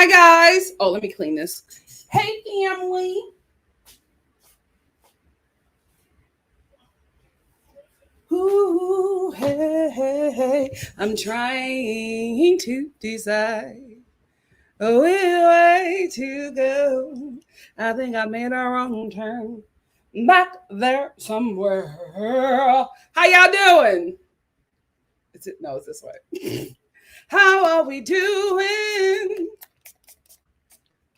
Hi, guys. Oh, let me clean this. Hey, family. Ooh, hey, hey, hey. I'm trying to decide a way to go. I think I made a wrong turn back there somewhere. How y'all doing? Is it? No, it's this way. How are we doing?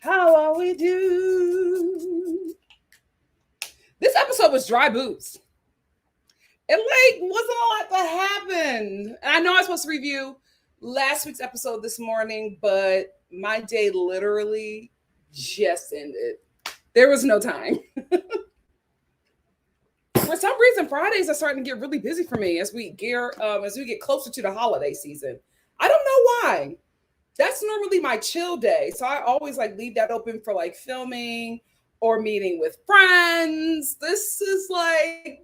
How are we doing? This episode was dry boots. It wasn't a lot that happened. And I know I was supposed to review last week's episode this morning, but my day literally just ended. There was no time. For some reason, Fridays are starting to get really busy for me as we get closer to the holiday season. I don't know why. That's normally my chill day, so I always leave that open for filming or meeting with friends. This has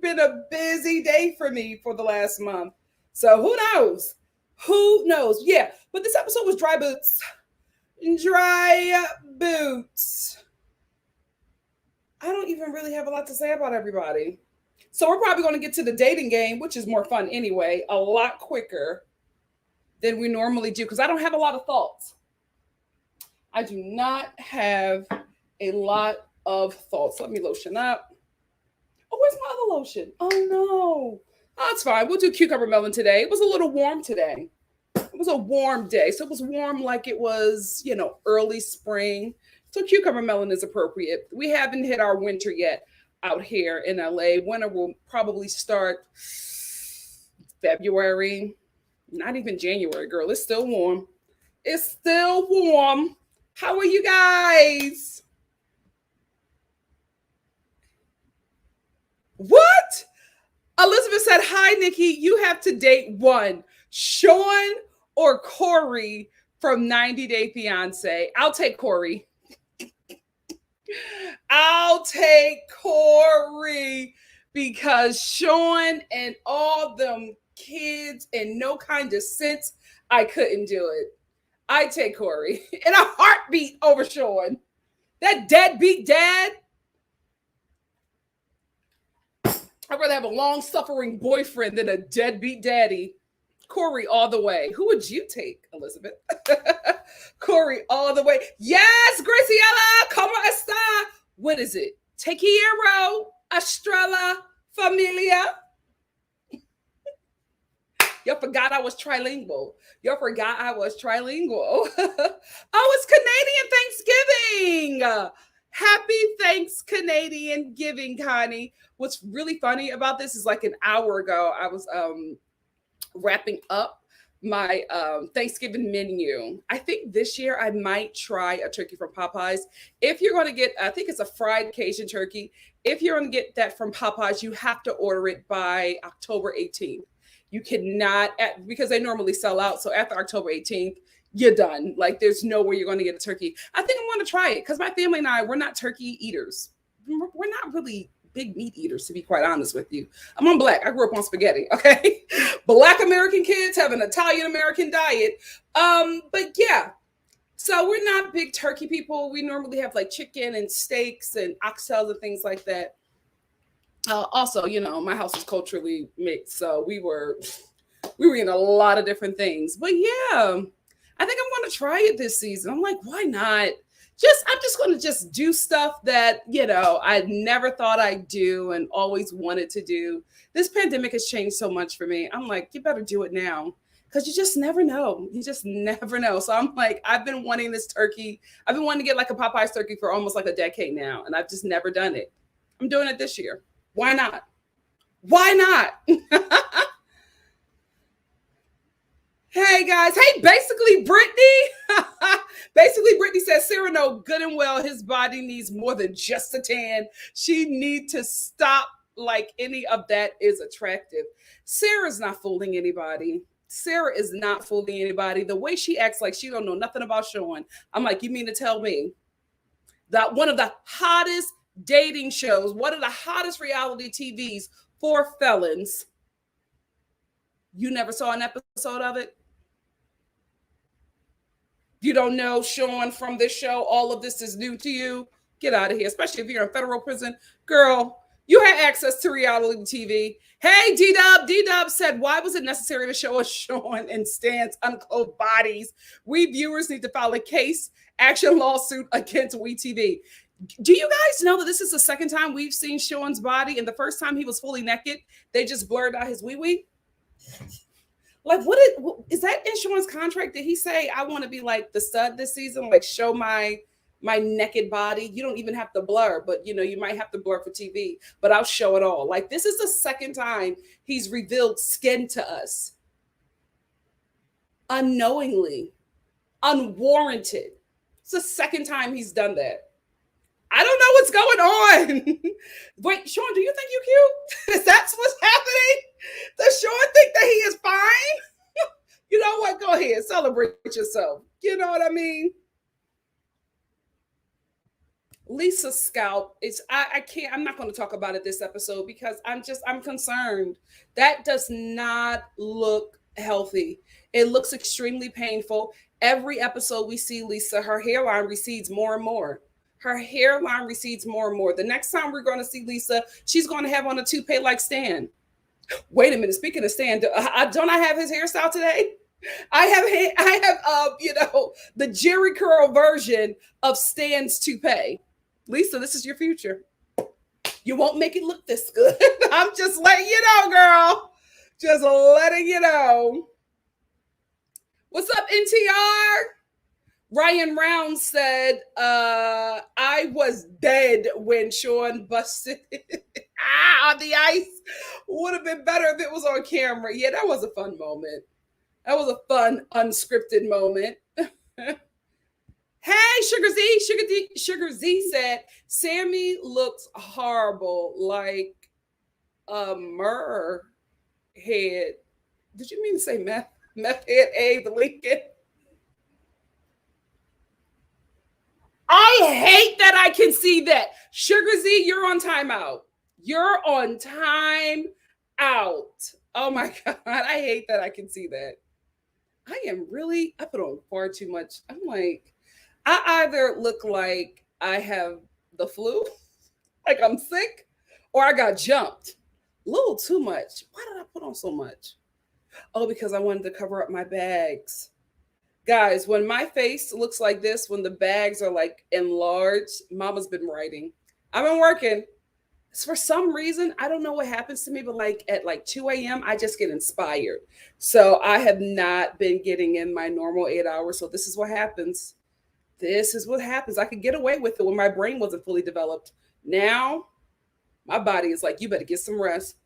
been a busy day for me for the last month. So who knows? Who knows? Yeah, but this episode was dry boots. Dry boots. I don't even really have a lot to say about everybody. So we're probably going to get to the dating game, which is more fun anyway, a lot quicker than we normally do because I don't have a lot of thoughts. I do not have a lot of thoughts. Let me lotion up. Oh, where's my other lotion? Oh, no. Oh, it's fine. We'll do cucumber melon today. It was a little warm today. It was a warm day. So it was warm like it was, early spring. So cucumber melon is appropriate. We haven't hit our winter yet out here in LA. Winter will probably start February. Not even January, girl. It's still warm. It's still warm. How are you guys? What? Elizabeth said, hi, Nikki. You have to date one, Shawn or Corey from 90 Day Fiance. I'll take Corey. I'll take Corey because Shawn and all them kids and no kind of sense, I couldn't do it. I take Corey in a heartbeat over Shawn. That deadbeat dad. I'd rather have a long-suffering boyfriend than a deadbeat daddy. Corey all the way. Who would you take, Elizabeth? Corey all the way. Yes, Graciela, como esta? What is it? Te quiero, Estrella, familia. Y'all forgot I was trilingual. Oh, it's Canadian Thanksgiving. Happy Thanks Canadian Giving, Connie. What's really funny about this is an hour ago, I was wrapping up my Thanksgiving menu. I think this year I might try a turkey from Popeyes. If you're going to get, I think it's a fried Cajun turkey. If you're going to get that from Popeyes, you have to order it by October 18th. You cannot, because they normally sell out. So after October 18th, you're done. There's no way you're going to get a turkey. I think I'm going to try it because my family and I, we're not turkey eaters. We're not really big meat eaters, to be quite honest with you. I'm Black. I grew up on spaghetti, okay? Black American kids have an Italian American diet. But yeah, so we're not big turkey people. We normally have chicken and steaks and oxtails and things like that. Also, my house is culturally mixed, so we were in a lot of different things. But yeah, I think I'm going to try it this season. I'm why not? I'm just going to do stuff that, I never thought I'd do and always wanted to do. This pandemic has changed so much for me. I'm you better do it now because you just never know. You just never know. So I'm I've been wanting this turkey. I've been wanting to get a Popeyes turkey for almost a decade now, and I've just never done it. I'm doing it this year. Why not? Why not? Hey guys. Hey, basically Brittany. Basically Brittany says Sara know good and well his body needs more than just a tan. She need to stop any of that is attractive. Sara's not fooling anybody. Sara is not fooling anybody. The way she acts like she don't know nothing about Shawn. I'm you mean to tell me that one of the hottest dating shows, one of the hottest reality TVs for felons, you never saw an episode of it? You don't know Shawn from this show. All of this is new to you. Get out of here, especially if you're in federal prison. Girl, you had access to reality TV. Hey, D-Dub. D-Dub said, why was it necessary to show us Shawn and Stan's unclothed bodies? We viewers need to file a case action lawsuit against WeTV. Do you guys know that this is the second time we've seen Shawn's body? And the first time he was fully naked, they just blurred out his wee-wee? Like, what is that in Shawn's contract? Did he say, I want to be like the stud this season? Like, show my naked body? You don't even have to blur, but you might have to blur for TV, but I'll show it all. Like, this is the second time he's revealed skin to us. Unknowingly, unwarranted. It's the second time he's done that. I don't know what's going on. Wait, Shawn, do you think you cute? Is that what's happening? Does Shawn think that he is fine? You know what? Go ahead, celebrate yourself. You know what I mean? Lisa's scalp is I can't, I'm not going to talk about it this episode because I'm concerned. That does not look healthy. It looks extremely painful. Every episode we see Lisa, her hairline recedes more and more. Her hairline recedes more and more. The next time we're going to see Lisa, she's going to have on a toupee like Stan. Wait a minute. Speaking of Stan, don't I have his hairstyle today? I have the Jerry curl version of Stan's toupee. Lisa, this is your future. You won't make it look this good. I'm just letting you know, girl. Just letting you know. What's up, NTR? Ryan Round said, I was dead when Shawn busted on the ice. Would have been better if it was on camera. Yeah, that was a fun moment. That was a fun, unscripted moment. Hey, Sugar Z said, Sammy looks horrible, like a mer head. Did you mean to say meth head Abe Lincoln? I hate that I can see that. Sugar Z, you're on timeout. You're on time out. Oh my God. I hate that I can see that. I put on far too much. I'm like, I either look like I have the flu, like I'm sick, or I got jumped. A little too much. Why did I put on so much? Oh, because I wanted to cover up my bags. Guys, when my face looks like this, when the bags are like enlarged, Mama's been writing. I've been working. For some reason, I don't know what happens to me, but like at like 2 a.m., I just get inspired. So I have not been getting in my normal 8 hours. So this is what happens. This is what happens. I could get away with it when my brain wasn't fully developed. Now, my body is like, you better get some rest.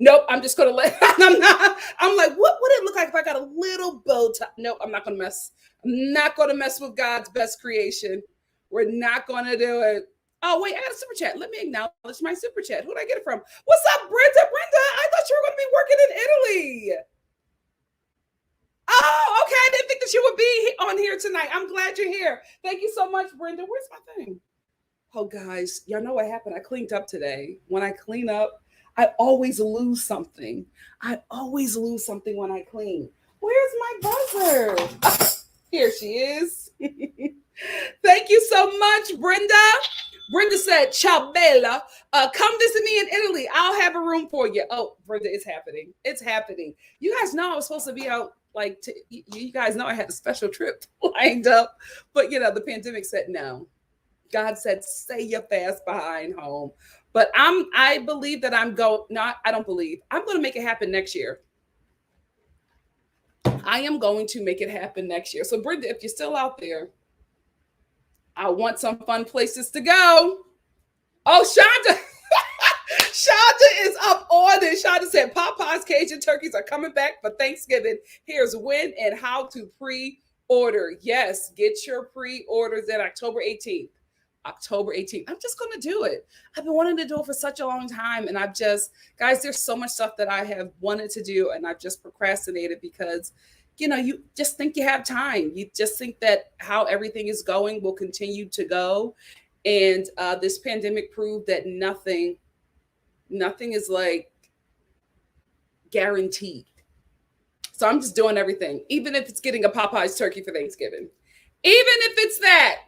Nope, I'm just gonna let. I'm like, what would it look like if I got a little bow tie? Nope, I'm not gonna mess. I'm not gonna mess with God's best creation. We're not gonna do it. Oh wait, I got a super chat. Let me acknowledge my super chat. Who did I get it from? What's up, Brenda? Brenda, I thought you were gonna be working in Italy. Oh, okay. I didn't think that you would be on here tonight. I'm glad you're here. Thank you so much, Brenda. Where's my thing? Oh, guys, y'all know what happened. I cleaned up today. When I clean up, I always lose something. I always lose something when I clean. Where's my buzzer? Here she is. Thank you so much, Brenda. Brenda said, ciao bella. Come visit me in Italy. I'll have a room for you. Oh, Brenda, it's happening. It's happening. You guys know I was supposed to be out, like, you guys know I had a special trip lined up. But, the pandemic said no. God said, stay your fast behind home. But I believe that I don't believe. I'm going to make it happen next year. I am going to make it happen next year. So, Brenda, if you're still out there, I want some fun places to go. Oh, Shonda. Shonda is up on it. Shonda said, Popeye's Cajun turkeys are coming back for Thanksgiving. Here's when and how to pre-order. Yes, get your pre-orders at October 18th. October 18th. I'm just going to do it. I've been wanting to do it for such a long time. And guys, there's so much stuff that I have wanted to do. And I've just procrastinated because, you just think you have time. You just think that how everything is going will continue to go. And this pandemic proved that nothing is like guaranteed. So I'm just doing everything, even if it's getting a Popeyes turkey for Thanksgiving. Even if it's that.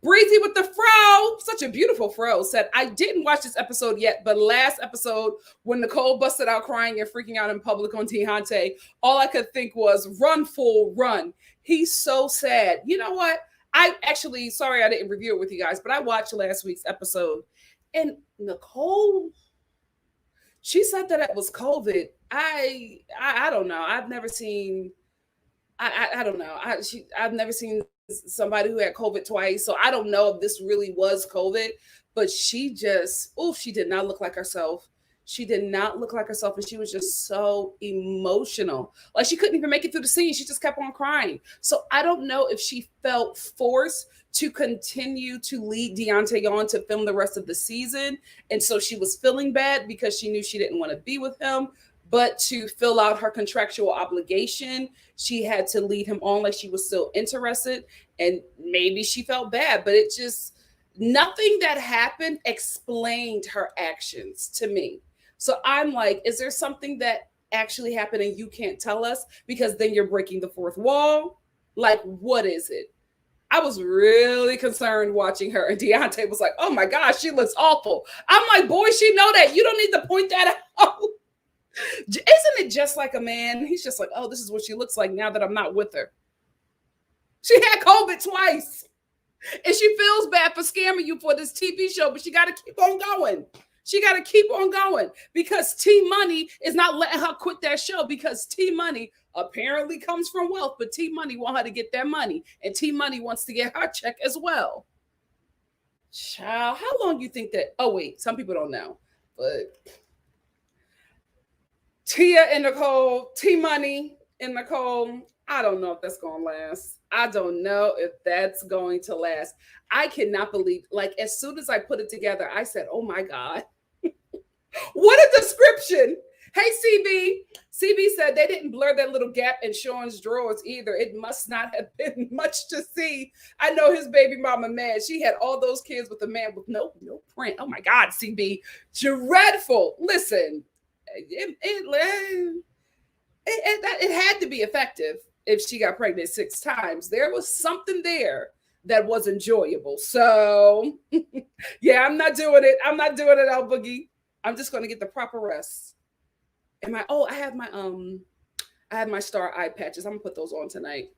Breezy with the fro, such a beautiful fro, said, I didn't watch this episode yet, but last episode when Nicolle busted out crying and freaking out in public on Daonte, all I could think was, run, fool, run. He's so sad. You know what? I actually, sorry I didn't review it with you guys, but I watched last week's episode. And Nicolle, she said that it was COVID. I don't know. I've never seen, I don't know. I've never seen somebody who had COVID twice. So I don't know if this really was COVID, but she just, she did not look like herself. She did not look like herself. And she was just so emotional. Like she couldn't even make it through the scene. She just kept on crying. So I don't know if she felt forced to continue to lead Daonte on to film the rest of the season. And so she was feeling bad because she knew she didn't want to be with him. But to fill out her contractual obligation, she had to lead him on like she was still interested. And maybe she felt bad, but it just, nothing that happened explained her actions to me. So I'm like, is there something that actually happened and you can't tell us? Because then you're breaking the fourth wall. Like, what is it? I was really concerned watching her. And Daonte was like, oh my gosh, she looks awful. I'm like, boy, she know that. You don't need to point that out. Isn't it just like a man? He's just like, oh, this is what she looks like now that I'm not with her. She had COVID twice. And she feels bad for scamming you for this TV show, but she got to keep on going. She got to keep on going because T Money is not letting her quit that show because T Money apparently comes from wealth, but T Money want her to get their money. And T Money wants to get her check as well. Child, how long you think that? Oh, wait, some people don't know, but Tia and Nicolle, T Money and Nicolle, I don't know if that's going to last. I don't know if that's going to last. I cannot believe, like, as soon as I put it together, I said, oh my God, what a description. Hey, CB. CB said they didn't blur that little gap in Shawn's drawers either. It must not have been much to see. I know his baby mama mad. She had all those kids with a man with no print. Oh my God, CB. Dreadful. Listen. It had to be effective if she got pregnant 6 times. There was something there that was enjoyable. So yeah, I'm not doing it. I'm not doing it, Al Boogie. I'm just going to get the proper rest. I have my Star eye patches. I'm gonna put those on tonight.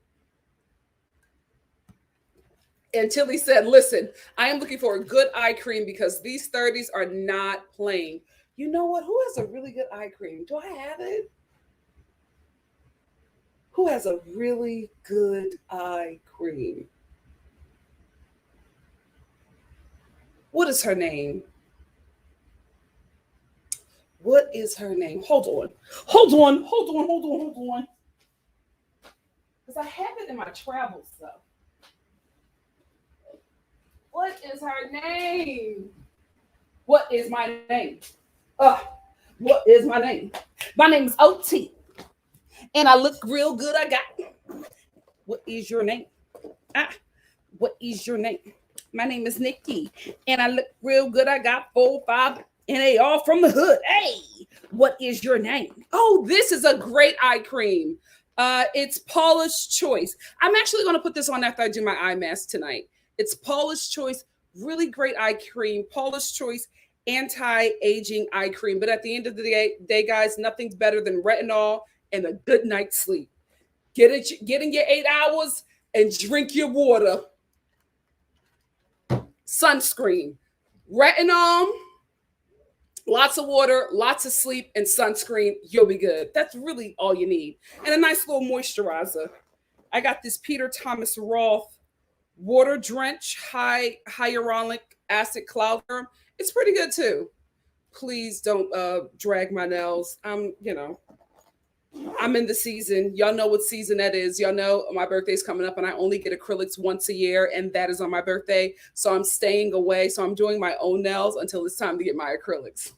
And Tilly said, listen, I am looking for a good eye cream because these 30s are not playing. You know what? Who has a really good eye cream? Do I have it? Who has a really good eye cream? What is her name? What is her name? Hold on. Because I have it in my travel stuff. What is her name? What is my name? What is my name? My name is OT. And I look real good. I got. What is your name? What is your name? My name is Nikki. And I look real good. I got 4, 5, and they all from the hood. Hey, what is your name? Oh, this is a great eye cream. It's Paula's Choice. I'm actually going to put this on after I do my eye mask tonight. It's Paula's Choice. Really great eye cream. Paula's Choice anti-aging eye cream. But at the end of the day, guys, nothing's better than retinol and a good night's sleep. Get in your 8 hours and drink your water. Sunscreen. Retinol, lots of water, lots of sleep, and sunscreen. You'll be good. That's really all you need. And a nice little moisturizer. I got this Peter Thomas Roth Water Drench Hyaluronic Acid Cloud Serum. It's pretty good too. Please don't drag my nails. I'm in the season. Y'all know what season that is. Y'all know my birthday's coming up and I only get acrylics once a year and that is on my birthday. So I'm staying away. So I'm doing my own nails until it's time to get my acrylics.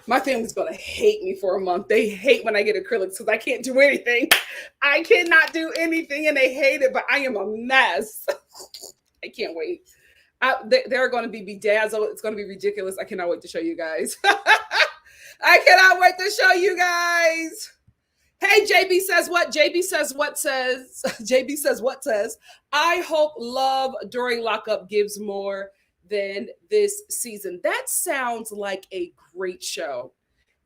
My family's going to hate me for a month. They hate when I get acrylics because I can't do anything. I cannot do anything and they hate it, but I am a mess. I can't wait. They're going to be bedazzled. It's going to be ridiculous. I cannot wait to show you guys. I cannot wait to show you guys. Hey, JB says what? JB says what says? JB says what says? I hope love during lockup gives more than this season. That sounds like a great show.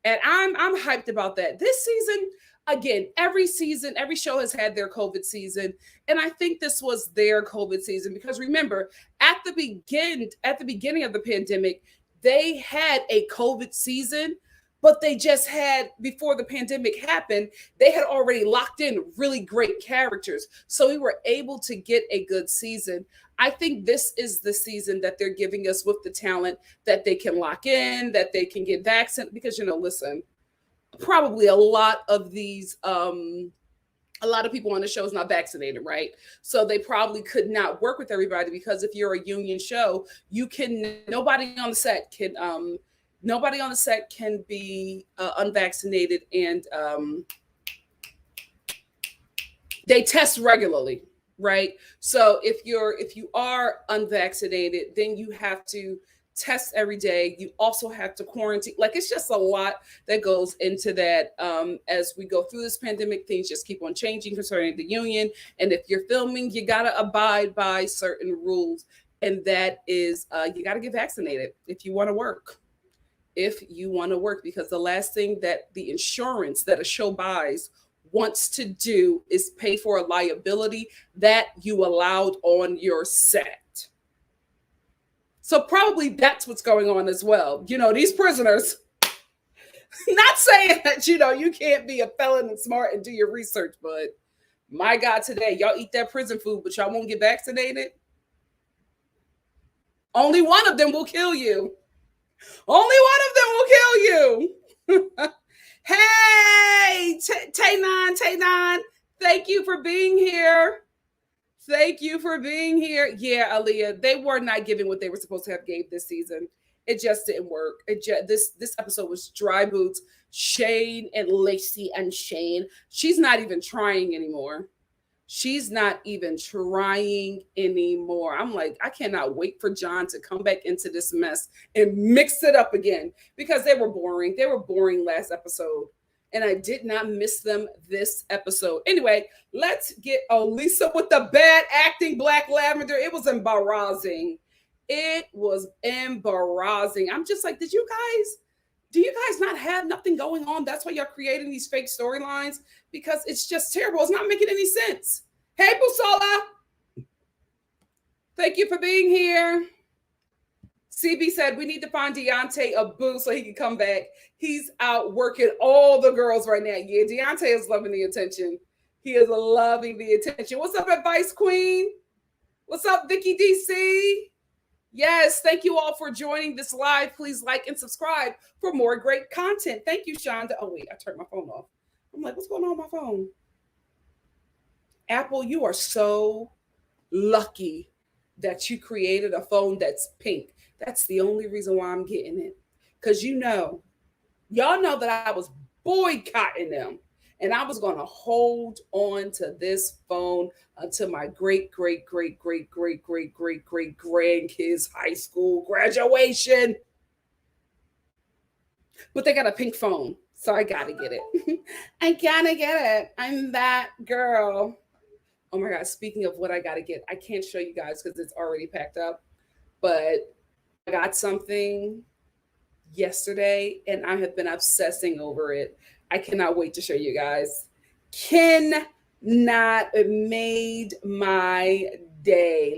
And I'm hyped about that. This season, again, every season, every show has had their COVID season. And I think this was their COVID season because remember, at the beginning of the pandemic, they had a COVID season, but they just had, before the pandemic happened, they had already locked in really great characters. So we were able to get a good season. I think this is the season that they're giving us with the talent that they can lock in, that they can get vaccinated. Because, listen, probably a lot of people on the show is not vaccinated, right? So they probably could not work with everybody because if you're a union show, nobody on the set can be unvaccinated, and they test regularly, right? So if you are unvaccinated, then you have to test every day. You also have to quarantine. Like, it's just a lot that goes into that. As we go through this pandemic, things just keep on changing concerning the union. And if you're filming, you got to abide by certain rules. And that is, you got to get vaccinated if you want to work. Because the last thing that the insurance that a show buys wants to do is pay for a liability that you allowed on your set. So probably that's what's going on as well. These prisoners, not saying that, you can't be a felon and smart and do your research, but my God, today, y'all eat that prison food, but y'all won't get vaccinated. Only one of them will kill you. Only one of them will kill you. Hey, Tay9, thank you for being here. Yeah, Aaliyah, they were not giving what they were supposed to have gave this season. It just didn't work. This episode was dry boots. Shane and Lacey and Shane. She's not even trying anymore. I'm like, I cannot wait for John to come back into this mess and mix it up again because they were boring. They were boring last episode. And I did not miss them this episode. Anyway, let's get Lisa with the bad acting, Black Lavender. It was embarrassing. I'm just like, do you guys not have nothing going on? That's why y'all creating these fake storylines, because it's just terrible. It's not making any sense. Hey, Busola. Thank you for being here. CB said, we need to find Daonte a boo so he can come back. He's out working all the girls right now. Yeah, Daonte is loving the attention. He is loving the attention. What's up, Advice Queen? What's up, Vicky DC? Yes, thank you all for joining this live. Please like and subscribe for more great content. Thank you, Shawn. Oh, wait, I turned my phone off. I'm like, what's going on with my phone? Apple, you are so lucky that you created a phone that's pink. That's the only reason why I'm getting it. Because y'all know that I was boycotting them. And I was going to hold on to this phone until my great grandkids' high school graduation. But they got a pink phone, so I got to get it. I got to get it. I'm that girl. Oh my God, speaking of what I got to get, I can't show you guys because it's already packed up. But I got something yesterday and I have been obsessing over it. I cannot wait to show you guys. It made my day.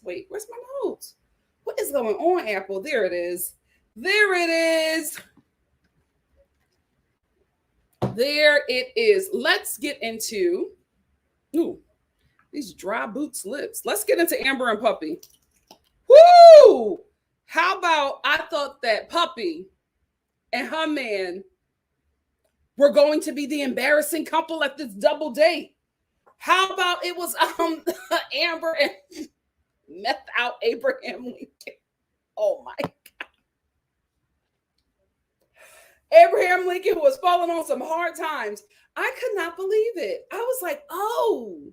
Wait, where's my notes? What is going on, Apple? There it is. There it is. Let's get into these dry boots lips. Let's get into Amber and Puppy. Woo! How about, I thought that Puppy and her man were going to be the embarrassing couple at this double date. How about it was Amber and meth out Abraham Lincoln? Oh my God. Abraham Lincoln was falling on some hard times. I could not believe it. I was like, oh,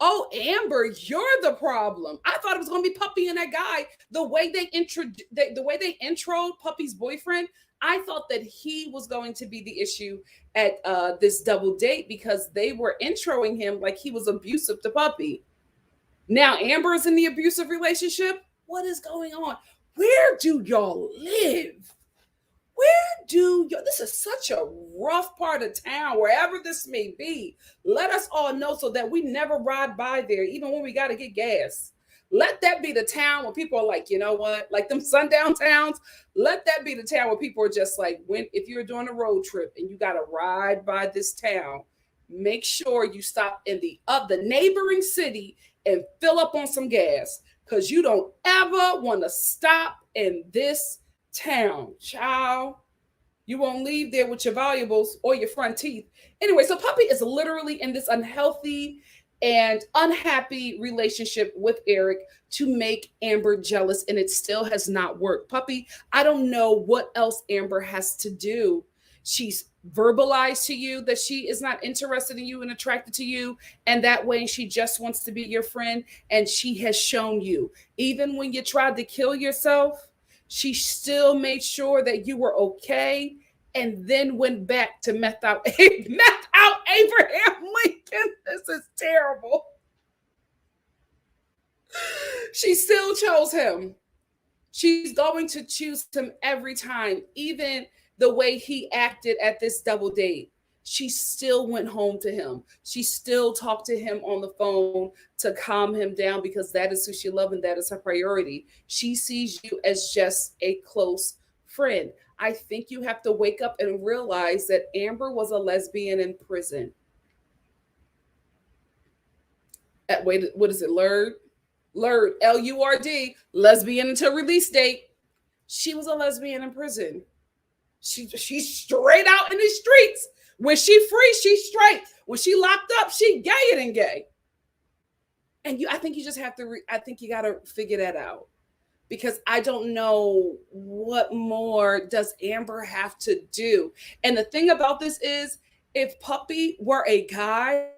Oh, Amber, you're the problem. I thought it was going to be Puppy and that guy. The way they intro Puppy's boyfriend, I thought that he was going to be the issue at this double date because they were introing him like he was abusive to Puppy. Now Amber's in the abusive relationship. What is going on? Where do y'all live? Where do you, this is such a rough part of town, wherever this may be. Let us all know so that we never ride by there, even when we got to get gas. Let that be the town where people are like, you know what, like them sundown towns. Let that be the town where people are just like, when if you're doing a road trip and you got to ride by this town, make sure you stop in the neighboring city and fill up on some gas because you don't ever want to stop in this town, child. You won't leave there with your valuables or your front teeth. Anyway, so Puppy is literally in this unhealthy and unhappy relationship with Eric to make Amber jealous, and it still has not worked. Puppy, I don't know what else Amber has to do. She's verbalized to you that she is not interested in you and attracted to you, and that way she just wants to be your friend. And she has shown you, even when you tried to kill yourself, she still made sure that you were okay and then went back to meth out Abraham Lincoln. This is terrible. She still chose him. She's going to choose him every time, even the way he acted at this double date. She still went home to him. She still talked to him on the phone to calm him down because that is who she loves and that is her priority. She sees you as just a close friend. I think you have to wake up and realize that Amber was a lesbian in prison. Wait, what is it? Lurd, Lurd, lesbian until release date. She was a lesbian in prison. She's straight out in the streets. When she free, she's straight. When she locked up, she gayer than gay. And I think you just have to. I think you got to figure that out because I don't know what more does Amber have to do. And the thing about this is, if Puppy were a guy,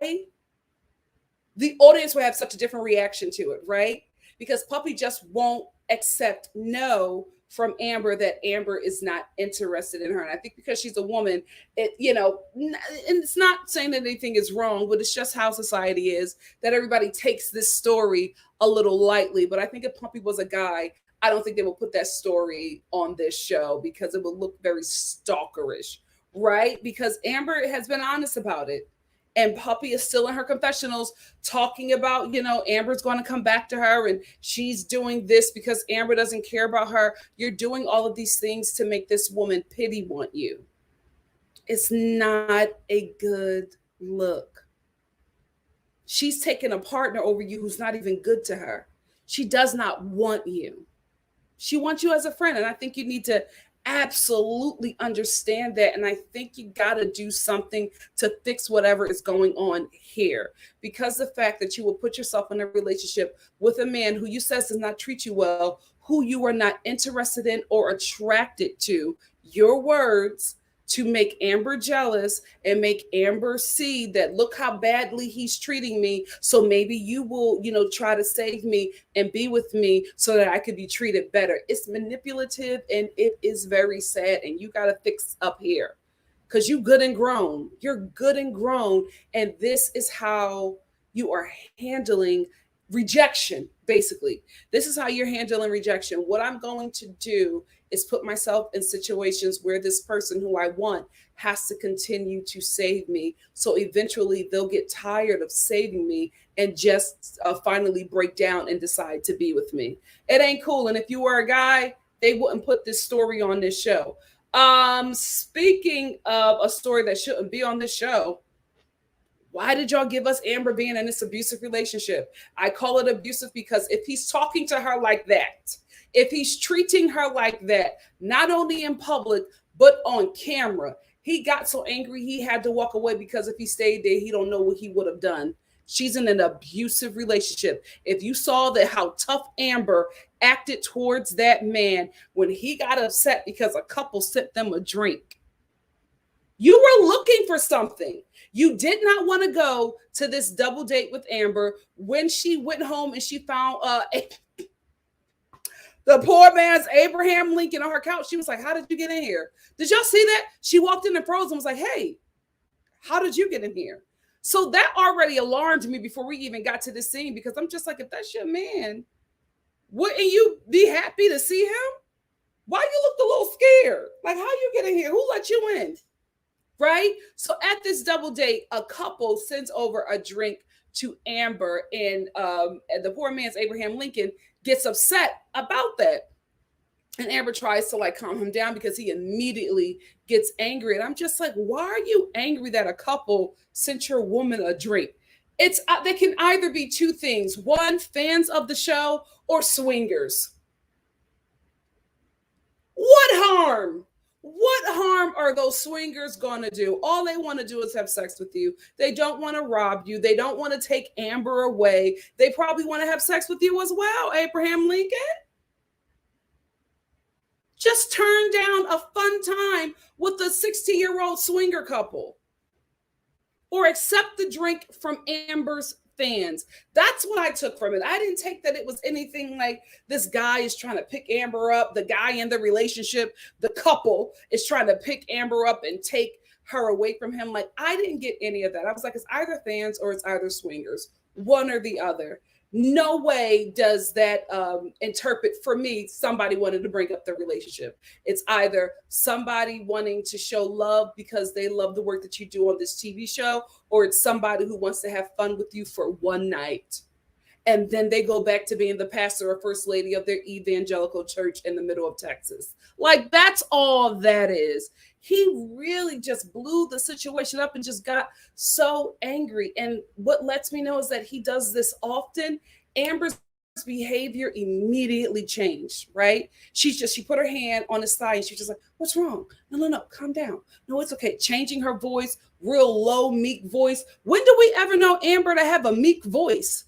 the audience would have such a different reaction to it, right? Because Puppy just won't accept no from Amber that Amber is not interested in her. And I think because she's a woman, and it's not saying that anything is wrong, but it's just how society is, that everybody takes this story a little lightly. But I think if Puppy was a guy, I don't think they will put that story on this show because it would look very stalkerish, right? Because Amber has been honest about it. And Puppy is still in her confessionals talking about, Amber's going to come back to her and she's doing this because Amber doesn't care about her. You're doing all of these things to make this woman pity want you. It's not a good look. She's taking a partner over you who's not even good to her. She does not want you. She wants you as a friend. And I think you need to absolutely understand that. And I think you got to do something to fix whatever is going on here, because the fact that you will put yourself in a relationship with a man who you says does not treat you well, who you are not interested in or attracted to, your words, to make Amber jealous and make Amber see that look how badly he's treating me. So maybe you will, try to save me and be with me so that I could be treated better. It's manipulative and it is very sad. And you got to fix up here because you good and grown. You're good and grown. And this is how you are handling rejection. Basically, this is how you're handling rejection. What I'm going to do is put myself in situations where this person who I want has to continue to save me. So eventually they'll get tired of saving me and just finally break down and decide to be with me. It ain't cool. And if you were a guy, they wouldn't put this story on this show. Speaking of a story that shouldn't be on this show, why did y'all give us Amber being in this abusive relationship? I call it abusive because if he's talking to her like that, if he's treating her like that, not only in public, but on camera, he got so angry he had to walk away because if he stayed there, he don't know what he would have done. She's in an abusive relationship. If you saw that how tough Amber acted towards that man when he got upset because a couple sent them a drink, You were looking for something. You did not want to go to this double date with Amber. When she went home and she found the poor man's Abraham Lincoln on her couch, she was like, how did you get in here? Did y'all see that? She walked in and froze and was like, hey, how did you get in here? So that already alarmed me before we even got to this scene, because I'm just like, if that's your man, wouldn't you be happy to see him? Why you looked a little scared? Like, how you get in here? Who let you in? Right? So at this double date, a couple sends over a drink to Amber, and the poor man's Abraham Lincoln gets upset about that. And Amber tries to like calm him down because he immediately gets angry. And I'm just like, why are you angry that a couple sent your woman a drink? It's they can either be two things: one, fans of the show, or swingers. What harm? What harm are those swingers going to do? All they want to do is have sex with you. They don't want to rob you. They don't want to take Amber away. They probably want to have sex with you as well, Abraham Lincoln. Just turn down a fun time with a 60-year-old swinger couple. Or accept the drink from Amber's fans. That's what I took from it. I didn't take that it was anything like this guy is trying to pick Amber up. The guy in the relationship, the couple, is trying to pick Amber up and take her away from him. Like, I didn't get any of that. I was like, it's either fans or it's either swingers, one or the other. No way does that interpret for me somebody wanted to break up their relationship. It's either somebody wanting to show love because they love the work that you do on this TV show, or it's somebody who wants to have fun with you for one night. And then they go back to being the pastor or first lady of their evangelical church in the middle of Texas. Like, that's all that is. He really just blew the situation up and just got so angry. And what lets me know is that he does this often. Amber's behavior immediately changed, right? She put her hand on his thigh and she's just like, what's wrong? No, calm down. No, it's okay. Changing her voice, real low, meek voice. When do we ever know Amber to have a meek voice?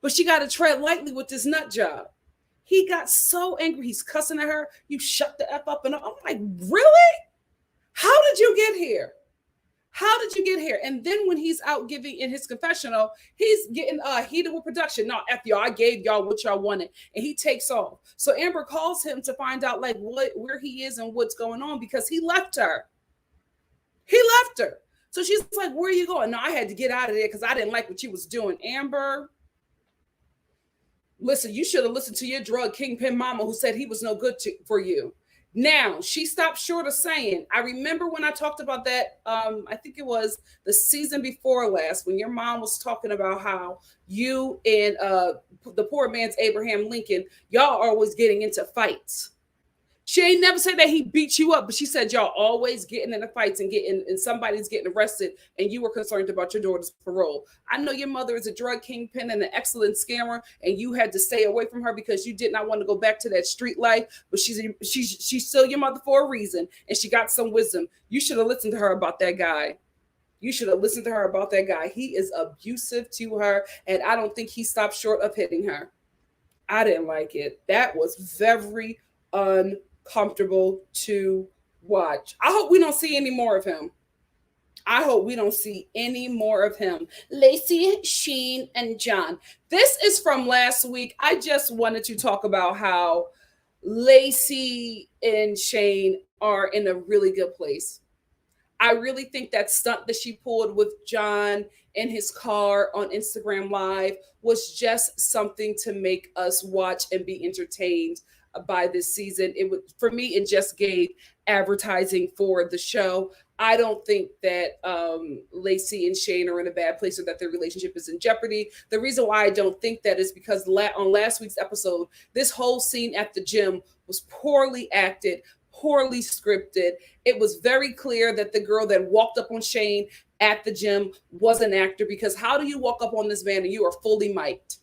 But she got to tread lightly with this nut job. He got so angry. He's cussing at her. You shut the F up. And I'm like, really? How did you get here? How did you get here? And then when he's out giving in his confessional, he's getting heated with production. No, F y'all, I gave y'all what y'all wanted. And he takes off. So Amber calls him to find out like where he is and what's going on, because he left her. He left her. So she's like, where are you going? No, I had to get out of there because I didn't like what you was doing. Amber, listen, you should have listened to your drug kingpin mama who said he was no good for you. Now, she stopped short of saying, I remember when I talked about that, I think it was the season before last, when your mom was talking about how you and the poor man's Abraham Lincoln, y'all are always getting into fights. She ain't never said that he beat you up, but she said y'all always getting into fights and somebody's getting arrested, and you were concerned about your daughter's parole. I know your mother is a drug kingpin and an excellent scammer, and you had to stay away from her because you did not want to go back to that street life. But she's still your mother for a reason, and she got some wisdom. You should have listened to her about that guy. You should have listened to her about that guy. He is abusive to her, and I don't think he stopped short of hitting her. I didn't like it. That was very uncomfortable to watch. I hope we don't see any more of him. I hope we don't see any more of him. Lacey, Sheen, and John. This is from last week. I just wanted to talk about how Lacey and Shane are in a really good place. I really think that stunt that she pulled with John in his car on Instagram Live was just something to make us watch and be entertained by this season. It would, for me, it just gave advertising for the show. I don't think that Lacey and Shane are in a bad place or that their relationship is in jeopardy. The reason why I don't think that is because on last week's episode, this whole scene at the gym was poorly acted, poorly scripted. It was very clear that the girl that walked up on Shane at the gym was an actor, because how do you walk up on this man and you are fully mic'd?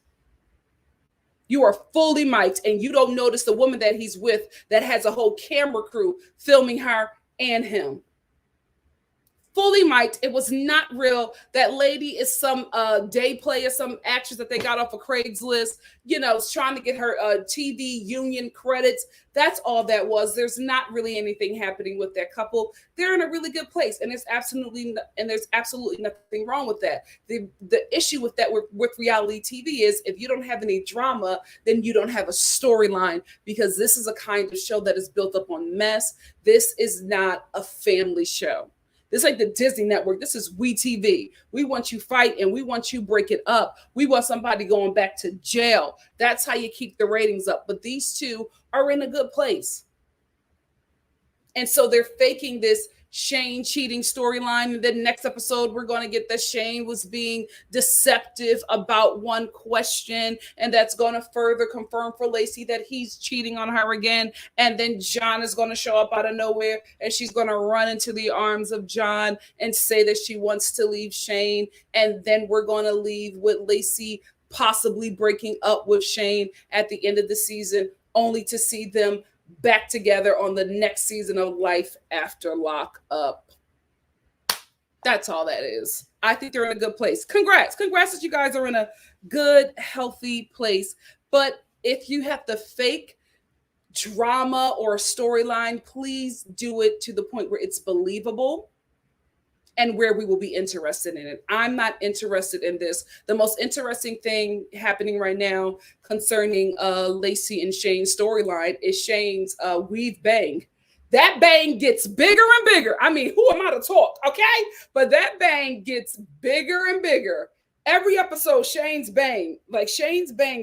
You are fully mic'd and you don't notice the woman that he's with that has a whole camera crew filming her and him. Fully Vegemite. It was not real. That lady is some day player, some actress that they got off of Craigslist, trying to get her TV union credits. That's all that was. There's not really anything happening with that couple. They're in a really good place, and there's absolutely nothing wrong with that. The issue with that with reality TV is if you don't have any drama, then you don't have a storyline, because this is a kind of show that is built up on mess. This is not a family show. This is like the Disney Network. This is WeTV. We want you fighting. We want you breaking up. We want somebody going back to jail. That's how you keep the ratings up. But these two are in a good place. And so they're faking this Shane cheating storyline. And then next episode, we're going to get that Shane was being deceptive about one question. And that's going to further confirm for Lacey that he's cheating on her again. And then John is going to show up out of nowhere, and she's going to run into the arms of John and say that she wants to leave Shane. And then we're going to leave with Lacey possibly breaking up with Shane at the end of the season, only to see them back together on the next season of Life After Lockup. That's all that is. I think they're in a good place. Congrats that you guys are in a good, healthy place. But if you have to fake drama or a storyline, please do it to the point where it's believable and where we will be interested in it. I'm not interested in this. The most interesting thing happening right now concerning Lacey and Shane's storyline is Shane's weave bang. That bang gets bigger and bigger. I mean, who am I to talk, okay? But that bang gets bigger and bigger. Every episode, Shane's bang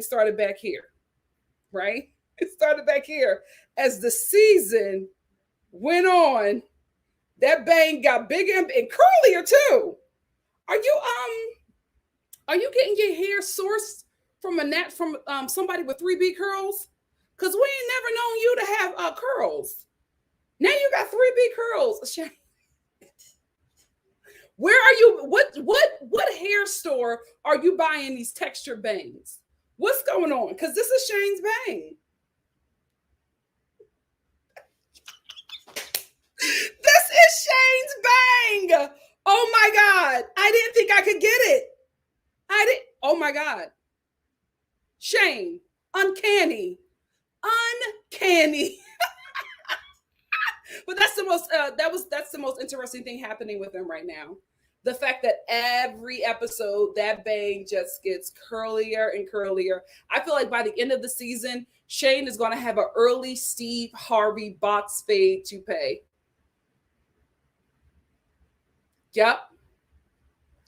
started back here, right? It started back here. As the season went on, that bang got bigger and curlier too. Are you getting your hair sourced from somebody with 3B curls? Because we ain't never known you to have curls. Now you got 3B curls. Where are you? What hair store are you buying these textured bangs? What's going on? Because this is Shane's bang. This is Shane's bang. Oh my God. I didn't think I could get it. Oh my God. Shane. Uncanny. But that's the most interesting thing happening with him right now. The fact that every episode that bang just gets curlier and curlier. I feel like by the end of the season, Shane is going to have an early Steve Harvey box fade toupee. Yep.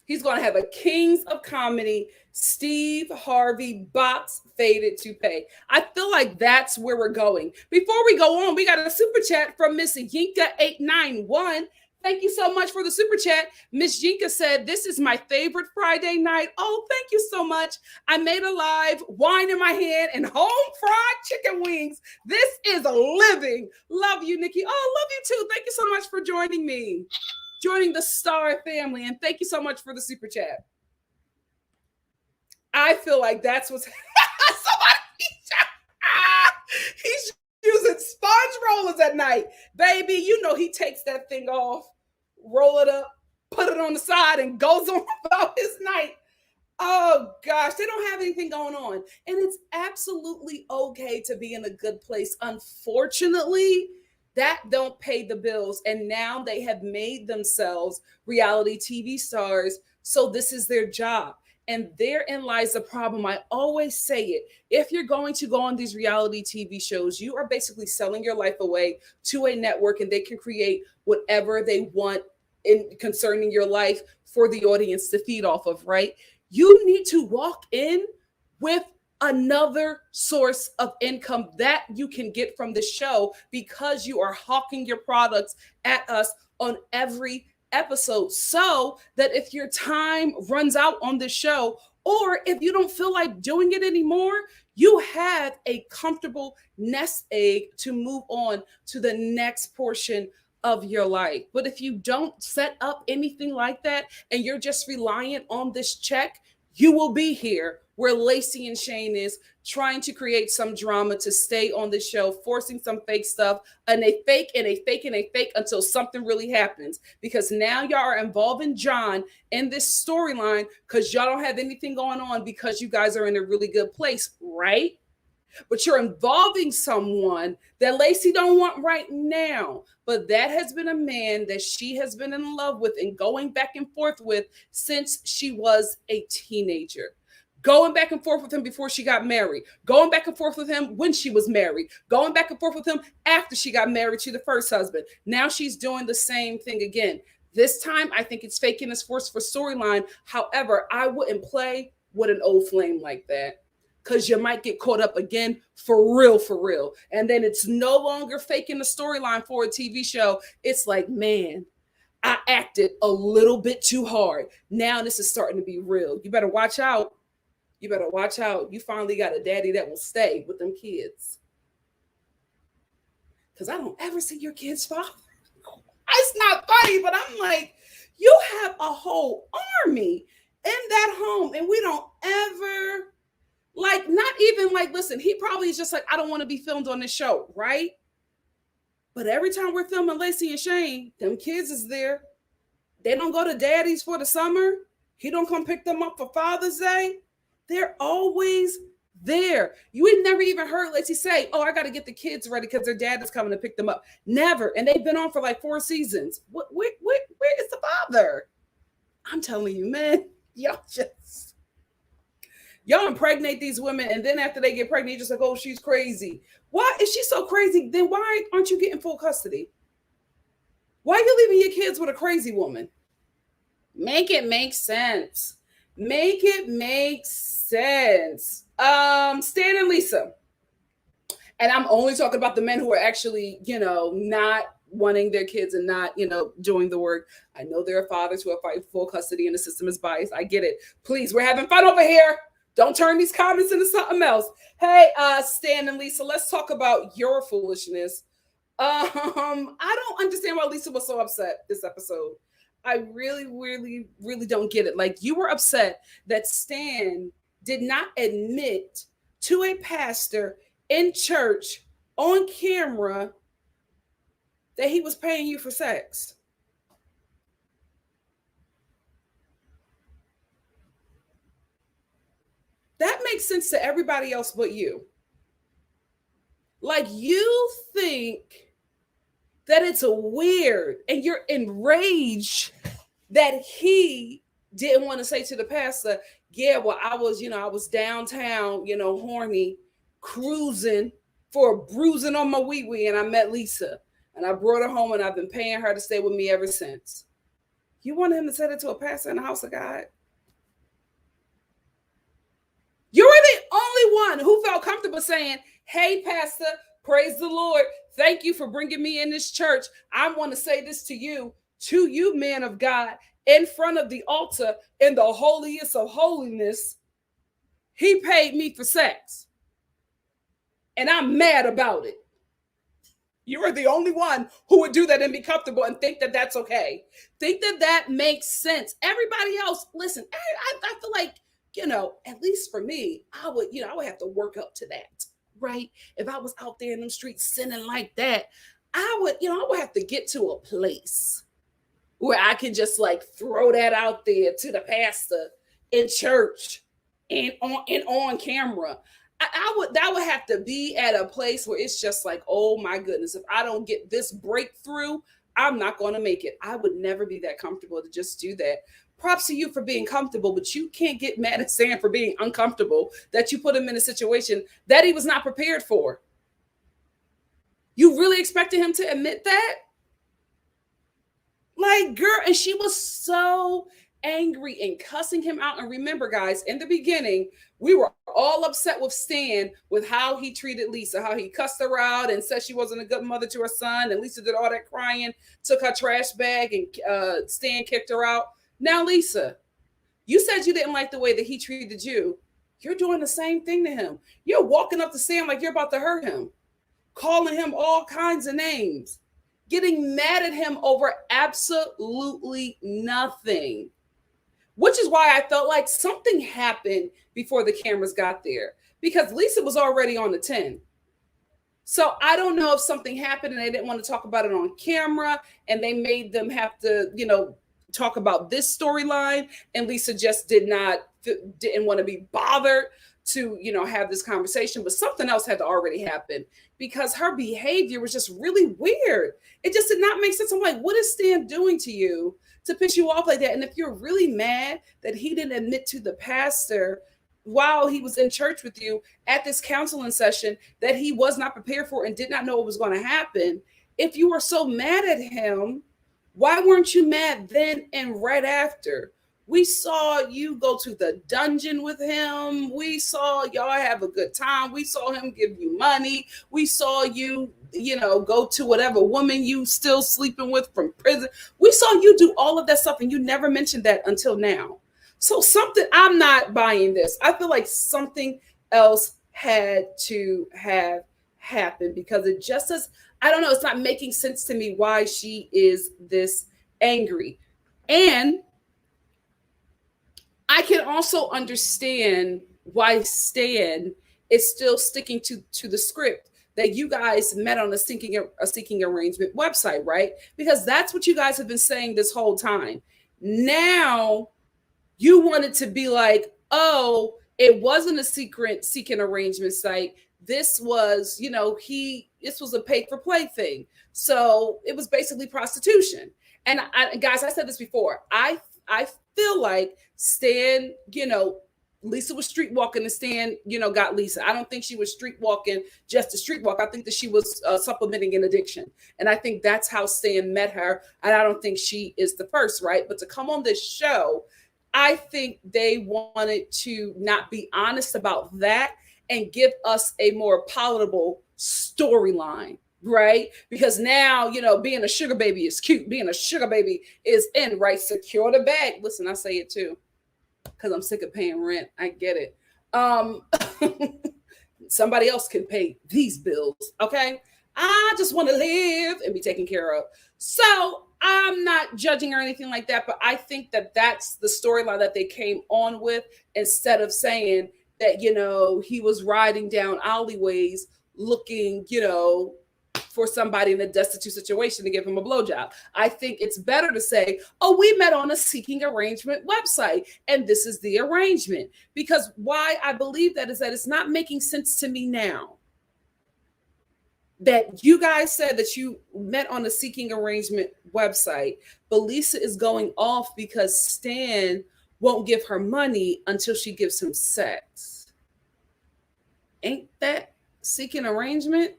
He's going to have a Kings of Comedy Steve Harvey box faded toupee. I feel like that's where we're going. Before we go on, we got a super chat from Miss Yinka891. Thank you so much for the super chat. Miss Yinka said, "This is my favorite Friday night." Oh, thank you so much. I made a live, wine in my hand, and home fried chicken wings. This is a living. Love you, Nikki. Oh, love you too. Thank you so much for joining me. Joining the Star family, and thank you so much for the super chat. I feel like that's what's he's using sponge rollers at night. Baby, you know he takes that thing off, roll it up, put it on the side, and goes on about his night. Oh gosh, they don't have anything going on. And it's absolutely okay to be in a good place. Unfortunately, that don't pay the bills. And now they have made themselves reality TV stars. So this is their job. And therein lies the problem. I always say it. If you're going to go on these reality TV shows, you are basically selling your life away to a network, and they can create whatever they want in concerning your life for the audience to feed off of, right? You need to walk in with another source of income that you can get from the show, because you are hawking your products at us on every episode, so that if your time runs out on the show, or if you don't feel like doing it anymore, you have a comfortable nest egg to move on to the next portion of your life. But if you don't set up anything like that, and you're just reliant on this check, You will be here where Lacey and Shane is trying to create some drama to stay on the show, forcing some fake stuff, and they fake and they fake and they fake until something really happens. Because now y'all are involving John in this storyline because y'all don't have anything going on because you guys are in a really good place, right? But you're involving someone that Lacey don't want right now. But that has been a man that she has been in love with and going back and forth with since she was a teenager. Going back and forth with him before she got married. Going back and forth with him when she was married. Going back and forth with him after she got married to the first husband. Now she's doing the same thing again. This time, I think it's faking this force for storyline. However, I wouldn't play with an old flame like that, because you might get caught up again for real. And then it's no longer faking the storyline for a TV show. It's like, man, I acted a little bit too hard. Now this is starting to be real. You better watch out. You better watch out. You finally got a daddy that will stay with them kids. Because I don't ever see your kids' father. It's not funny, but I'm like, you have a whole army in that home, and we don't ever, like, not even like, listen, he probably is just like, I don't want to be filmed on this show, right? But every time we're filming Lacey and Shane, them kids is there. They don't go to daddy's for the summer. He don't come pick them up for Father's Day. They're always there. You had never even heard Lacey say, oh, I got to get the kids ready because their dad is coming to pick them up. Never. And they've been on for like 4 seasons. Where is the father? I'm telling you, man, y'all impregnate these women, and then after they get pregnant, you're just like, oh, she's crazy. Why is she so crazy? Then why aren't you getting full custody? Why are you leaving your kids with a crazy woman? Make it make sense. Make it make sense. Stan and Lisa. And I'm only talking about the men who are actually, not wanting their kids and not, doing the work. I know there are fathers who are fighting full custody and the system is biased. I get it. Please, we're having fun over here. Don't turn these comments into something else. Hey, Stan and Lisa, let's talk about your foolishness. I don't understand why Lisa was so upset this episode. I really, really, really don't get it. Like, you were upset that Stan did not admit to a pastor in church on camera that he was paying you for sex. That makes sense to everybody else but you. Like, you think that it's weird and you're enraged that he didn't want to say to the pastor, yeah, well, I was downtown, horny, cruising for a bruising on my wee-wee, and I met Lisa, and I brought her home, and I've been paying her to stay with me ever since. You want him to say that to a pastor in the house of God? You're the only one who felt comfortable saying, hey, pastor, praise the Lord. Thank you for bringing me in this church. I want to say this to you, man of God, in front of the altar in the holiest of holiness. He paid me for sex, and I'm mad about it. You are the only one who would do that and be comfortable and think that that's okay. Think that that makes sense. Everybody else, listen, I feel like, at least for me, I would have to work up to that, right? If I was out there in the streets sinning like that, I would have to get to a place where I can just like throw that out there to the pastor in church and on camera. That would have to be at a place where it's just like, oh my goodness, if I don't get this breakthrough, I'm not going to make it. I would never be that comfortable to just do that. Props to you for being comfortable, but you can't get mad at Sam for being uncomfortable, that you put him in a situation that he was not prepared for. You really expected him to admit that? Like, girl, and she was so angry and cussing him out. And remember, guys, in the beginning, we were all upset with Stan with how he treated Lisa, how he cussed her out and said she wasn't a good mother to her son. And Lisa did all that crying, took her trash bag, and Stan kicked her out. Now, Lisa, you said you didn't like the way that he treated you. You're doing the same thing to him. You're walking up to Sam like you're about to hurt him, calling him all kinds of names, getting mad at him over absolutely nothing. which is why I felt like something happened before the cameras got there, because Lisa was already on the 10. So I don't know if something happened and they didn't want to talk about it on camera and they made them have to, talk about this storyline, and Lisa just didn't want to be bothered to, have this conversation, but something else had to already happen because her behavior was just really weird. It just did not make sense. I'm like, what is Stan doing to you to piss you off like that? And if you're really mad that he didn't admit to the pastor while he was in church with you at this counseling session that he was not prepared for and did not know what was going to happen, if you were so mad at him, why weren't you mad then and right after? We saw you go to the dungeon with him. We saw y'all have a good time. We saw him give you money. We saw you, go to whatever woman you still sleeping with from prison. We saw you do all of that stuff, and you never mentioned that until now. So I'm not buying this. I feel like something else had to have happened because it just does. I don't know. It's not making sense to me why she is this angry. And I can also understand why Stan is still sticking to the script that you guys met on a seeking arrangement website, right? Because that's what you guys have been saying this whole time. Now you want it to be like, oh, it wasn't a secret seeking arrangement site. This was, this was a pay for play thing. So it was basically prostitution. And guys, I said this before. I feel like Stan, Lisa was streetwalking and Stan, got Lisa. I don't think she was streetwalking just to streetwalk. I think that she was supplementing an addiction. And I think that's how Stan met her. And I don't think she is the first, right? But to come on this show, I think they wanted to not be honest about that and give us a more palatable storyline, right? Because now, being a sugar baby is cute. Being a sugar baby is in, right? Secure the bag. Listen, I say it too, because I'm sick of paying rent. I get it. Somebody else can pay these bills, okay? I just want to live and be taken care of. So I'm not judging or anything like that, but I think that that's the storyline that they came on with, instead of saying that, he was riding down alleyways looking, for somebody in a destitute situation to give him a blowjob. I think it's better to say, oh, we met on a seeking arrangement website, and this is the arrangement. Because why I believe that is that it's not making sense to me now that you guys said that you met on a seeking arrangement website, but Lisa is going off because Stan won't give her money until she gives him sex. Ain't that seeking arrangement?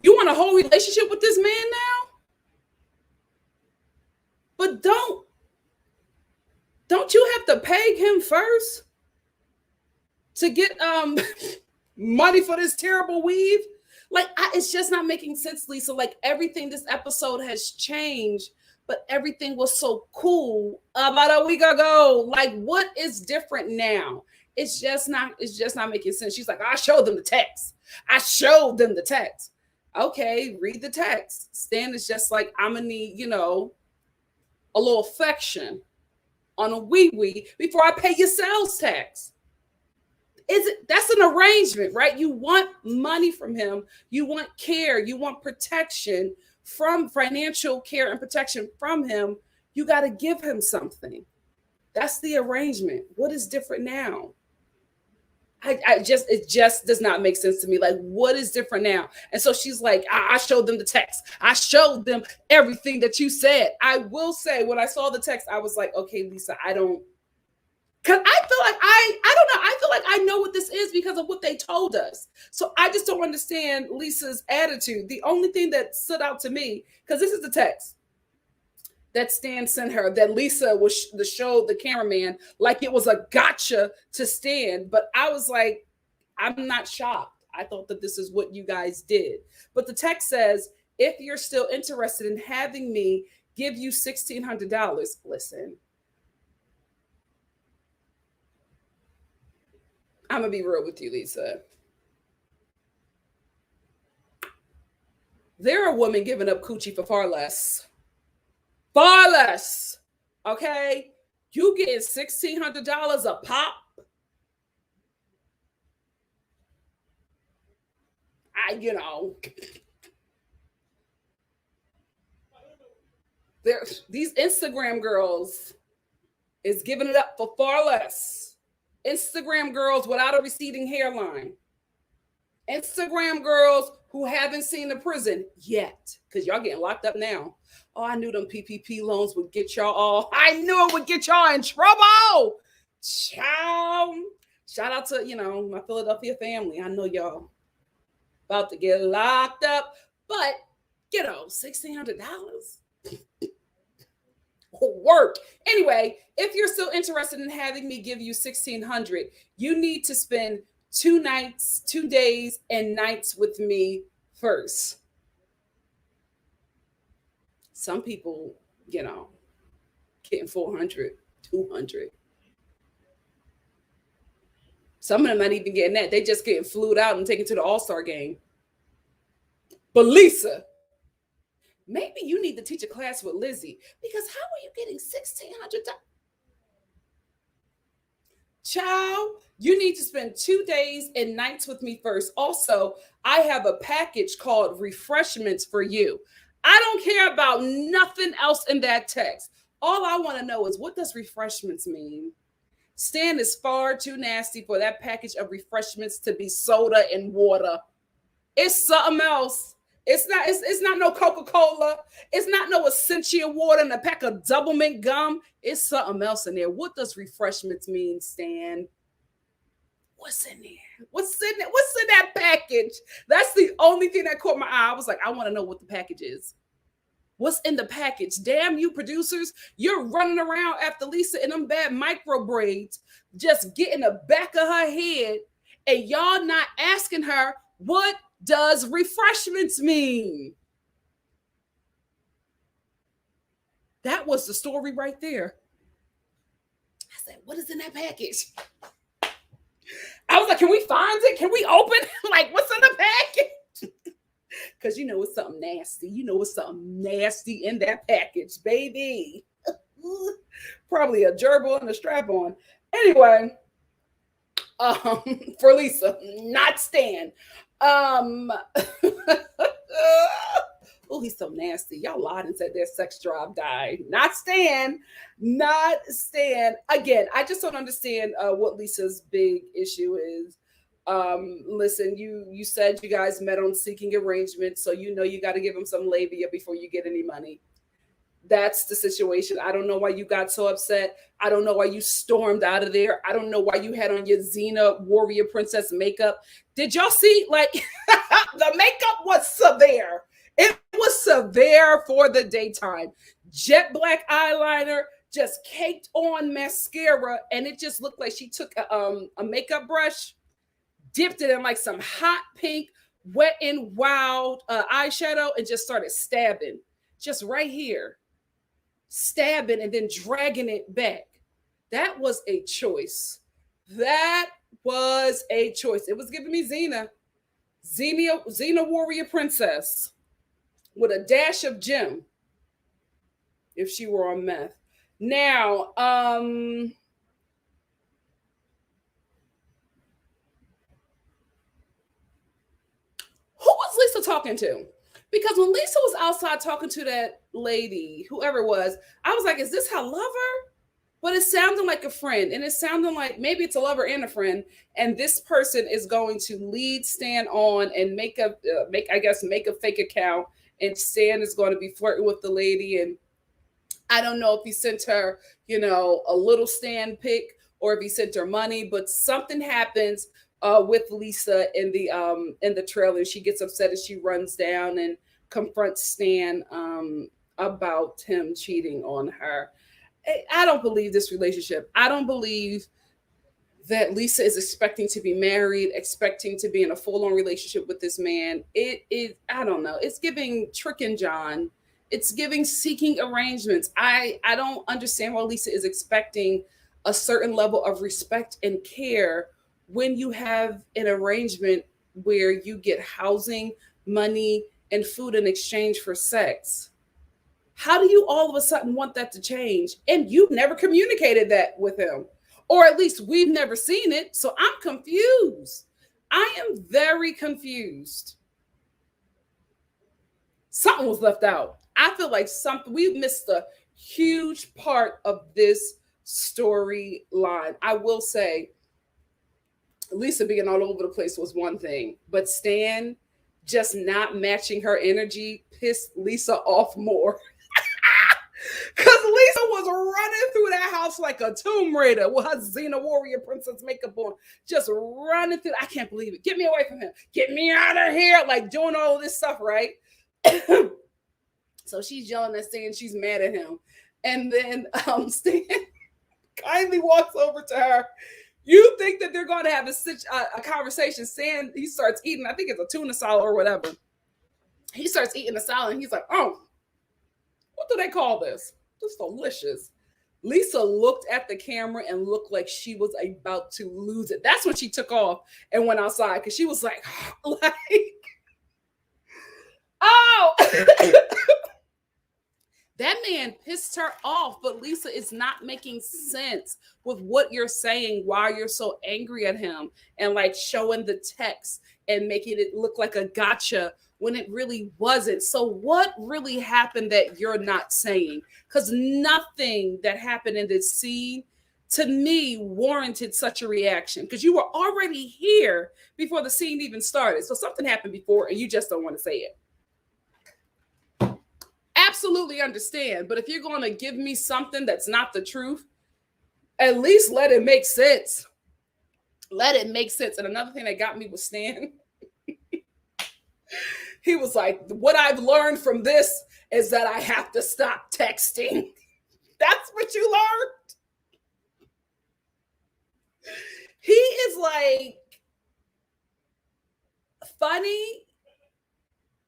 You want a whole relationship with this man now? But don't you have to pay him first to get money for this terrible weave? Like, it's just not making sense, Lisa. Like, everything this episode has changed, but everything was so cool about a week ago. Like, what is different now? It's just not making sense. She's like, I showed them the text. Okay, read the text. Stan is just like, I'm gonna need, a little affection on a wee before I pay your sales tax. That's an arrangement, right? You want money from him, you want care, you want protection, from financial care and protection from him. You got to give him something. That's the arrangement. What is different now? It just does not make sense to me. Like, what is different now? And so she's like, I showed them the text. I showed them everything that you said. I will say, when I saw the text, I was like, okay, Lisa, I don't, because I feel like I don't know. I feel like I know what this is because of what they told us. So I just don't understand Lisa's attitude. The only thing that stood out to me, because this is the text that Stan sent her, that Lisa was showed the cameraman like it was a gotcha to Stan. But I was like, I'm not shocked. I thought that this is what you guys did. But the text says, if you're still interested in having me give you $1,600, listen, I'm going to be real with you, Lisa. There are women giving up coochie for far less. Far less. Okay? You getting $1,600 a pop. I, you know, these Instagram girls is giving it up for far less. Instagram girls without a receding hairline. Instagram girls who haven't seen the prison yet, because y'all getting locked up now. Oh, I knew them PPP loans would get y'all all. I knew it would get y'all in trouble. Ciao. Shout out to, my Philadelphia family. I know y'all about to get locked up, but, $1,600 work. Anyway, if you're still interested in having me give you 1,600, you need to spend 2 days and nights with me first. Some people, getting 400, 200. Some of them not even getting that. They just getting flued out and taken to the All-Star game. But Lisa, maybe you need to teach a class with Lizzie, because how are you getting $1,600? Child, you need to spend 2 days and nights with me first. Also, I have a package called refreshments for you. I don't care about nothing else in that text. All I want to know is, what does refreshments mean? Stan is far too nasty for that package of refreshments to be soda and water. It's something else. It's not no Coca-Cola. It's not no Essentia water and a pack of double mint gum. It's something else in there. What does refreshments mean, Stan? What's in there? What's in there? What's in that package? That's the only thing that caught my eye. I was like, I want to know what the package is. What's in the package? Damn you producers. You're running around after Lisa in them bad micro braids, just getting the back of her head, and y'all not asking her, what does refreshments mean? That was the story right there. I said, what is in that package? I was like, can we find it? Can we open it? Like, what's in the package? Because it's something nasty. It's something nasty in that package, baby. Probably a gerbil and a strap-on. Anyway, for Lisa, not Stan. Oh, he's so nasty. Y'all lied and said their sex drive died. Not Stan. Not Stan. Again, I just don't understand what Lisa's big issue is. Listen, you said you guys met on seeking arrangement, so you got to give him some labia before you get any money. That's the situation. I don't know why you got so upset. I don't know why you stormed out of there. I don't know why you had on your Xena warrior princess makeup. Did y'all see, like, the makeup was severe. It was severe for the daytime. Jet black eyeliner, just caked on mascara, and it just looked like she took a makeup brush, dipped it in like some hot pink, wet and wild eyeshadow, and just started stabbing. Just right here. Stabbing and then dragging it back. That was a choice. That was a choice. It was giving me Xena warrior princess with a dash of Jim if she were on meth. Now, who was Lisa talking to? Because when Lisa was outside talking to that lady, whoever it was, I was like, is this her lover? But it sounded like a friend. And it sounded like maybe it's a lover and a friend. And this person is going to lead Stan on and make a fake account. And Stan is going to be flirting with the lady. And I don't know if he sent her, a little Stan pic or if he sent her money, but something happens with Lisa in the trailer. She gets upset and she runs down and confronts Stan about him cheating on her. I don't believe this relationship. I don't believe that Lisa is expecting to be married, expecting to be in a full-on relationship with this man. I don't know. It's giving Trick and John. It's giving seeking arrangements. I don't understand why Lisa is expecting a certain level of respect and care when you have an arrangement where you get housing, money, and food in exchange for sex. How do you all of a sudden want that to change? And you've never communicated that with him, or at least we've never seen it. So I'm confused. I am very confused. Something was left out. I feel like something we missed a huge part of this storyline. I will say, Lisa being all over the place was one thing, but Stan just not matching her energy pissed Lisa off more. Because Lisa was running through that house like a Tomb Raider with her Xena Warrior Princess makeup on, just running through. I can't believe it. Get me away from him. Get me out of here. Like doing all of this stuff, right? So she's yelling at Stan. She's mad at him. And then Stan kindly walks over to her. You think that they're going to have a conversation. Stan, he starts eating, I think it's a tuna salad or whatever. He starts eating the salad and he's like, oh, what do they call this? It's delicious. Lisa looked at the camera and looked like she was about to lose it. That's when she took off and went outside because she was like, oh. That man pissed her off, but Lisa is not making sense with what you're saying, why you're so angry at him, and like showing the text and making it look like a gotcha when it really wasn't. So what really happened that you're not saying? Because nothing that happened in this scene, to me, warranted such a reaction, because you were already here before the scene even started. So something happened before and you just don't want to say it. Absolutely understand, but if you're going to give me something that's not the truth, at least let it make sense. Let it make sense. And another thing that got me was Stan. He was like, what I've learned from this is that I have to stop texting. That's what you learned? He is like funny,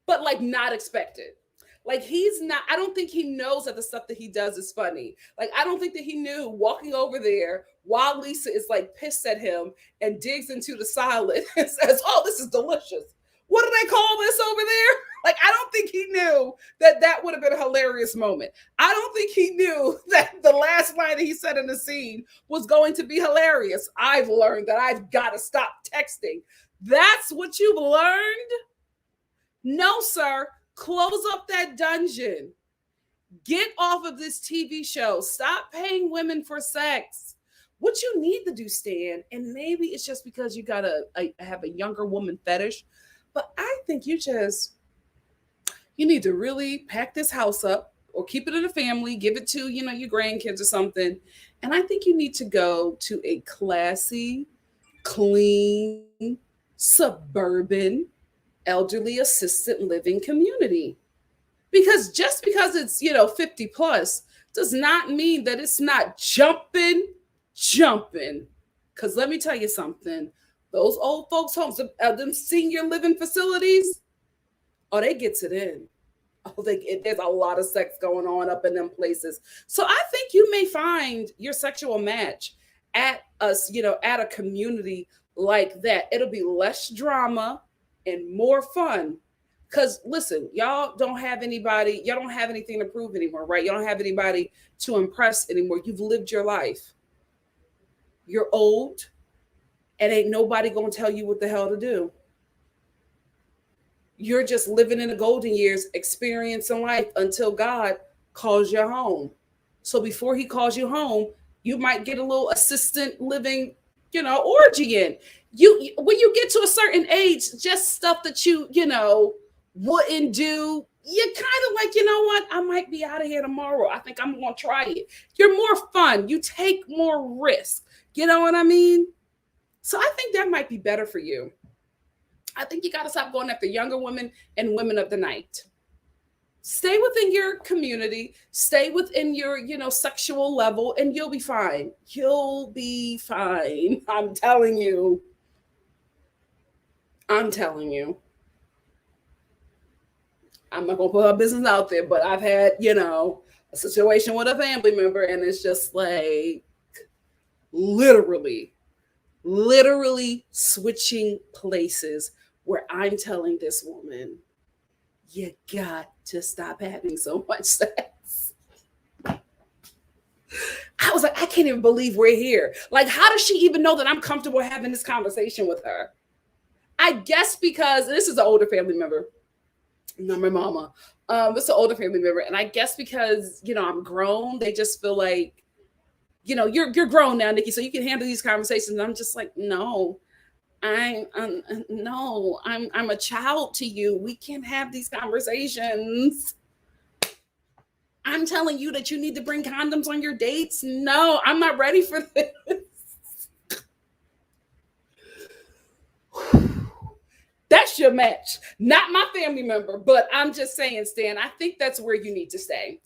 but like not expected. Like he's not, I don't think he knows that the stuff that he does is funny. Like, I don't think that he knew walking over there while Lisa is like pissed at him and digs into the salad and says, oh, this is delicious. What do they call this over there? Like, I don't think he knew that that would have been a hilarious moment. I don't think he knew that the last line that he said in the scene was going to be hilarious. I've learned that I've got to stop texting. That's what you've learned? No, sir. Close up that dungeon. Get off of this TV show. Stop paying women for sex. What you need to do, Stan, and maybe it's just because you gotta have a younger woman fetish, but I think you need to really pack this house up or keep it in the family, give it to, your grandkids or something. And I think you need to go to a classy, clean, suburban, elderly assisted living community. Because just because it's 50 plus does not mean that it's not jumping. Because let me tell you something, those old folks homes, them senior living facilities, they gets it in. There's a lot of sex going on up in them places. So I think you may find your sexual match at at a community like that. It'll be less drama and more fun. Because listen, y'all don't have anything to prove anymore, right? You don't have anybody to impress anymore. You've lived your life. You're old, and ain't nobody gonna tell you what the hell to do. You're just living in the golden years, experiencing life until God calls you home. So before he calls you home, you might get a little assistant living, orgy in. When you get to a certain age, just stuff that you wouldn't do, you're kind of like, you know what? I might be out of here tomorrow. I think I'm going to try it. You're more fun. You take more risk. You know what I mean? So I think that might be better for you. I think you got to stop going after younger women and women of the night. Stay within your community, stay within your, sexual level, and you'll be fine. You'll be fine. I'm telling you. I'm not going to put our business out there, but I've had, a situation with a family member, and it's just like literally switching places where I'm telling this woman, you got to stop having so much sex. I was like, I can't even believe we're here. Like, how does she even know that I'm comfortable having this conversation with her? I guess because this is an older family member, not my mama. It's an older family member, and I guess because I'm grown, they just feel like, you're grown now, Nikki, so you can handle these conversations. And I'm just like, no, I'm a child to you. We can't have these conversations. I'm telling you that you need to bring condoms on your dates. No, I'm not ready for this. That's your match. Not my family member, but I'm just saying, Stan, I think that's where you need to stay.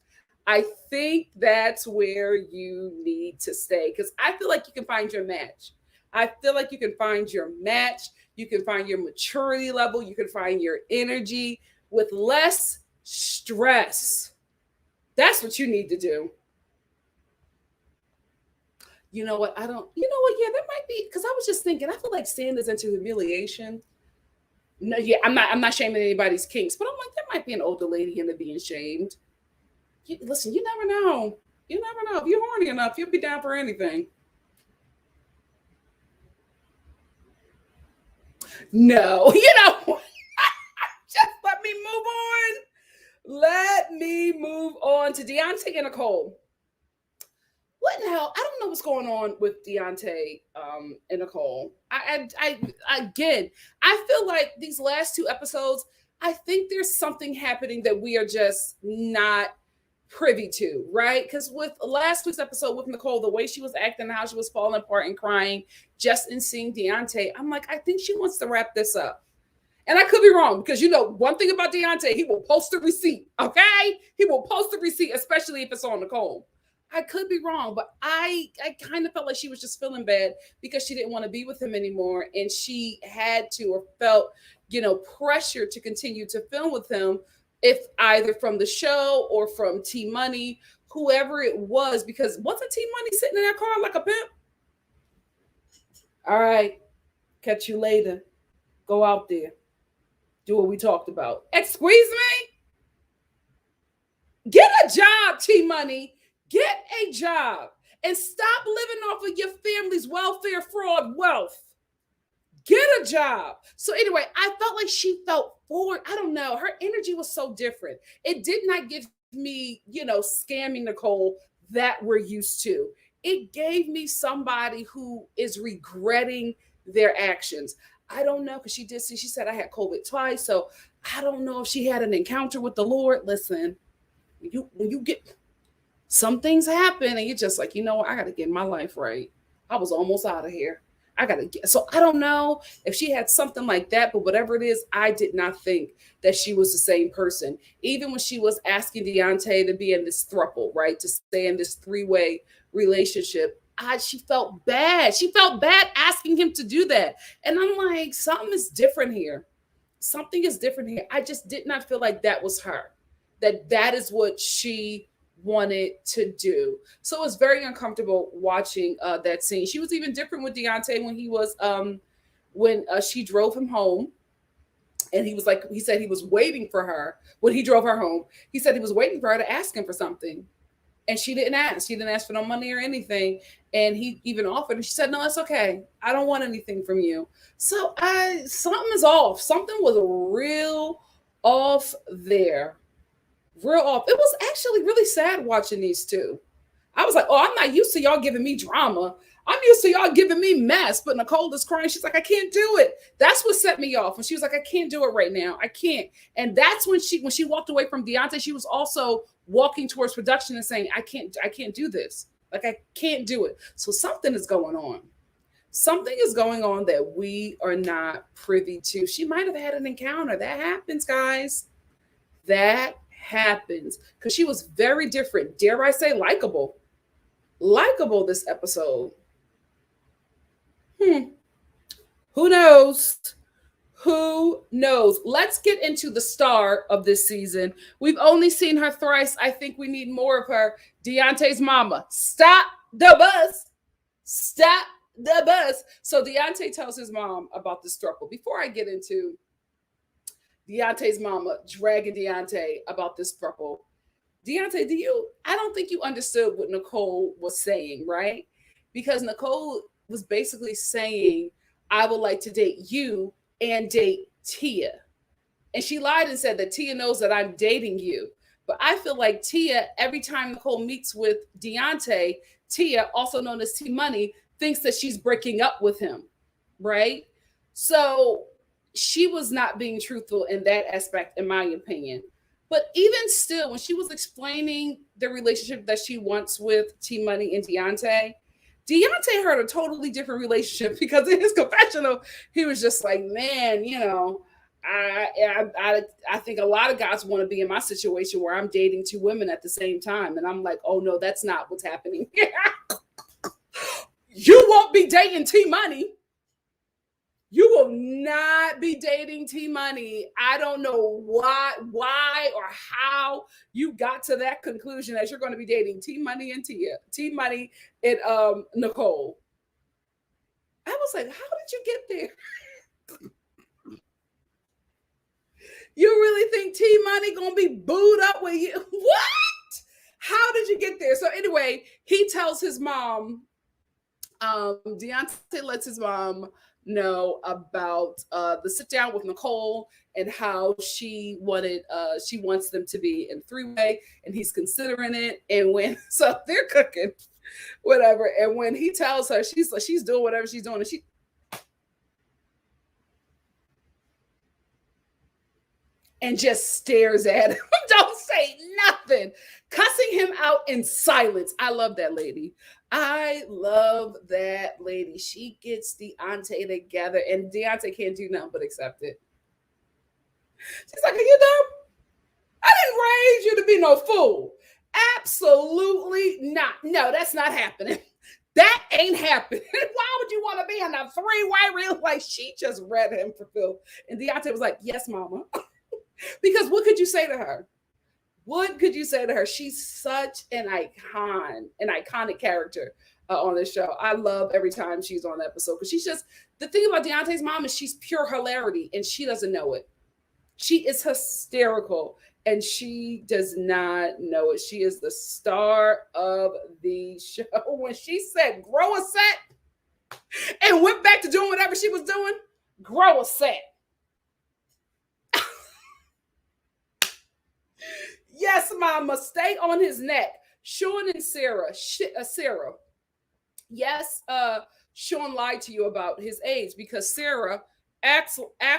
I think that's where you need to stay because I feel like you can find your match. I feel like you can find your match. You can find your maturity level. You can find your energy with less stress. That's what you need to do. You know what? Yeah, that might be because I was just thinking, I feel like Stan is into humiliation. No, yeah, I'm not shaming anybody's kinks, but I'm like, there might be an older lady into being shamed. Listen, you never know. You never know. If you're horny enough, you'll be down for anything. No, just let me move on. Let me move on to Daonte and Nicolle. What the hell? I don't know what's going on with Daonte and Nicolle. I again, I feel like these last two episodes, I think there's something happening that we are just not privy to, right? Because with last week's episode with Nicolle, the way she was acting, how she was falling apart and crying just in seeing Daonte, I'm like, I think she wants to wrap this up. And I could be wrong because one thing about Daonte, he will post a receipt, okay? He will post a receipt, especially if it's on Nicolle. I could be wrong, but I kind of felt like she was just feeling bad because she didn't want to be with him anymore. And she had to or felt, pressure to continue to film with him, if either from the show or from T Money, whoever it was, because wasn't T Money sitting in that car like a pimp? All right, catch you later. Go out there. Do what we talked about. Excuse me? Get a job, T Money. Get a job and stop living off of your family's welfare fraud wealth. Get a job. So anyway, I felt like she felt forward. I don't know. Her energy was so different. It did not give me, scamming Nicolle that we're used to. It gave me somebody who is regretting their actions. I don't know, because she said I had COVID twice. So I don't know if she had an encounter with the Lord. Listen, when you get some things happen and you're just like, I got to get my life right. I was almost out of here. So I don't know if she had something like that, but whatever it is, I did not think that she was the same person. Even when she was asking Daonte to be in this throuple, right? To stay in this three-way relationship, she felt bad. She felt bad asking him to do that. And I'm like, something is different here. Something is different here. I just did not feel like that was her, that is what she wanted to do. So it was very uncomfortable watching that scene. She was even different with Daonte when he was when she drove him home, and he said he was waiting for her when he drove her home. He said he was waiting for her to ask him for something, and she didn't ask. She didn't ask for no money or anything, and he even offered, and she said, "No, it's okay. I don't want anything from you." So something is off. Something was real off there. Real off. It was actually really sad watching these two. I was like, oh, I'm not used to y'all giving me drama. I'm used to y'all giving me mess. But Nicolle is crying. She's like, I can't do it. That's what set me off. And she was like, I can't do it right now. I can't. And that's when she walked away from Daonte, she was also walking towards production and saying, I can't do this. Like, I can't do it. So something is going on. Something is going on that we are not privy to. She might have had an encounter. That happens, guys. That happens, because she was very different. Dare I say likable this episode. Who knows? Who knows? Let's get into the star of this season. We've only seen her thrice. I think we need more of her. Daonte's mama. Stop the bus. Stop the bus. So Daonte tells his mom about this throuple. Before I get into Deonte's mama dragging Daonte about this throuple. Daonte, I don't think you understood what Nicolle was saying, right? Because Nicolle was basically saying, I would like to date you and date Tia. And she lied and said that Tia knows that I'm dating you. But I feel like Tia, every time Nicolle meets with Daonte, Tia, also known as T Money, thinks that she's breaking up with him, right? So she was not being truthful in that aspect, in my opinion. But even still, when she was explaining the relationship that she wants with T Money and Daonte heard a totally different relationship because in his confessional, he was just like, man, I think a lot of guys want to be in my situation where I'm dating two women at the same time. And I'm like, oh no, that's not what's happening. You won't be dating T Money. You will not be dating T Money. I don't know why or how you got to that conclusion that you're going to be dating T Money and T Money and Nicolle. I was like, how did you get there? You really think T Money gonna be booed up with you? What? How did you get there? So anyway, he tells his mom, Daonte lets his mom know about the sit down with Nicolle and how she wants them to be in three-way and he's considering it. And when so they're cooking, whatever. And when he tells her she's doing whatever she's doing, and and just stares at him. Don't say nothing. Cussing him out in silence. I love that lady. I love that lady. She gets Daonte together, and Daonte can't do nothing but accept it. She's like, are you dumb? I didn't raise you to be no fool. Absolutely not. No, that's not happening. That ain't happening. Why would you want to be in a three-way real? Like, she just read him for Phil. And Daonte was like, yes, mama. Because what could you say to her? What could you say to her? She's such an iconic character on this show. I love every time she's on the episode because she's just, the thing about Deonte's mom is she's pure hilarity and she doesn't know it. She is hysterical and she does not know it. She is the star of the show. When she said, grow a set and went back to doing whatever she was doing, grow a set. Yes, mama, stay on his neck. Shawn and Sara. Sara. Yes, Shawn lied to you about his age because Sara act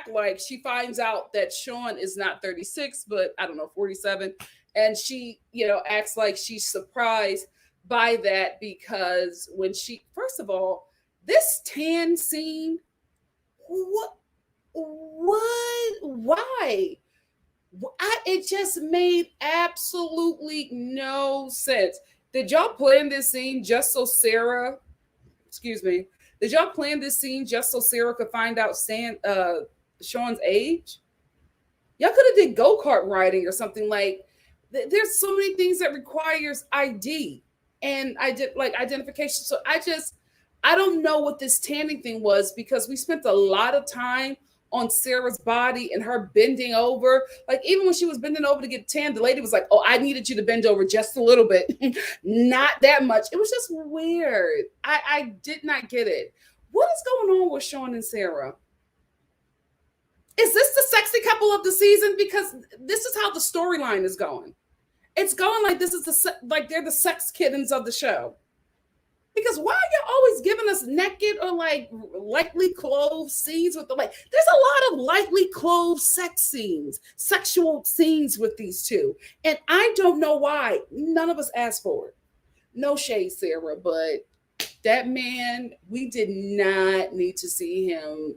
like she finds out that Shawn is not 36, but I don't know, 47. And she, acts like she's surprised by that because when first of all, this tan scene, why? It just made absolutely no sense. Did y'all plan this scene just so Sara, did y'all plan this scene just so Sara could find out Shawn's age? Y'all could have did go-kart riding or something. Like, there's so many things that requires ID and I did like identification. So I don't know what this tanning thing was because we spent a lot of time on Sara's body and her bending over. Like, even when she was bending over to get tan, the lady was like, oh, I needed you to bend over just a little bit. Not that much. It was just weird. I did not get it. What is going on with Shawn and Sara? Is this the sexy couple of the season? Because this is how the storyline is going. It's going like this is like they're the sex kittens of the show. Because why are you always giving us naked or like lightly clothed scenes with there's a lot of lightly clothed sexual scenes with these two. And I don't know why. None of us asked for it. No shade, Sara, but that man, we did not need to see him,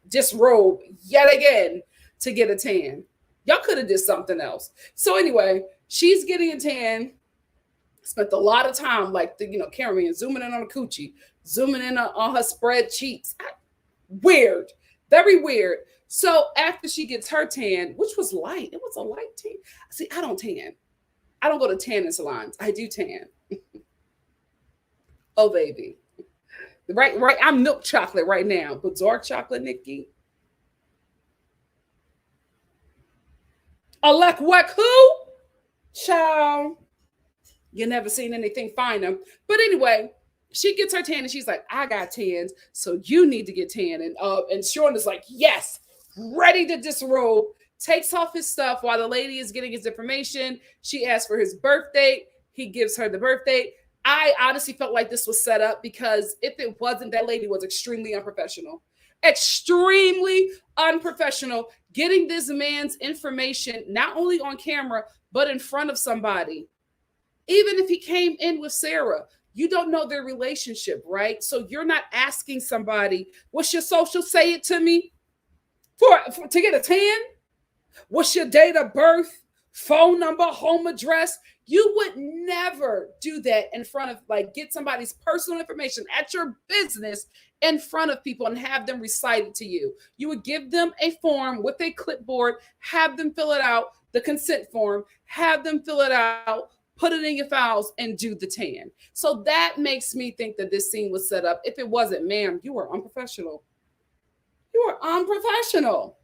disrobe yet again to get a tan. Y'all could have did something else. So anyway, she's getting a tan. Spent a lot of time, like, cameraman zooming in on the coochie, zooming in on her spread cheeks. Weird. Very weird. So after she gets her tan, which was light, it was a light tan. See, I don't tan. I don't go to tanning salons. I do tan. Oh, baby. Right. I'm milk chocolate right now, but dark chocolate, Nikki. Alek who? Child. You never seen anything finer. But anyway, she gets her tan and she's like, I got tans, so you need to get tan. And Shawn is like, yes, ready to disrobe, takes off his stuff while the lady is getting his information. She asks for his birth date. He gives her the birth date. I honestly felt like this was set up because if it wasn't, that lady was extremely unprofessional. Extremely unprofessional, getting this man's information not only on camera, but in front of somebody. Even if he came in with Sara, you don't know their relationship, right? So you're not asking somebody, what's your social? Say it to me for to get a tan. What's your date of birth, phone number, home address? You would never do that in front of, like, get somebody's personal information at your business in front of people and have them recite it to you. You would give them a form with a clipboard, have them fill it out, the consent form, have them fill it out, put it in your files, and do the tan. So that makes me think that this scene was set up. If it wasn't, ma'am, you were unprofessional. You were unprofessional.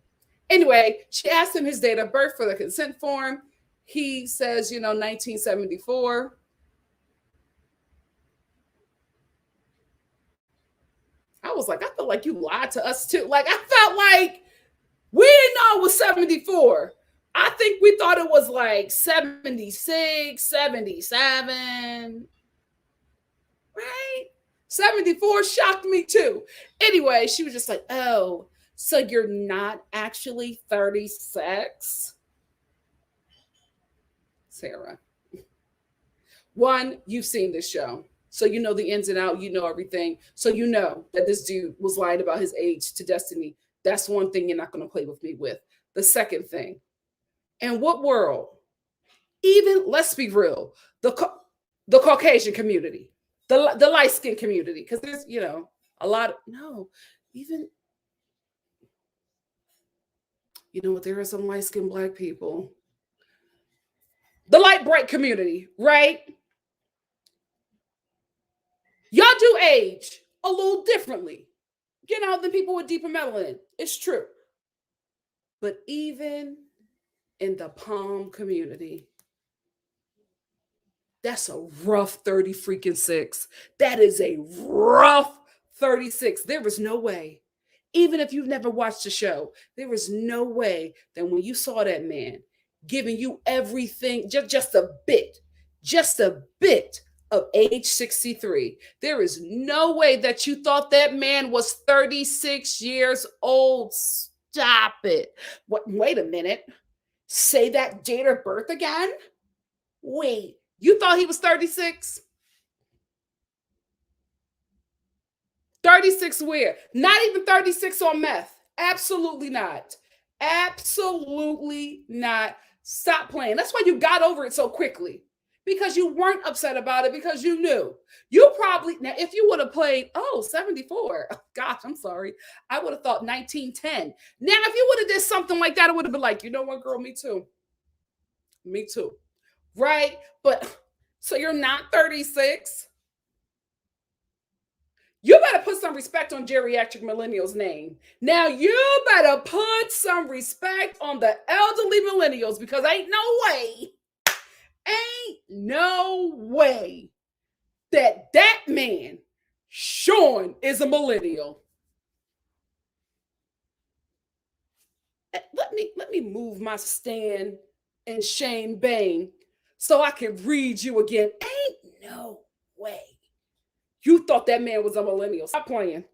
Anyway, she asked him his date of birth for the consent form. He says, 1974. I was like, I feel like you lied to us too. Like, I felt like we didn't know it was 74. I think we thought it was like 76, 77. Right? 74 shocked me too. Anyway, she was just like, oh, so you're not actually 36? Sara. One, you've seen this show. So you know the ins and out, you know everything. So you know that this dude was lying about his age to Destiny. That's one thing you're not going to play with me with. The second thing, in what world, even, let's be real, the Caucasian community, the light-skinned community, because there's, a lot of, no, even, you know what, there are some light-skinned Black people. The light bright community, right? Y'all do age a little differently, than people with deeper melanin. It's true. But even in the Palm community, that's a rough 30 freaking 6. That is a rough 36. There was no way, even if you've never watched the show, there was no way that when you saw that man giving you everything, just a bit of age 63, there is no way that you thought that man was 36 years old. Stop it. What? Wait a minute. Say that date of birth again? Wait, you thought he was 36? 36 where? Not even 36 on meth. Absolutely not. Absolutely not. Stop playing. That's why you got over it so quickly. Because you weren't upset about it, because you knew. You probably, now if you would have played, 74. Oh, gosh, I'm sorry. I would have thought 1910. Now, if you would have did something like that, it would have been like, you know what, girl, me too. Me too. Right? But, so you're not 36? You better put some respect on geriatric millennials' name. Now, you better put some respect on the elderly millennials, because ain't no way that man, Shawn, is a millennial. Let me move my stand and Shane Bang so I can read you again. Ain't no way you thought that man was a millennial. Stop playing.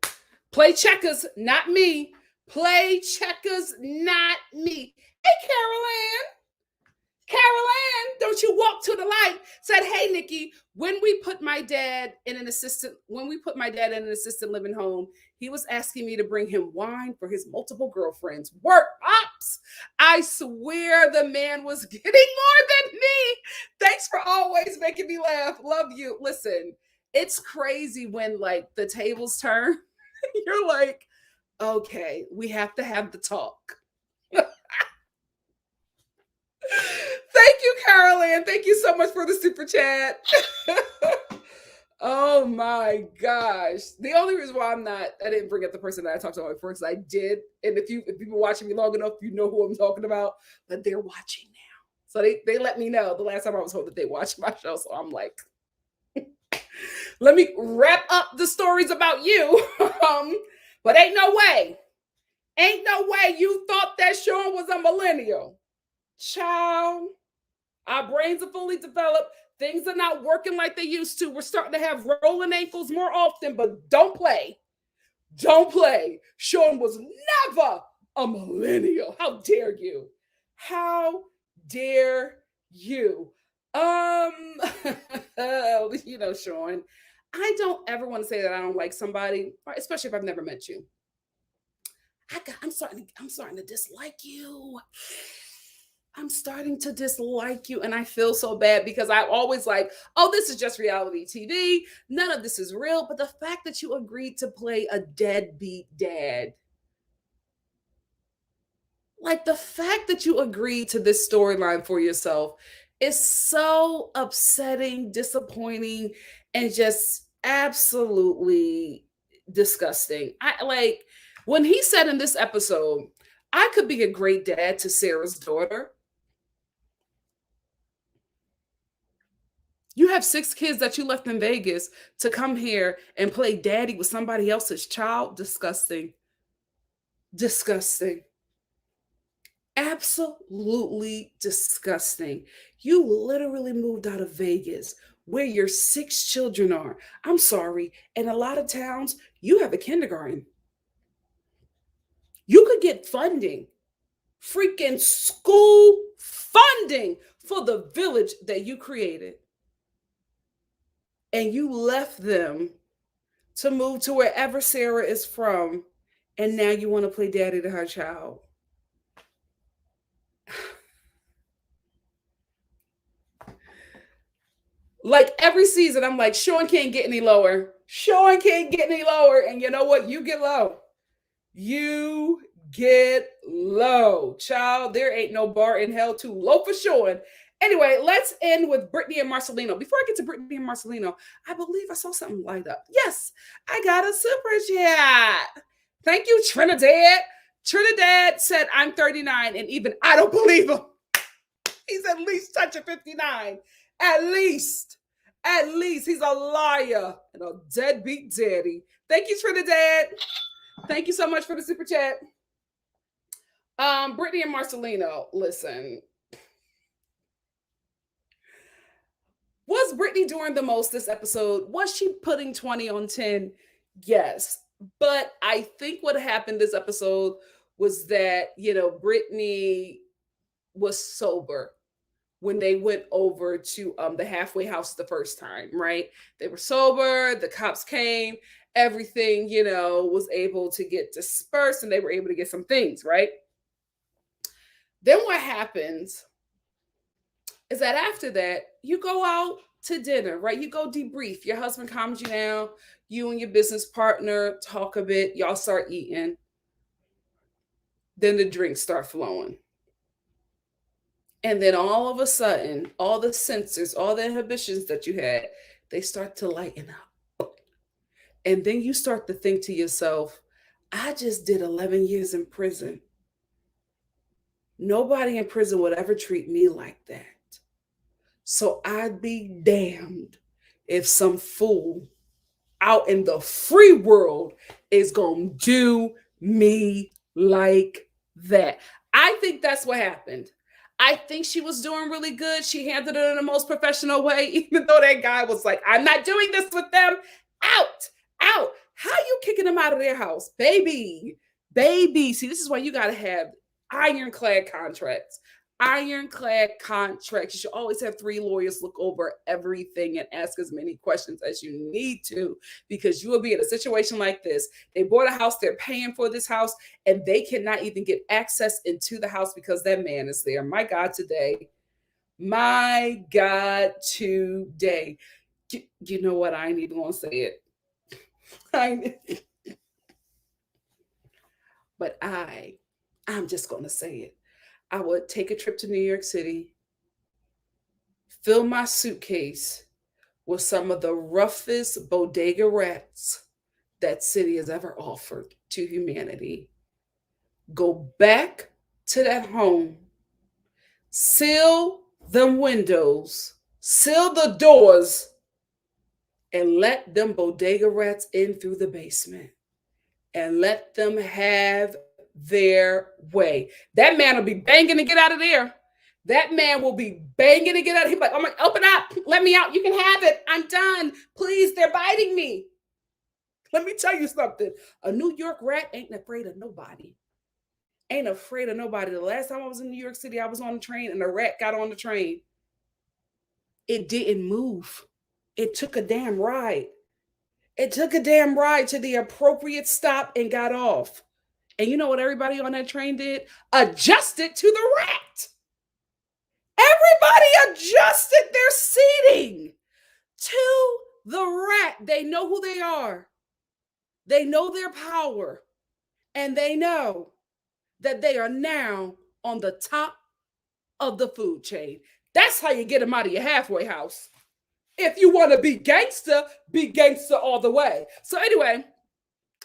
Play checkers, not me. Play checkers, not me. Hey, Caroline, don't you walk to the light. Said, hey, Nikki, when we put my dad in an assisted living home, he was asking me to bring him wine for his multiple girlfriends. Work, pops. I swear the man was getting more than me. Thanks for always making me laugh. Love you. Listen, it's crazy when, like, the tables turn. You're like, okay, we have to have the talk. Thank you, Caroline. Thank you so much for the super chat. Oh my gosh. The only reason why I didn't bring up the person that I talked about before, because I did. And if you've been watching me long enough, you know who I'm talking about. But they're watching now. So they let me know the last time I was told that they watched my show. So I'm like, let me wrap up the stories about you. But ain't no way. Ain't no way you thought that Shawn was a millennial. Child, our brains are fully developed. Things are not working like they used to. We're starting to have rolling ankles more often, but don't play. Don't play. Shawn was never a millennial. How dare you? How dare you? You know, Shawn, I don't ever want to say that I don't like somebody, especially if I've never met you. I'm starting to dislike you. I'm starting to dislike you, and I feel so bad because I always like, oh, this is just reality TV. None of this is real. But the fact that you agreed to play a deadbeat dad, like the fact that you agreed to this storyline for yourself is so upsetting, disappointing, and just absolutely disgusting. I like when he said in this episode, I could be a great dad to Sara's daughter. You have 6 kids that you left in Vegas to come here and play daddy with somebody else's child. Disgusting. Disgusting. Absolutely disgusting. You literally moved out of Vegas where your 6 children are. I'm sorry. In a lot of towns, you have a kindergarten. You could get funding, freaking school funding for the village that you created. And you left them to move to wherever Sara is from, and now you want to play daddy to her child. Like every season, I'm like, Shawn can't get any lower. Shawn can't get any lower. And you know what? You get low. You get low. Child, there ain't no bar in hell too low for Shawn. Anyway, let's end with Brittany and Marcelino. Before I get to Brittany and Marcelino, I believe I saw something light up. Yes, I got a super chat. Thank you, Trinidad. Trinidad said, I'm 39, and even I don't believe him. He's at least touching 59. At least. At least. He's a liar and a deadbeat daddy. Thank you, Trinidad. Thank you so much for the super chat. Brittany and Marcelino, listen. Was Brittany doing the most this episode? Was she putting 20 on 10? Yes. But I think what happened this episode was that, Brittany was sober when they went over to the halfway house the first time, right? They were sober, the cops came, everything, was able to get dispersed and they were able to get some things, right? Then what happens is that after that, you go out to dinner, right? You go debrief. Your husband calms you down. You and your business partner talk a bit. Y'all start eating. Then the drinks start flowing. And then all of a sudden, all the sensors, all the inhibitions that you had, they start to lighten up. And then you start to think to yourself, I just did 11 years in prison. Nobody in prison would ever treat me like that. So I'd be damned if some fool out in the free world is going to do me like that. I think that's what happened. I think she was doing really good. She handled it in the most professional way, even though that guy was like, I'm not doing this with them. Out. How you kicking them out of their house? Baby. See, this is why you got to have ironclad contracts. Ironclad contracts. You should always have 3 lawyers look over everything and ask as many questions as you need to, because you will be in a situation like this. They bought a house, they're paying for this house, and they cannot even get access into the house because that man is there. My God, today. My God, today. You know what? I ain't even gonna say it. But I'm just gonna say it. I would take a trip to New York City, fill my suitcase with some of the roughest bodega rats that city has ever offered to humanity, go back to that home, seal the windows, seal the doors, and let them bodega rats in through the basement and let them have their way. That man will be banging to get out of there. That man will be banging to get out. He'll be like, oh my, open up. Let me out. You can have it. I'm done. Please, they're biting me. Let me tell you something. A New York rat ain't afraid of nobody. Ain't afraid of nobody. The last time I was in New York City, I was on the train and a rat got on the train. It didn't move. It took a damn ride. It took a damn ride to the appropriate stop and got off. And you know what everybody on that train did? Adjusted to the rat. Everybody adjusted their seating to the rat. They know who they are. They know their power. And they know that they are now on the top of the food chain. That's how you get them out of your halfway house. If you want to be gangster all the way. So anyway,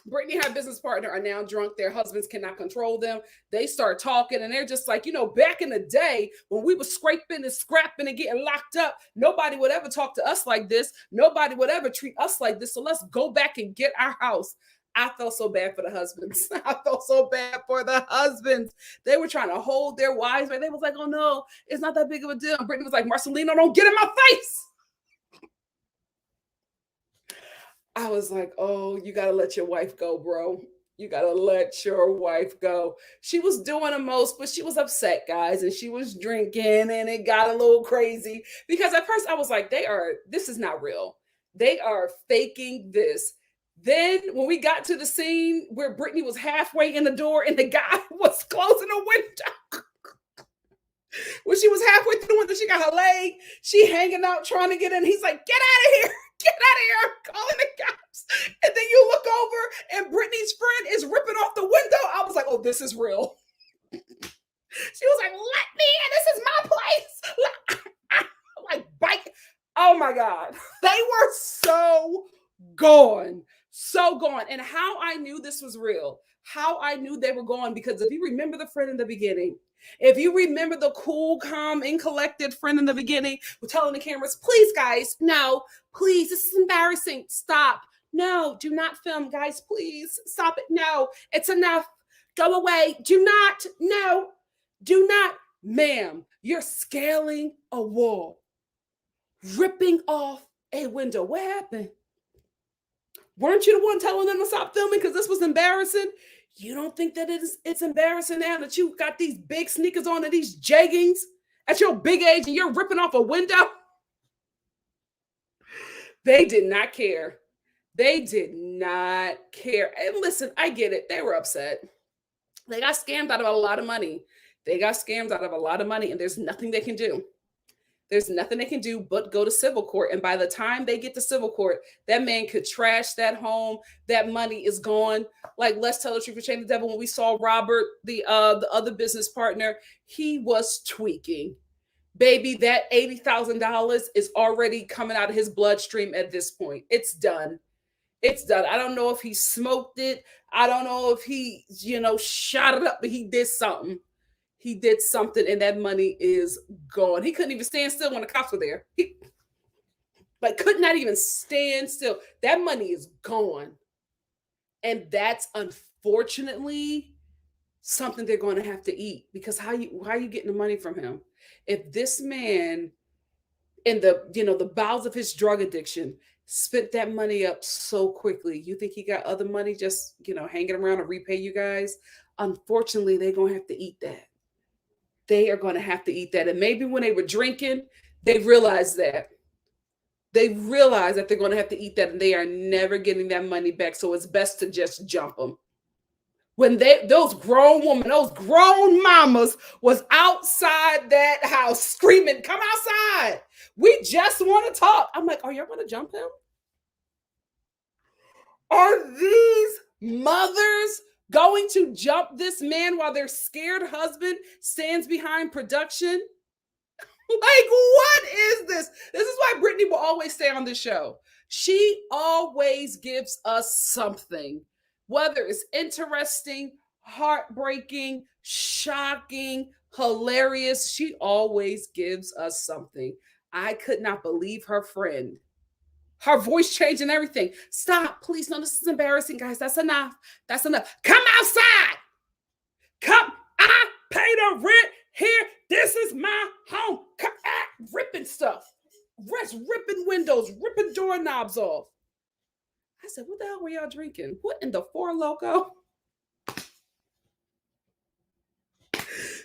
Brittany and her business partner are now drunk. Their husbands cannot control them. They start talking and they're just like, you know, back in the day when we were scraping and scrapping and getting locked up, nobody would ever talk to us like this. Nobody would ever treat us like this. So let's go back and get our house. I felt so bad for the husbands. I felt so bad for the husbands. They were trying to hold their wives, but they was like, oh no, it's not that big of a deal. And Brittany was like, Marcelino, don't get in my face. I was like, oh, you got to let your wife go, bro. You got to let your wife go. She was doing the most, but she was upset, guys, and she was drinking and it got a little crazy because at first I was like, this is not real. They are faking this. Then when we got to the scene where Brittany was halfway in the door and the guy was closing the window. When she was halfway through the window, she got her leg. She hanging out trying to get in. He's like, get out of here. Get out of here. I'm calling the cops. And then you look over and Brittany's friend is ripping off the window. I was like, oh, this is real. She was like, let me in. This is my place. Like, bite. Oh my God. They were so gone. So gone. And how I knew this was real, how I knew they were gone, because if you remember the friend in the beginning, if you remember the cool, calm, and collected friend in the beginning who telling the cameras, please, guys, no, please, this is embarrassing. Stop. No, do not film, guys, please. Stop it. No, it's enough. Go away. Do not. No, do not. Ma'am, you're scaling a wall, ripping off a window. What happened? Weren't you the one telling them to stop filming because this was embarrassing? You don't think that it's embarrassing now that you got these big sneakers on and these jeggings at your big age and you're ripping off a window? They did not care. They did not care. And listen, I get it. They were upset. They got scammed out of a lot of money. They got scammed out of a lot of money, and there's nothing they can do. There's nothing they can do but go to civil court. And by the time they get to civil court, that man could trash that home. That money is gone. Like, let's tell the truth, for shame the devil. When we saw Robert, the other business partner, he was tweaking. Baby, that $80,000 is already coming out of his bloodstream at this point. It's done. It's done. I don't know if he smoked it. I don't know if he, shot it up, but he did something. He did something, and that money is gone. He couldn't even stand still when the cops were there. He could not even stand still. That money is gone. And that's unfortunately something they're going to have to eat, because how are you getting the money from him? If this man in the bowels of his drug addiction spent that money up so quickly, you think he got other money just, hanging around to repay you guys? Unfortunately, they're going to have to eat that. They are going to have to eat that. And maybe when they were drinking, they realized that. They realize that they're going to have to eat that, and they are never getting that money back. So it's best to just jump them. When those grown women, those grown mamas was outside that house screaming, come outside. We just want to talk. I'm like, are y'all going to jump him? Are these mothers going to jump this man while their scared husband stands behind production? Like, what is this? This is why Brittany will always stay on the show. She always gives us something, whether it's interesting, heartbreaking, shocking, Hilarious. She always gives us something. I could not believe her friend. Her voice changed and everything. Stop, please. No, this is embarrassing, guys. That's enough. That's enough. Come outside. Come. I pay the rent here. This is my home. Come out, ripping stuff. Ripping windows, ripping doorknobs off. I said, what the hell were y'all drinking? What in the Four Loco?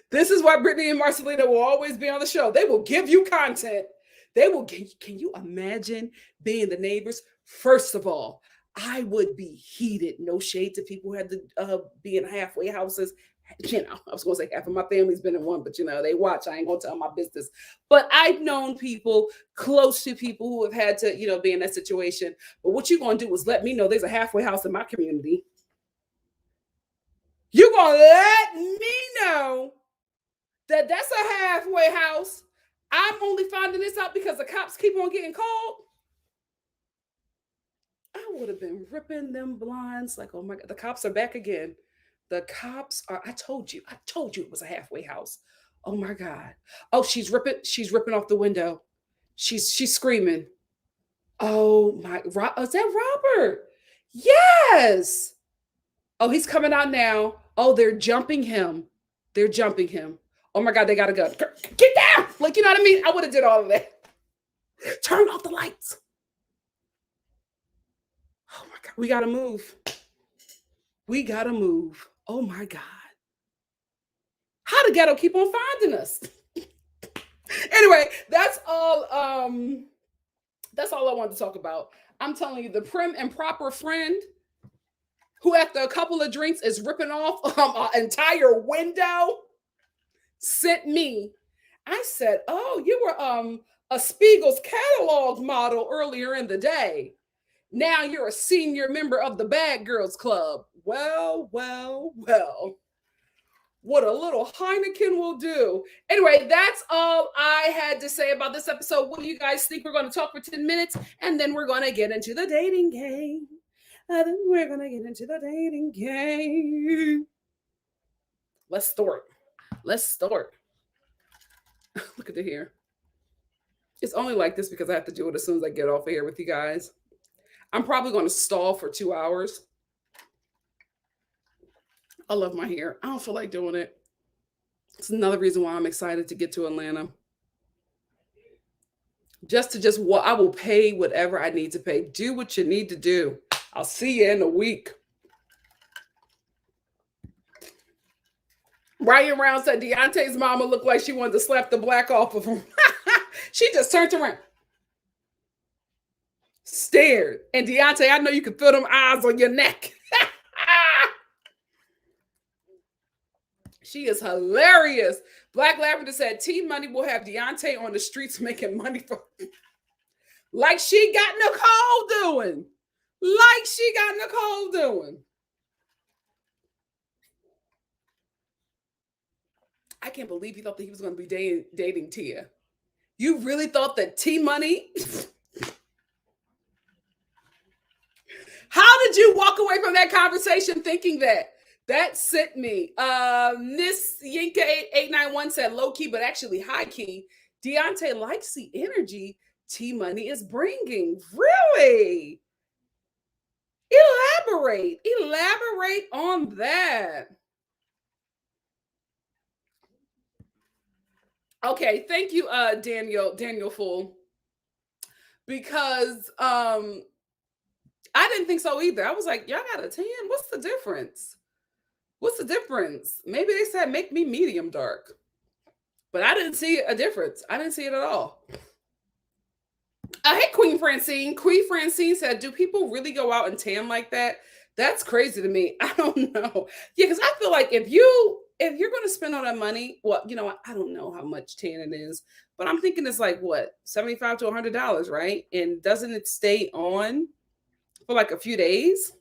This is why Brittany and Marcelina will always be on the show. They will give you content. They will. Can you imagine being the neighbors? First of all, I would be heated. No shade to people who had to be in halfway houses. You know, I was going to say half of my family's been in one, but you know, they watch. I ain't going to tell my business. But I've known people close to people who have had to, you know, be in that situation. But what you're going to do is let me know there's a halfway house in my community. You're going to let me know that that's a halfway house. I'm only finding this out because the cops keep on getting called. I would have been ripping them blinds like, oh my God, the cops are back again. The cops are, I told you it was a halfway house. Oh my God. Oh, she's ripping off the window. She's screaming. Oh my, is that Robert? Yes. Oh, he's coming out now. Oh, they're jumping him. Oh my God, they got a gun. Get down! Like, you know what I mean? I would have did all of that. Turn off the lights. Oh my God, we gotta move. Oh my God. How the ghetto keep on finding us? Anyway, that's all I wanted to talk about. I'm telling you, the prim and proper friend who after a couple of drinks is ripping off an entire window sent me. I said, oh, you were a Spiegel's catalog model earlier in the day. Now you're a senior member of the Bad Girls Club. Well. What a little Heineken will do. Anyway, that's all I had to say about this episode. What do you guys think? We're going to talk for 10 minutes and then we're going to get into the dating game. Let's start. Look at the hair. It's only like this because I have to do it as soon as I get off of here with you guys. I'm probably going to stall for 2 hours. I love my hair. I don't feel like doing it. It's another reason why I'm excited to get to Atlanta. I will pay whatever I need to pay. Do what you need to do. I'll see you in a week. Ryan Round said Daonte's mama looked like she wanted to slap the black off of him. She just turned around, stared. And Daonte, I know you can feel them eyes on your neck. She is hilarious. Black Lavender said T Money will have Daonte on the streets making money for like she got Nicolle doing. I can't believe he thought that he was going to be dating Tia. You really thought that T Money? How did you walk away from that conversation thinking that? That sent me. Miss Yinka 891 said low key, but actually high key. Daonte likes the energy T Money is bringing. Really? Elaborate on that. Okay, thank you, Daniel Fool. Because I didn't think so either. I was like, y'all got a 10? What's the difference? Maybe they said make me medium dark. But I didn't see a difference. I didn't see it at all. Hey, Queen Francine. Queen Francine said, do people really go out and tan like that? That's crazy to me. I don't know. Yeah, because I feel like if you're going to spend all that money, well, you know, I don't know how much tan it is, but I'm thinking it's like, what, $75 to $100, right? And doesn't it stay on for like a few days,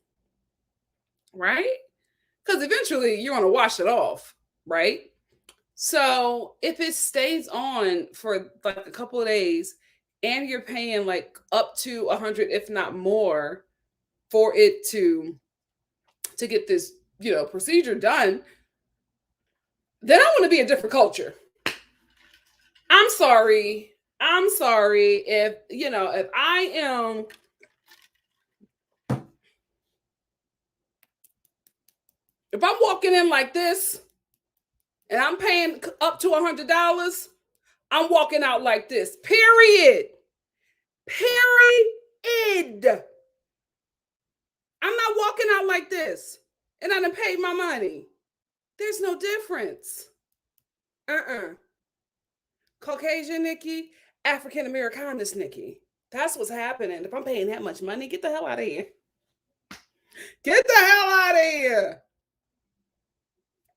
right? Because eventually you're going to wash it off, right? So if it stays on for like a couple of days and you're paying like up to $100, if not more, for it to get this, you know, procedure done, then I want to be a different culture. I'm sorry. I'm sorry if, if I am, if I'm walking in like this and I'm paying up to $100, I'm walking out like this. Period. Period. I'm not walking out like this and I done paid my money. There's no difference. Caucasian Nikki, African Americanist Nikki. That's what's happening. If I'm paying that much money, get the hell out of here. Get the hell out of here.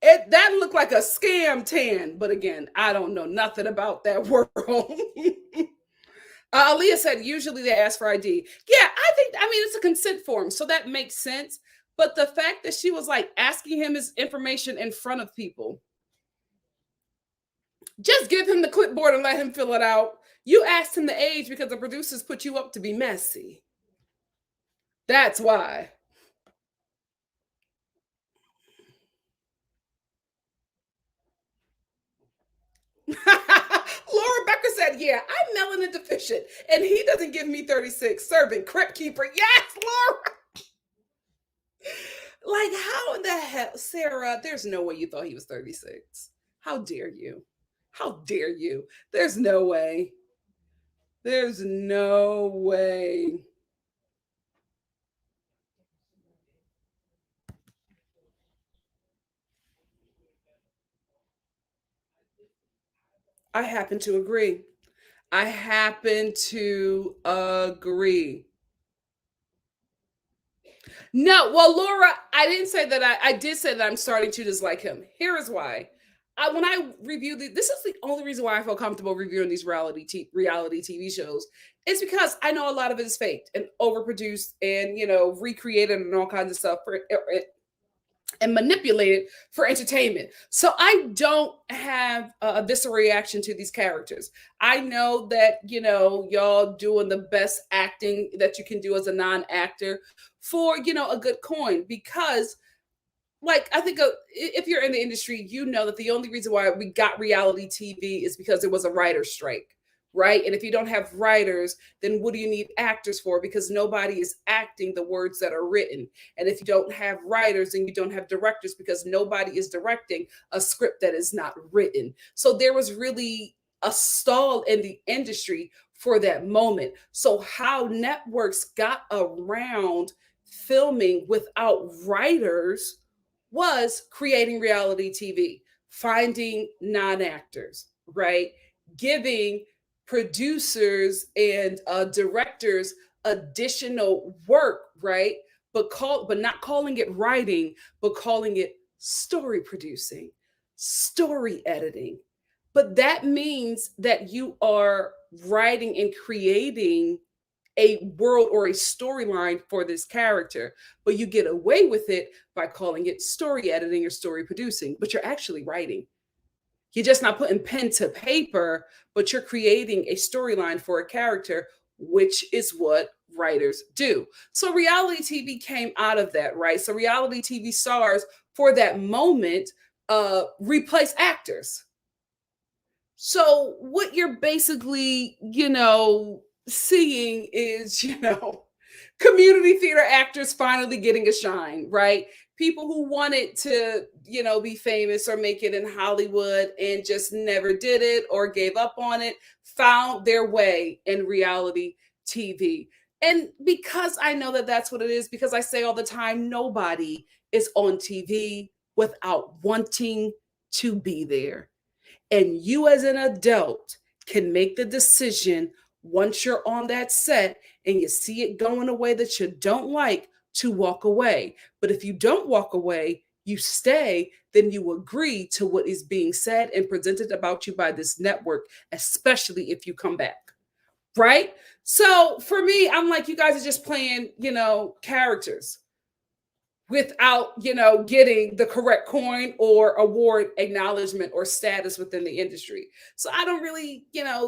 That looked like a scam tan, but again, I don't know nothing about that world. Aaliyah said usually they ask for ID. Yeah, I mean, it's a consent form, so that makes sense. But the fact that she was like asking him his information in front of people, just give him the clipboard and let him fill it out. You asked him the age because the producers put you up to be messy. That's why. Laura Becker said, yeah, I'm melanin deficient, and he doesn't give me 36. Servant, crypt keeper. Yes, Laura. Like, how in the hell, Sarah, there's no way you thought he was 36. How dare you? How dare you? There's no way. There's no way. I happen to agree. I happen to agree. No, well, Laura, I didn't say that. I did say that I'm starting to dislike him. Here is why. When I review this is the only reason why I feel comfortable reviewing these reality TV shows. It's because I know a lot of it is faked and overproduced and recreated and all kinds of stuff and manipulated for entertainment. So I don't have a visceral reaction to these characters. I know that, y'all doing the best acting that you can do as a non-actor for, a good coin, because like I think if you're in the industry, you know that the only reason why we got reality TV is because there was a writer's strike, right? And if you don't have writers, then what do you need actors for? Because nobody is acting the words that are written. And if you don't have writers, then you don't have directors, because nobody is directing a script that is not written. So there was really a stall in the industry for that moment. So how networks got around filming without writers was creating reality TV, finding non actors, right? Giving producers and directors additional work, right? But not calling it writing, but calling it story producing, story editing. But that means that you are writing and creating a world or a storyline for this character, but you get away with it by calling it story editing or story producing, but you're actually writing. You're just not putting pen to paper, but you're creating a storyline for a character, which is what writers do. So reality TV came out of that, right? So reality TV stars for that moment replace actors. So what you're basically, seeing is, community theater actors finally getting a shine, right? People who wanted to, be famous or make it in Hollywood and just never did it or gave up on it, found their way in reality TV. And because I know that that's what it is, because I say all the time, nobody is on TV without wanting to be there. And you, as an adult, can make the decision once you're on that set and you see it going a way that you don't like, to walk away. But if you don't walk away, you stay, then you agree to what is being said and presented about you by this network, especially if you come back. Right? So for me, I'm like, you guys are just playing, characters. without, getting the correct coin or award acknowledgement or status within the industry. So I don't really,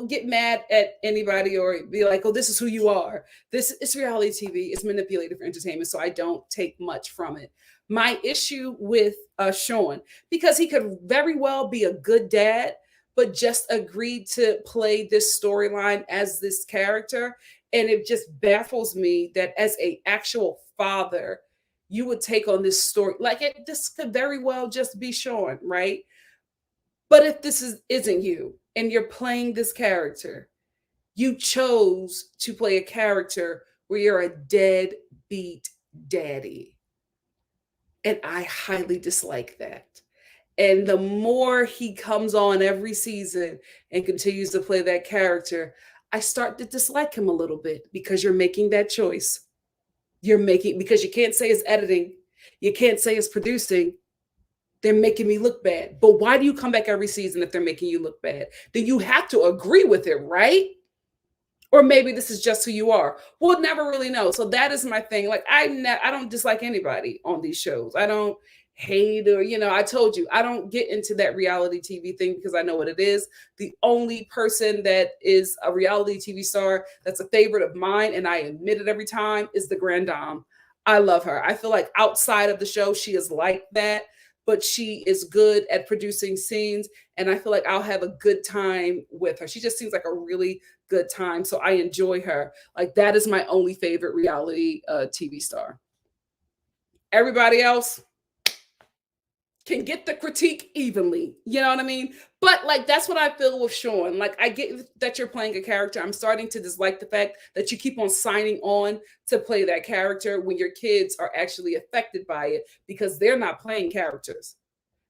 get mad at anybody or be like, oh, this is who you are. This is reality TV. It's manipulated for entertainment. So I don't take much from it. My issue with Shawn, because he could very well be a good dad, but just agreed to play this storyline as this character. And it just baffles me that as a actual father, you would take on this story. Like, this could very well just be Shawn, right? But if this isn't you and you're playing this character, you chose to play a character where you're a deadbeat daddy. And I highly dislike that. And the more he comes on every season and continues to play that character, I start to dislike him a little bit, because you're making that choice. Because you can't say it's editing, you can't say it's producing. They're making me look bad. But why do you come back every season if they're making you look bad? Then you have to agree with it, right? Or maybe this is just who you are. We'll never really know. So that is my thing. Like, I don't dislike anybody on these shows. I don't hate, or, I told you, I don't get into that reality TV thing because I know what it is. The only person that is a reality TV star that's a favorite of mine, and I admit it every time, is the Grand Dame. I love her. I feel like outside of the show, she is like that, but she is good at producing scenes, and I feel like I'll have a good time with her. She just seems like a really good time, so I enjoy her. Like, that is my only favorite reality TV star. Everybody else can get the critique evenly. You know what I mean? But like, that's what I feel with Shawn. Like, I get that you're playing a character. I'm starting to dislike the fact that you keep on signing on to play that character when your kids are actually affected by it, because they're not playing characters.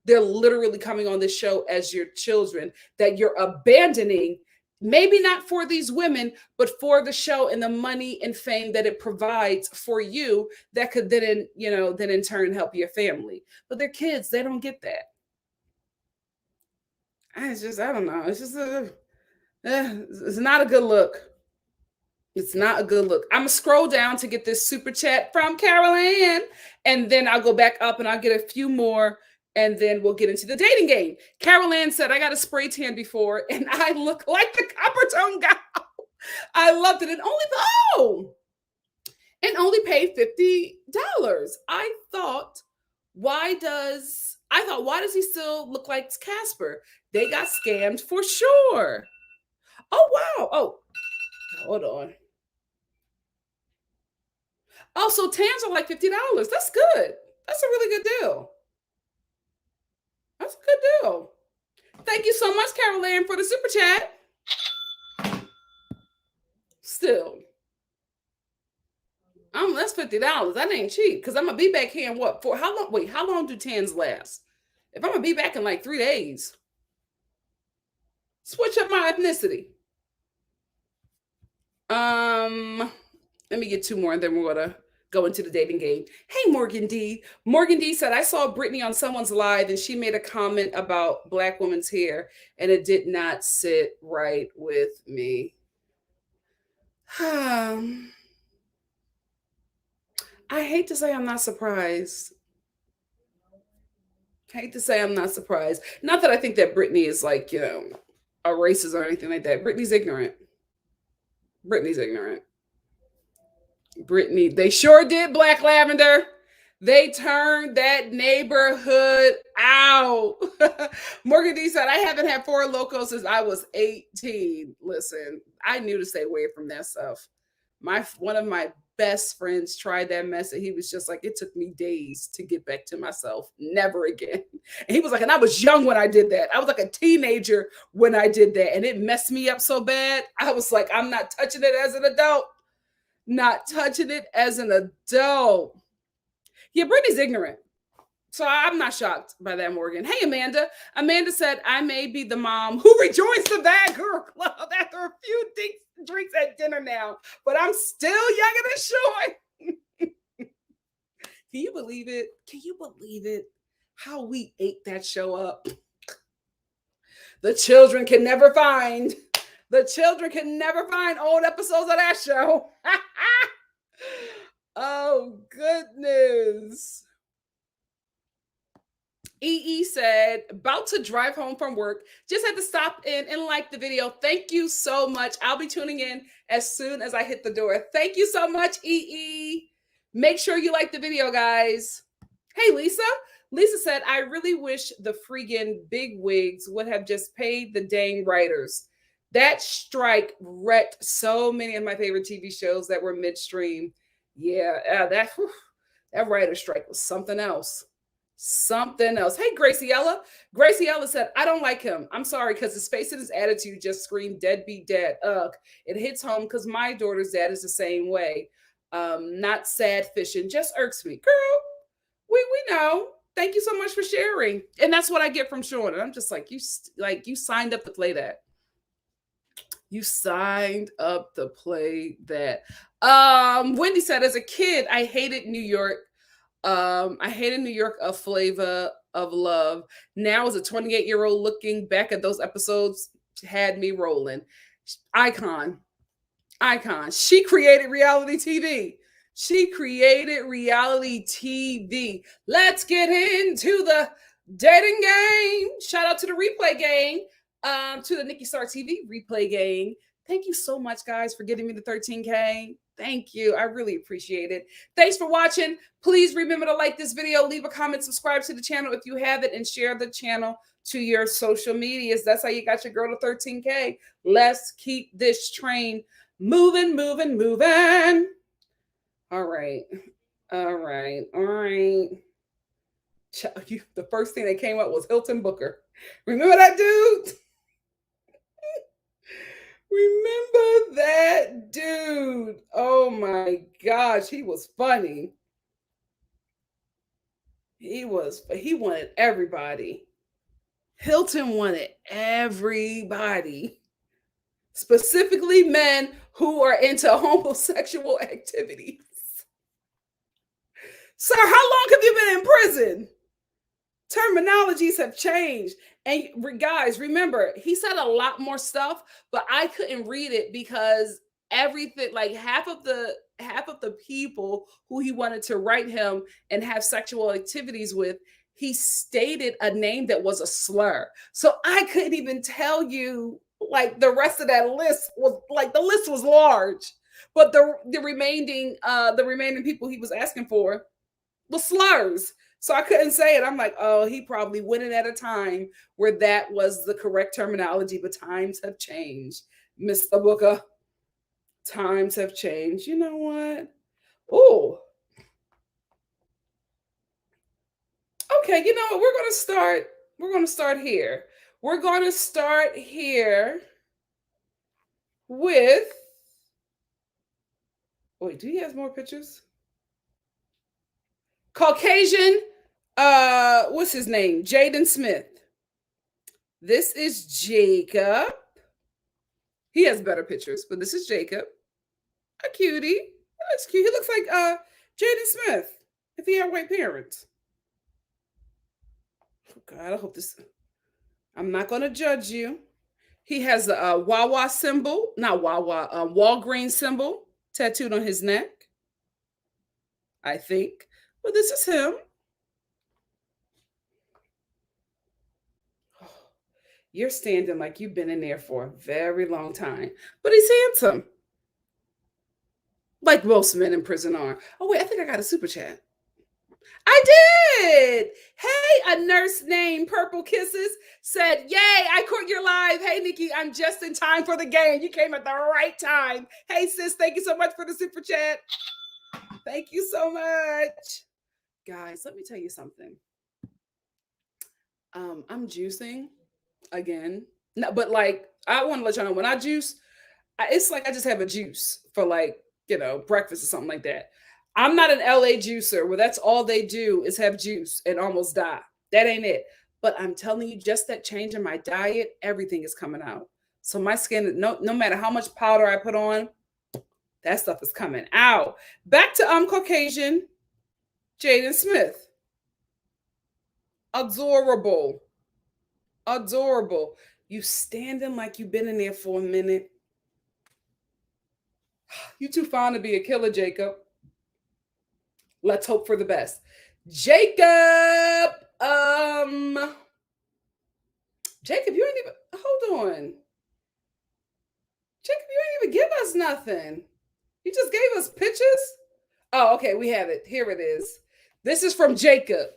They're literally coming on this show as your children that you're abandoning, maybe not for these women, but for the show and the money and fame that it provides for you, that could then, then in turn help your family. But they're kids, they don't get that. I don't know. It's just it's not a good look. It's not a good look. I'm gonna scroll down to get this super chat from Carol Ann, and then I'll go back up and I'll get a few more, and then we'll get into the dating game. Carol Ann said, I got a spray tan before and I look like the copper tone gal. I loved it. And only paid $50. I thought, why does he still look like Casper? They got scammed for sure. Oh, wow. Oh, hold on. Oh, so tans are like $50. That's good. That's a really good deal. That's a good deal. Thank you so much, Carol Ann, for the super chat. Still, that's $50. That ain't cheap, because I'm gonna be back here in what? For how long? Wait, how long do tans last? If I'm gonna be back in like 3 days, switch up my ethnicity. Let me get 2 more, and then we're gonna go into the dating game. Hey, Morgan D. Morgan D said, I saw Brittany on someone's live and she made a comment about Black women's hair and it did not sit right with me. I hate to say I'm not surprised. Not that I think that Brittany is like, a racist or anything like that. Brittany's ignorant. Brittany, they sure did, Black Lavender. They turned that neighborhood out. Morgan D said, I haven't had Four Locos since I was 18. Listen, I knew to stay away from that stuff. One of my best friends tried that mess, and he was just like, it took me days to get back to myself. Never again. And he was like, and I was young when I did that. I was like a teenager when I did that, and it messed me up so bad. I was like, I'm not touching it as an adult. Not touching it as an adult. Yeah, Brittany's ignorant. So I'm not shocked by that, Morgan. Hey, Amanda. Amanda said, I may be the mom who rejoins the Bad Girl Club after a few drinks at dinner now, but I'm still younger than Shawn. Can you believe it? How we ate that show up. The children can never find old episodes of that show. Oh, goodness. EE said, about to drive home from work. Just had to stop in and like the video. Thank you so much. I'll be tuning in as soon as I hit the door. Thank you so much, EE. Make sure you like the video, guys. Hey, Lisa. Lisa said, I really wish the friggin' big wigs would have just paid the dang writers. That strike wrecked so many of my favorite TV shows that were midstream. Yeah, that writer strike was something else. Something else. Hey, Graciella. Graciella said, I don't like him. I'm sorry, because his face and his attitude just scream deadbeat dad. Ugh. It hits home because my daughter's dad is the same way. Not sad fishing, just irks me. Girl, we know. Thank you so much for sharing. And that's what I get from Shawn. And I'm just like, you signed up to play that. You signed up to play that. Wendy said, as a kid, I hated New York. I hated New York, a flavor of love. Now, as a 28-year-old, looking back at those episodes, had me rolling. Icon. She created reality TV. Let's get into the dating game. Shout out to the replay gang, to the NikkiStar TV replay gang. Thank you so much, guys, for getting me the 13K. Thank you. I really appreciate it. Thanks for watching. Please remember to like this video, leave a comment, subscribe to the channel if you have it, and share the channel to your social medias. That's how you got your girl to 13K. Let's keep this train moving. All right. The first thing that came up was Hilton Booker. Remember that dude? Remember that dude? Oh my gosh, he was funny. He wanted everybody. Hilton wanted everybody. Specifically men who are into homosexual activities. Sir, how long have you been in prison? Terminologies have changed. And guys, remember, he said a lot more stuff, but I couldn't read it because everything, like half of the people who he wanted to write him and have sexual activities with, he stated a name that was a slur. So I couldn't even tell you, like, the rest of that list was, like, the list was large, but the remaining people he was asking for was slurs. So I couldn't say it. I'm like, oh, he probably went in at a time where that was the correct terminology, but times have changed, Mr. Booker. Times have changed. You know what? Oh, okay. You know what? We're going to start here. We're going to start here with. Wait, do he have more pictures? Caucasian. What's his name? Jaden Smith. This is Jacob. He has better pictures, but this is Jacob. A cutie. He looks cute. He looks like Jaden Smith if he had white parents. Oh God, I hope this. I'm not going to judge you. He has a Wawa symbol, not Wawa, Walgreens symbol tattooed on his neck, I think. Well, this is him. You're standing like you've been in there for a very long time. But he's handsome. Like most men in prison are. Oh, wait, I think I got a super chat. I did. Hey, a nurse named Purple Kisses said, yay, I caught your live. Hey, Nikki, I'm just in time for the game. You came at the right time. Hey, sis, thank you so much for the super chat. Thank you so much. Guys, let me tell you something. I'm juicing again. No, but like, I want to let y'all know when I juice, it's like I just have a juice for, like, you know, breakfast or something like that. I'm not an LA juicer where that's all they do is have juice and almost die. That ain't it. But I'm telling you, just that change in my diet, everything is coming out. So my skin, no matter how much powder I put on, that stuff is coming out. Back to Caucasian Jaden Smith. Adorable. You standing like you've been in there for a minute. You too fond to be a killer, Jacob. Let's hope for the best. Jacob! Jacob, you ain't even, hold on. Jacob, you ain't even give us nothing. You just gave us pictures? Oh, okay, we have it. Here it is. This is from Jacob.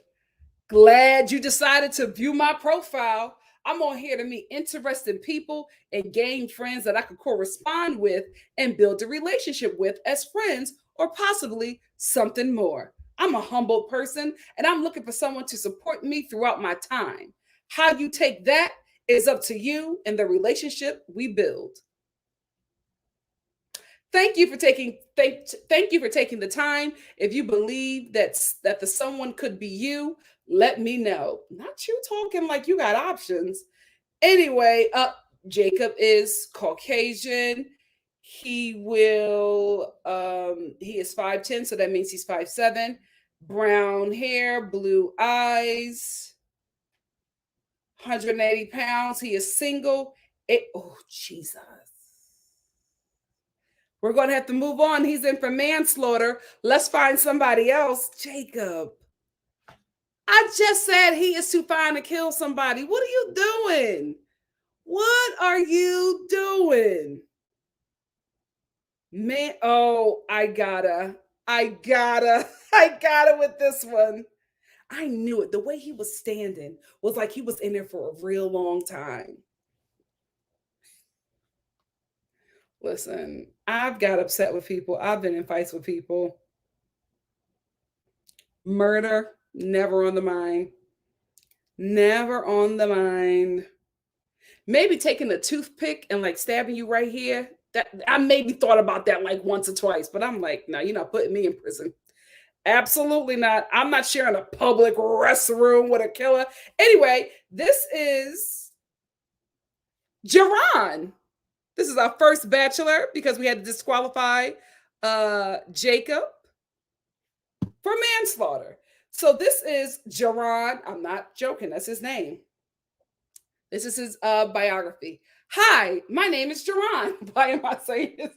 Glad you decided to view my profile. I'm on here to meet interesting people and gain friends that I could correspond with and build a relationship with as friends or possibly something more. I'm a humble person and I'm looking for someone to support me throughout my time. How you take that is up to you and the relationship we build. Thank you for taking the time. If you believe that the someone could be you, let me know. Not you talking like you got options. Anyway, Jacob is Caucasian. He is 5'10", so that means he's 5'7". Brown hair, blue eyes, 180 pounds. He is single. Oh, Jesus. We're going to have to move on. He's in for manslaughter. Let's find somebody else. Jacob. I just said he is too fine to kill somebody. What are you doing? What are you doing? Man, oh, I gotta with this one. I knew it. The way he was standing was like he was in there for a real long time. Listen, I've got upset with people. I've been in fights with people. Murder, never on the mind. Never on the mind. Maybe taking a toothpick and like stabbing you right here. That I maybe thought about that like once or twice, but I'm like, no, you're not putting me in prison. Absolutely not. I'm not sharing a public restroom with a killer. Anyway, this is Jerron. This is our first bachelor because we had to disqualify Jacob for manslaughter. So this is Jerron. I'm not joking. That's his name. This is his biography. Hi, my name is Jerron. Why am I saying this?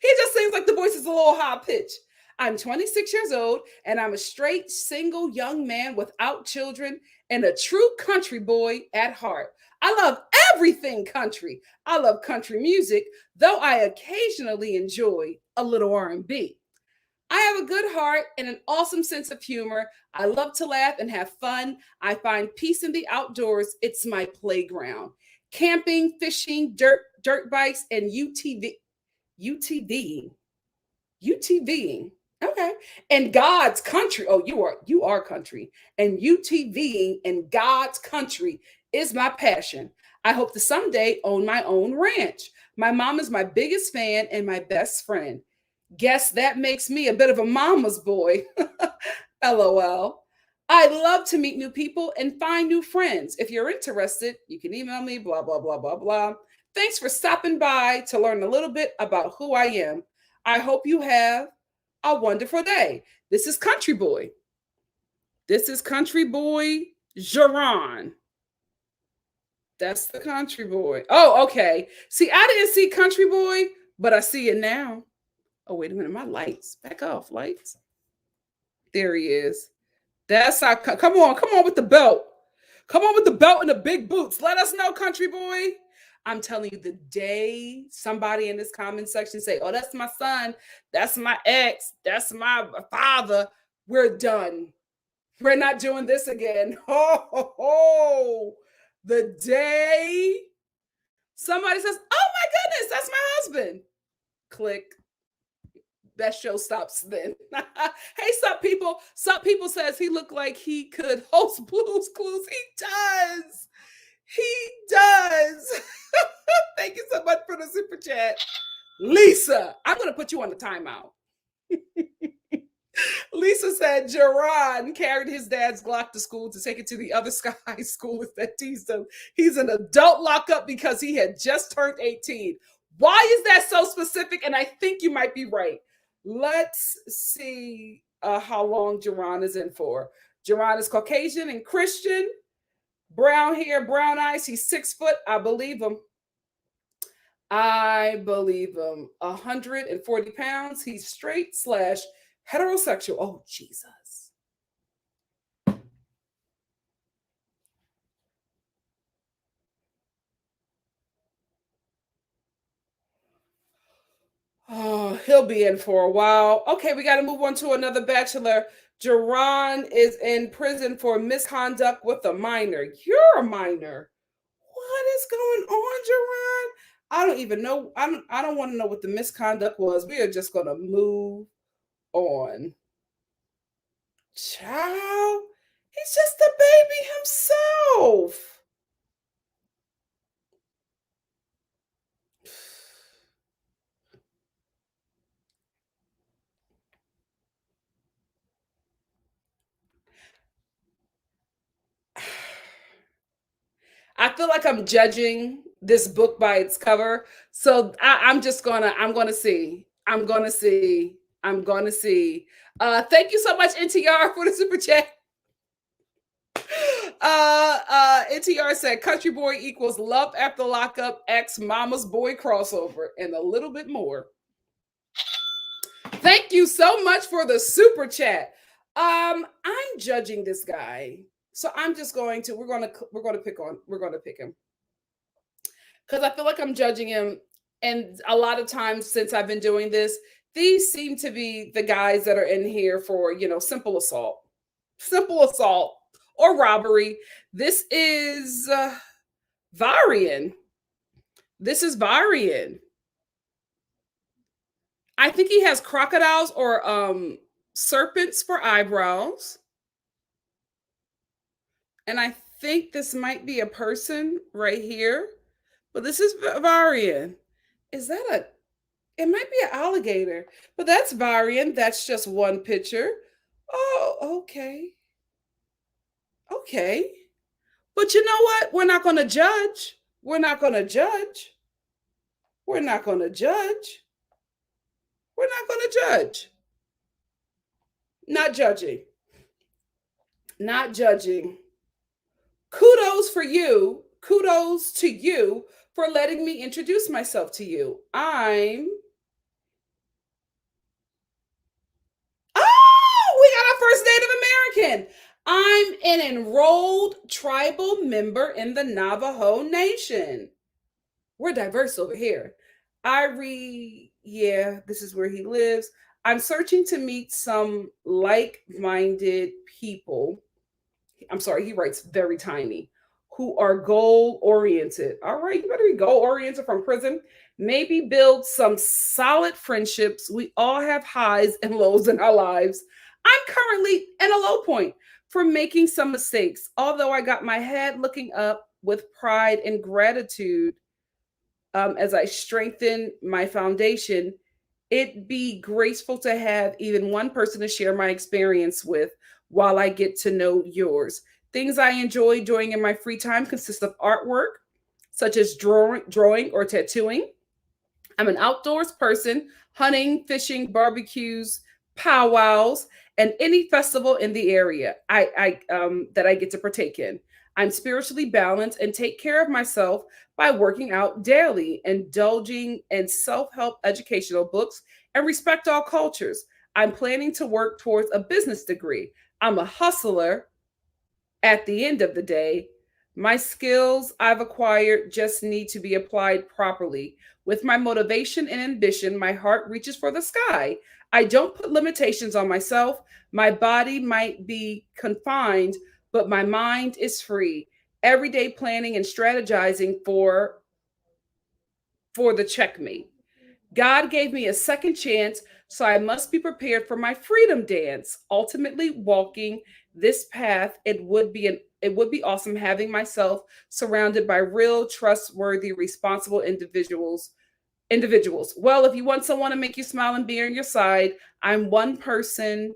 He just seems like the voice is a little high pitched. I'm 26 years old and I'm a straight, single young man without children and a true country boy at heart. I love everything country. I love country music, though I occasionally enjoy a little R&B. I have a good heart and an awesome sense of humor. I love to laugh and have fun. I find peace in the outdoors. It's my playground. Camping, fishing, dirt bikes, and UTVing. UTVing. Okay. And God's country. Oh, you are country. And UTVing in God's country is my passion. I hope to someday own my own ranch. My mom is my biggest fan and my best friend. Guess that makes me a bit of a mama's boy. LOL. I love to meet new people and find new friends. If you're interested, you can email me, blah, blah, blah, blah, blah. Thanks for stopping by to learn a little bit about who I am. I hope you have a wonderful day. This is Country Boy. This is Country Boy Jerron. That's the Country Boy. Oh, okay. See, I didn't see Country Boy, but I see it now. Oh, wait a minute. My lights. Back off, lights. There he is. That's how. Come on with the belt. Come on with the belt and the big boots. Let us know, Country Boy. I'm telling you, the day somebody in this comment section say, oh, that's my son, that's my ex, that's my father, we're done. We're not doing this again. Oh. The day somebody says, oh my goodness, that's my husband. Click. That show stops then. Hey, sup people. Sup people says he looked like he could host Blue's Clues. He does. He does. Thank you so much for the super chat. Lisa, I'm going to put you on the timeout. Lisa said Jerron carried his dad's Glock to school to take it to the other high school that teased him. He's an adult lockup because he had just turned 18. Why is that so specific? And I think you might be right. Let's see how long Jerron is in for. Jerron is Caucasian and Christian. Brown hair, brown eyes. He's 6 foot. I believe him. 140 pounds. He's straight / heterosexual. Oh, Jesus. he'll be in for a while. Okay, we got to move on to another bachelor. Jerron is in prison for misconduct with a minor. You're a minor. What is going on, Jerron? I don't even know. I don't want to know what the misconduct was. We are just gonna move on. Child, he's just a baby himself. I feel like I'm judging this book by its cover. So I'm gonna see. I'm gonna see. Thank you so much, NTR, for the super chat. NTR said country boy equals love after lockup X mama's boy crossover and a little bit more. Thank you so much for the super chat. I'm judging this guy. So I'm just going to we're going to pick him. Cuz I feel like I'm judging him, and a lot of times since I've been doing this, these seem to be the guys that are in here for, simple assault. Simple assault or robbery. This is Varian. This is Varian. I think he has crocodiles or serpents for eyebrows. And I think this might be a person right here. But this is Varian. Is that it might be an alligator. But that's Varian. That's just one picture. Oh, okay. Okay. But you know what? We're not going to judge. We're not going to judge. We're not going to judge. We're not going to judge. Not judging. Not judging. Kudos for you. Kudos to you for letting me introduce myself to you. We got our first Native American. I'm an enrolled tribal member in the Navajo Nation. We're diverse over here. This is where he lives. I'm searching to meet some like-minded people. I'm sorry, he writes very tiny, who are goal-oriented. All right, you better be goal-oriented from prison. Maybe build some solid friendships. We all have highs and lows in our lives. I'm currently in a low point for making some mistakes. Although I got my head looking up with pride and gratitude as I strengthen my foundation, it'd be graceful to have even one person to share my experience with while I get to know yours. Things I enjoy doing in my free time consist of artwork, such as drawing or tattooing. I'm an outdoors person, hunting, fishing, barbecues, powwows, and any festival in the area that I get to partake in. I'm spiritually balanced and take care of myself by working out daily, indulging in self-help educational books, and respect all cultures. I'm planning to work towards a business degree. I'm a hustler at the end of the day. My skills I've acquired just need to be applied properly. With my motivation and ambition, my heart reaches for the sky. I don't put limitations on myself. My body might be confined, but my mind is free. Everyday planning and strategizing for the checkmate. God gave me a second chance, so I must be prepared for my freedom dance. Ultimately, walking this path, it would be awesome having myself surrounded by real, trustworthy, responsible individuals. Well, if you want someone to make you smile and be on your side, I'm one person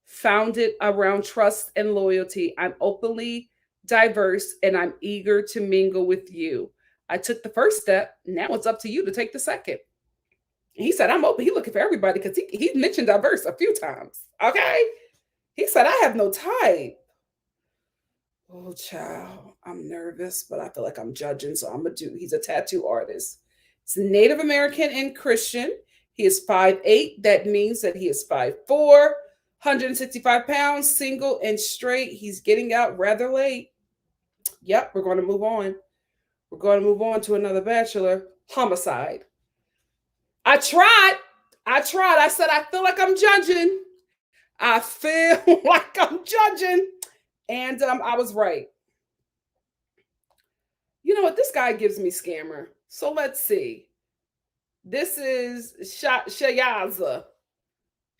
founded around trust and loyalty. I'm openly diverse and I'm eager to mingle with you. I took the first step. Now it's up to you to take the second. He said, I'm open. He's looking for everybody because he mentioned diverse a few times. Okay. He said, I have no type. Oh, child, I'm nervous, but I feel like I'm judging. So I'm going to do, he's a tattoo artist. He's Native American and Christian. He is 5'8". That means that he is 5'4", 165 pounds, single and straight. He's getting out rather late. Yep, we're going to move on. We're going to move on to another bachelor. Homicide. I tried. I tried. I said, I feel like I'm judging. I feel like I'm judging. And I was right. You know what? This guy gives me scammer. So let's see. This is Shayaza.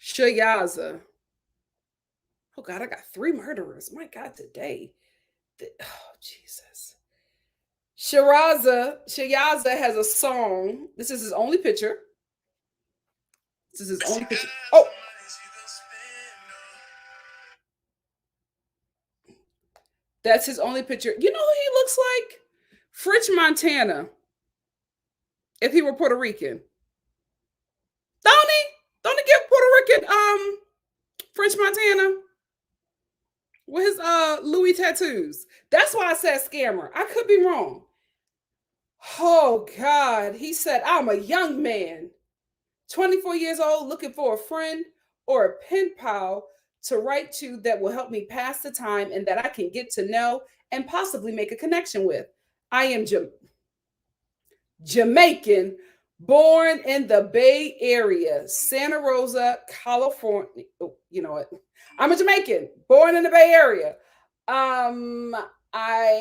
Shayaza. Oh God, I got 3 murderers. My God, today. Oh Jesus. Shayaza has a song. This is his only picture. This is his only picture. Oh, that's his only picture. You know who he looks like? French Montana. If he were Puerto Rican. Don't he? Don't he give Puerto Rican French Montana? With his Louis tattoos. That's why I said scammer. I could be wrong. Oh God. He said, I'm a young man, 24 years old, looking for a friend or a pen pal to write to that will help me pass the time and that I can get to know and possibly make a connection with. I am Jamaican, born in the Bay Area, Santa Rosa, California. Oh, you know what? I'm a Jamaican, born in the Bay Area. I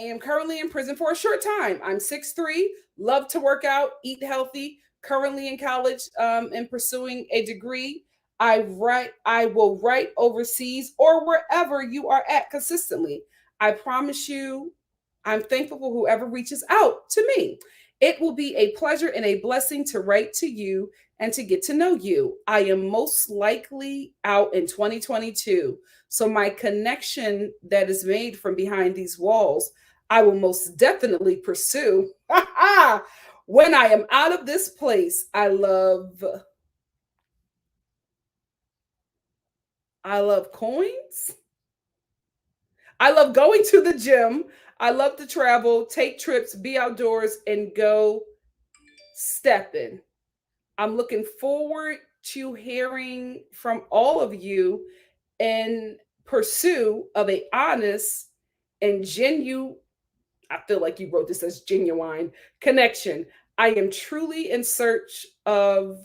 am currently in prison for a short time. I'm 6'3", love to work out, eat healthy, currently in college and pursuing a degree. I will write overseas or wherever you are at consistently. I promise you, I'm thankful for whoever reaches out to me. It will be a pleasure and a blessing to write to you and to get to know you. I am most likely out in 2022. So my connection that is made from behind these walls, I will most definitely pursue. When I am out of this place, I love coins. I love going to the gym. I love to travel, take trips, be outdoors, and go stepping. I'm looking forward to hearing from all of you in pursuit of a honest and genuine, I feel like you wrote this as genuine connection. I am truly in search of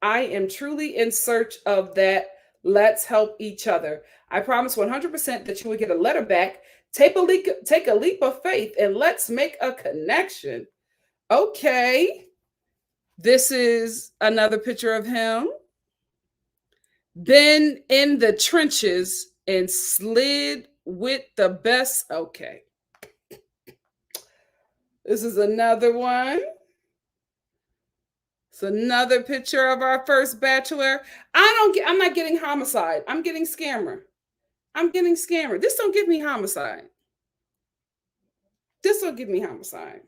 that. Let's help each other. I promise 100% that you will get a letter back. Take a leap of faith and let's make a connection. Okay. This is another picture of him. Been in the trenches and slid with the best. Okay. This is another one. It's another picture of our first bachelor. I'm not getting homicide. I'm getting scammer. This don't give me homicide. This will give me homicide.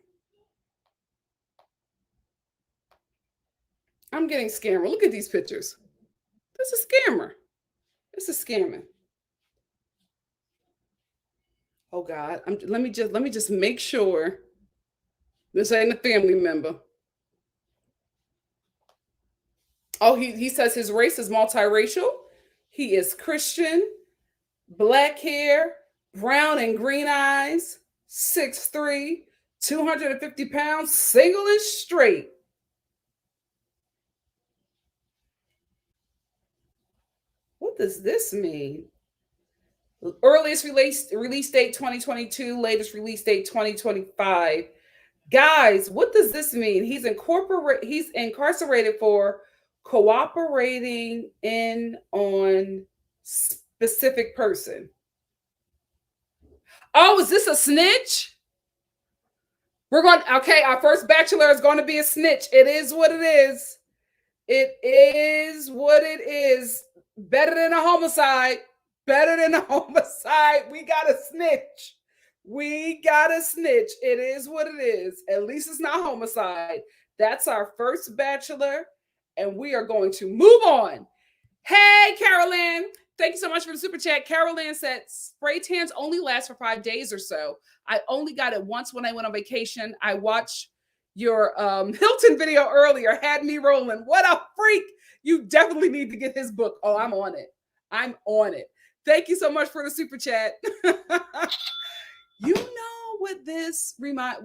I'm getting scammer. Look at these pictures. This is scammer. This is scamming. Oh God. Let me just make sure this ain't a family member. Oh, he says his race is multiracial. He is Christian, black hair, brown and green eyes, 6'3", 250 pounds, single and straight. What does this mean? Earliest release date 2022, latest release date 2025. Guys, what does this mean? He's incarcerated for cooperating in on specific person. Oh, is this a snitch? Our first bachelor is going to be a snitch. It is what it is. It is what it is. Better than a homicide. Better than a homicide. We got a snitch. It is what it is. At least it's not homicide. That's our first bachelor, and we are going to move on. Hey, Carolyn. Thank you so much for the super chat. Carolyn said spray tans only last for 5 days or so. I only got it once when I went on vacation. I watched your Hilton video earlier, had me rolling. What a freak. You definitely need to get his book. Oh, I'm on it. Thank you so much for the super chat. You know what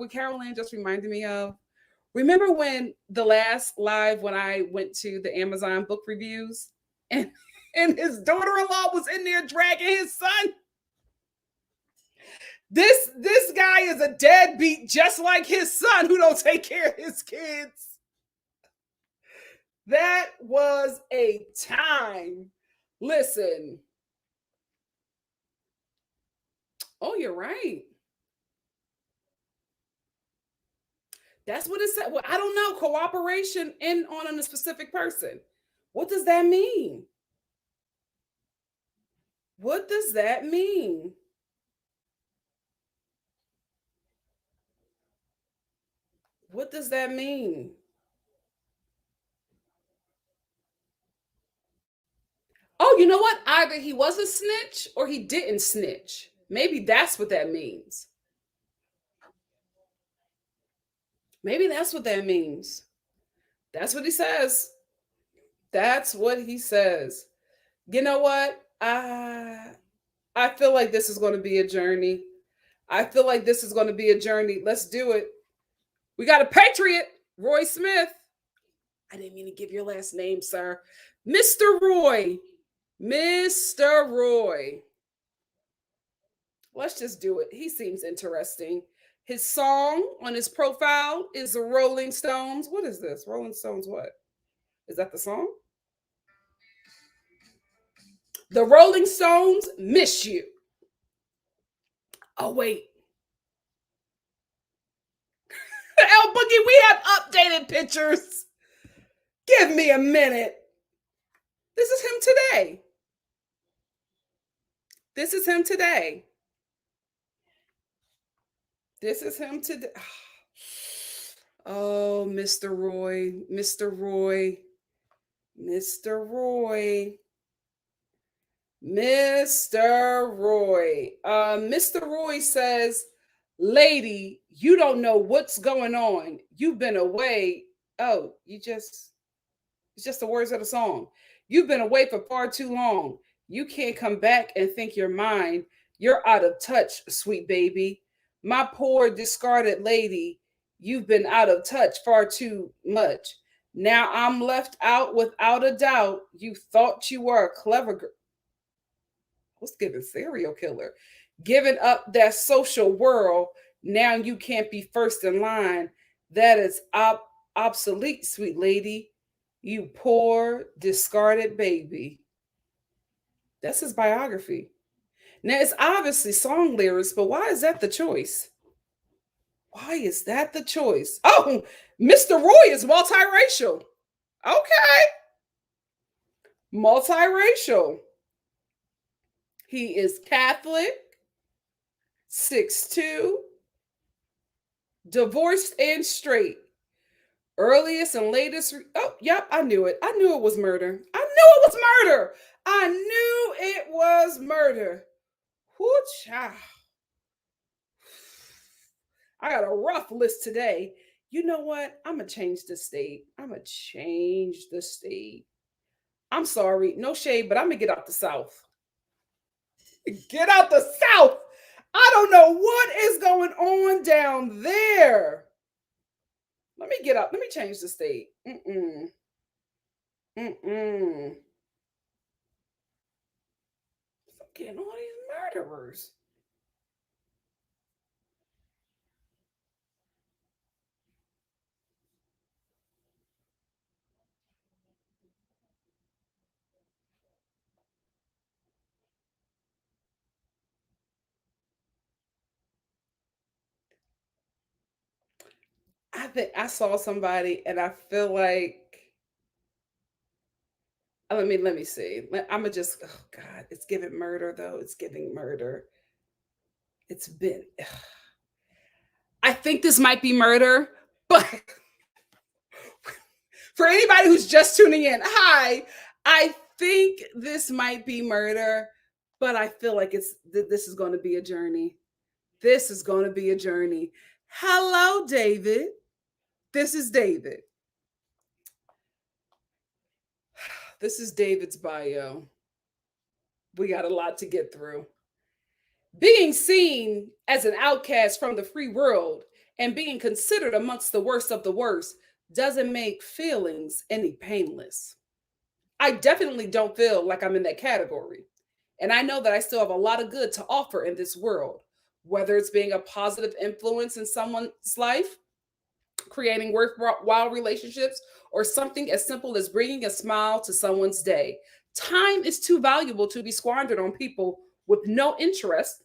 Carolyn just reminded me of? Remember when the last live when I went to the Amazon book reviews and his daughter-in-law was in there dragging his son? This guy is a deadbeat just like his son who don't take care of his kids. That was a time. Listen. Oh, you're right. That's what it said. Well, I don't know. Cooperation in on a specific person. What does that mean? What does that mean? What does that mean? Oh, you know what? Either he was a snitch or he didn't snitch. Maybe that's what that means. Maybe that's what that means. That's what he says. That's what he says. You know what? I feel like this is going to be a journey. I feel like this is going to be a journey. Let's do it. We got a patriot, Roy Smith. I didn't mean to give your last name, sir. Mr. Roy. Mr. Roy. Let's just do it. He seems interesting. His song on his profile is the Rolling Stones. What is this? Rolling Stones, what? Is that the song? The Rolling Stones Miss You. Oh, wait. El Boogie, we have updated pictures. Give me a minute. This is him today. This is him today. This is him today. Oh, Mr. Roy. Mr. Roy. Mr. Roy. Mr. Roy. Mr. Roy says, lady, you don't know what's going on. You've been away. Oh, it's just the words of the song. You've been away for far too long. You can't come back and think you're mine. You're out of touch, sweet baby. My poor discarded lady. You've been out of touch far too much. Now I'm left out without a doubt. You thought you were a clever girl. What's giving serial killer? Giving up that social world. Now you can't be first in line. That is obsolete, sweet lady. You poor discarded baby. That's his biography. Now it's obviously song lyrics, but why is that the choice? Why is that the choice? Oh, Mr. Roy is multiracial. Okay. Multiracial. He is Catholic, 6'2", divorced and straight. Earliest and latest. Oh, yep, I knew it. I knew it was murder. I knew it was murder. I knew it was murder. Whoo, child. I got a rough list today. You know what? I'm going to change the state. I'm going to change the state. I'm sorry. No shade, but I'm going to get out the South. Get out the South. I don't know what is going on down there. Let me get up. Let me change the state. I'm getting all these murderers. I think I saw somebody and I feel like let me see. I'm gonna just oh God, it's giving murder though. It's giving murder. It's been I think this might be murder, but for anybody who's just tuning in, hi. I think this might be murder, but I feel like this is going to be a journey. This is going to be a journey. Hello, David. This is David. This is David's bio. We got a lot to get through. Being seen as an outcast from the free world And being considered amongst the worst of the worst doesn't make feelings any painless. I definitely don't feel like I'm in that category. And I know that I still have a lot of good to offer in this world, whether it's being a positive influence in someone's life, creating worthwhile relationships, or something as simple as bringing a smile to someone's day. Time is too valuable to be squandered on people with no interest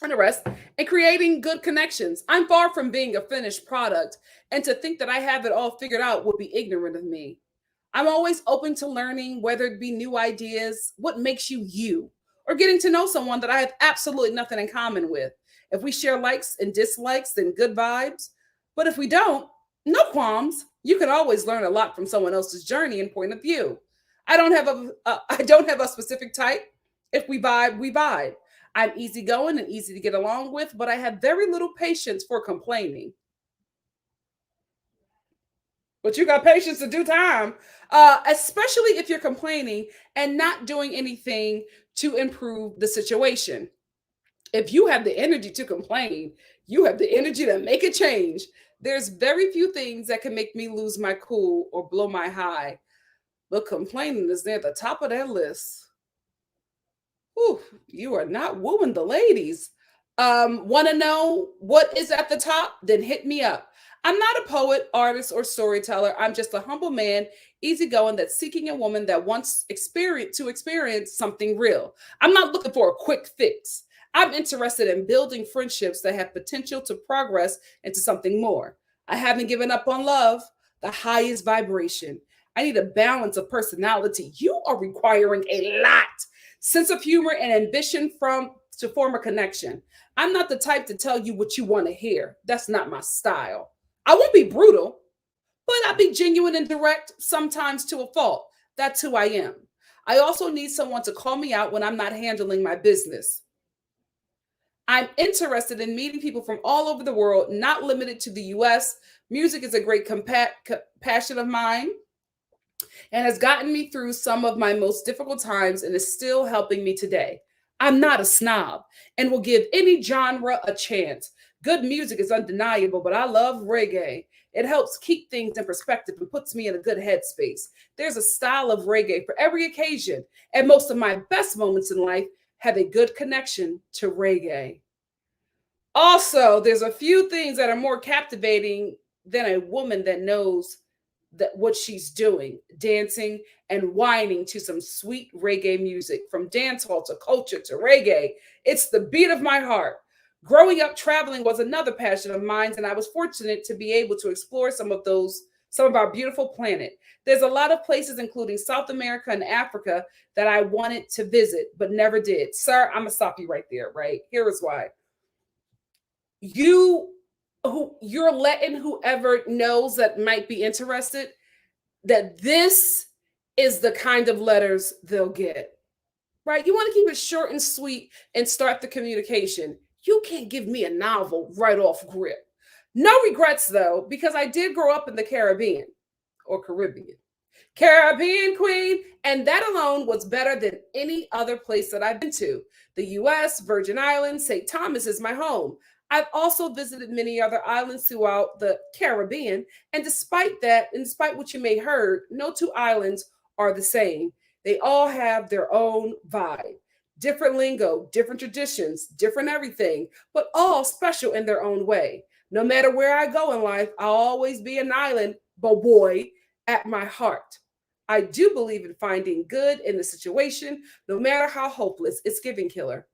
in creating good connections. I'm far from being a finished product, and to think that I have it all figured out would be ignorant of me. I'm always open to learning, whether it be new ideas, what makes you you, or getting to know someone that I have absolutely nothing in common with. If we share likes and dislikes, then good vibes. But if we don't, no qualms. You can always learn a lot from someone else's journey and point of view. I don't have a specific type. If we vibe, we vibe. I'm easygoing and easy to get along with, but I have very little patience for complaining. But you got patience to do time, especially if you're complaining and not doing anything to improve the situation. If you have the energy to complain, you have the energy to make a change. There's very few things that can make me lose my cool or blow my high, but complaining is near the top of that list. Whew, you are not wooing the ladies. Want to know what is at the top? Then hit me up. I'm not a poet, artist, or storyteller. I'm just a humble man, easygoing, that's seeking a woman that wants experience something real. I'm not looking for a quick fix. I'm interested in building friendships that have potential to progress into something more. I haven't given up on love, the highest vibration. I need a balance of personality. You are requiring a lot. Sense of humor and ambition from to form a connection. I'm not the type to tell you what you want to hear. That's not my style. I won't be brutal, but I'll be genuine and direct, sometimes to a fault. That's who I am. I also need someone to call me out when I'm not handling my business. I'm interested in meeting people from all over the world, not limited to the US. Music is a great passion of mine and has gotten me through some of my most difficult times and is still helping me today. I'm not a snob and will give any genre a chance. Good music is undeniable, but I love reggae. It helps keep things in perspective and puts me in a good headspace. There's a style of reggae for every occasion, and most of my best moments in life have a good connection to reggae. Also, there's a few things that are more captivating than a woman that knows that what she's doing, dancing and whining to some sweet reggae music, from dancehall to culture to reggae. It's the beat of my heart. Growing up traveling was another passion of mine, and I was fortunate to be able to explore some of our beautiful planet. There's a lot of places, including South America and Africa, that I wanted to visit but never did. Sir, I'm gonna stop you right there. Right here is why. You're letting whoever knows that might be interested that this is the kind of letters they'll get, right? You want to keep it short and sweet and start the communication. You can't give me a novel right off grip. No regrets though, because I did grow up in the Caribbean or Caribbean. Caribbean queen, and that alone was better than any other place that I've been to. The US, Virgin Islands, St. Thomas is my home. I've also visited many other islands throughout the Caribbean, and despite that, and despite what you may heard, no two islands are the same. They all have their own vibe. Different lingo, different traditions, different everything, but all special in their own way. No matter where I go in life, I'll always be an island, but boy, at my heart. I do believe in finding good in the situation, no matter how hopeless. It's giving killer.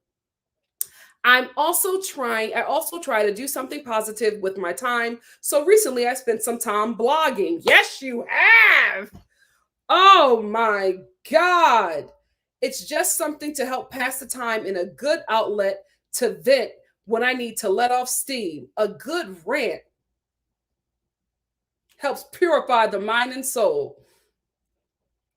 I also try to do something positive with my time. So recently I spent some time blogging. Yes, you have. Oh my God. It's just something to help pass the time in a good outlet to vent when I need to let off steam. A good rant helps purify the mind and soul.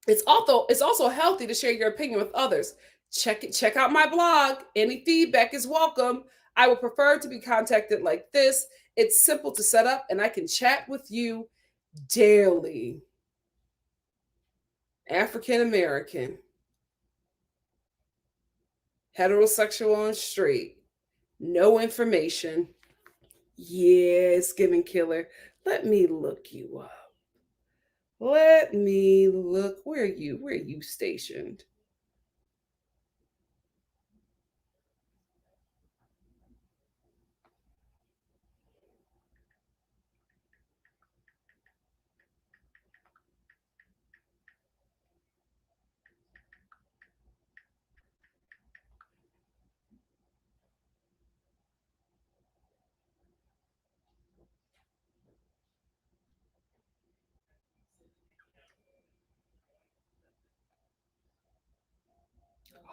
It's also healthy to share your opinion with others. Check out my blog. Any feedback is welcome. I would prefer to be contacted like this. It's simple to set up and I can chat with you daily. African American, heterosexual and straight. No information. Yeah, it's giving killer. Let me look you up. Let me look. Where are you? Where are you stationed?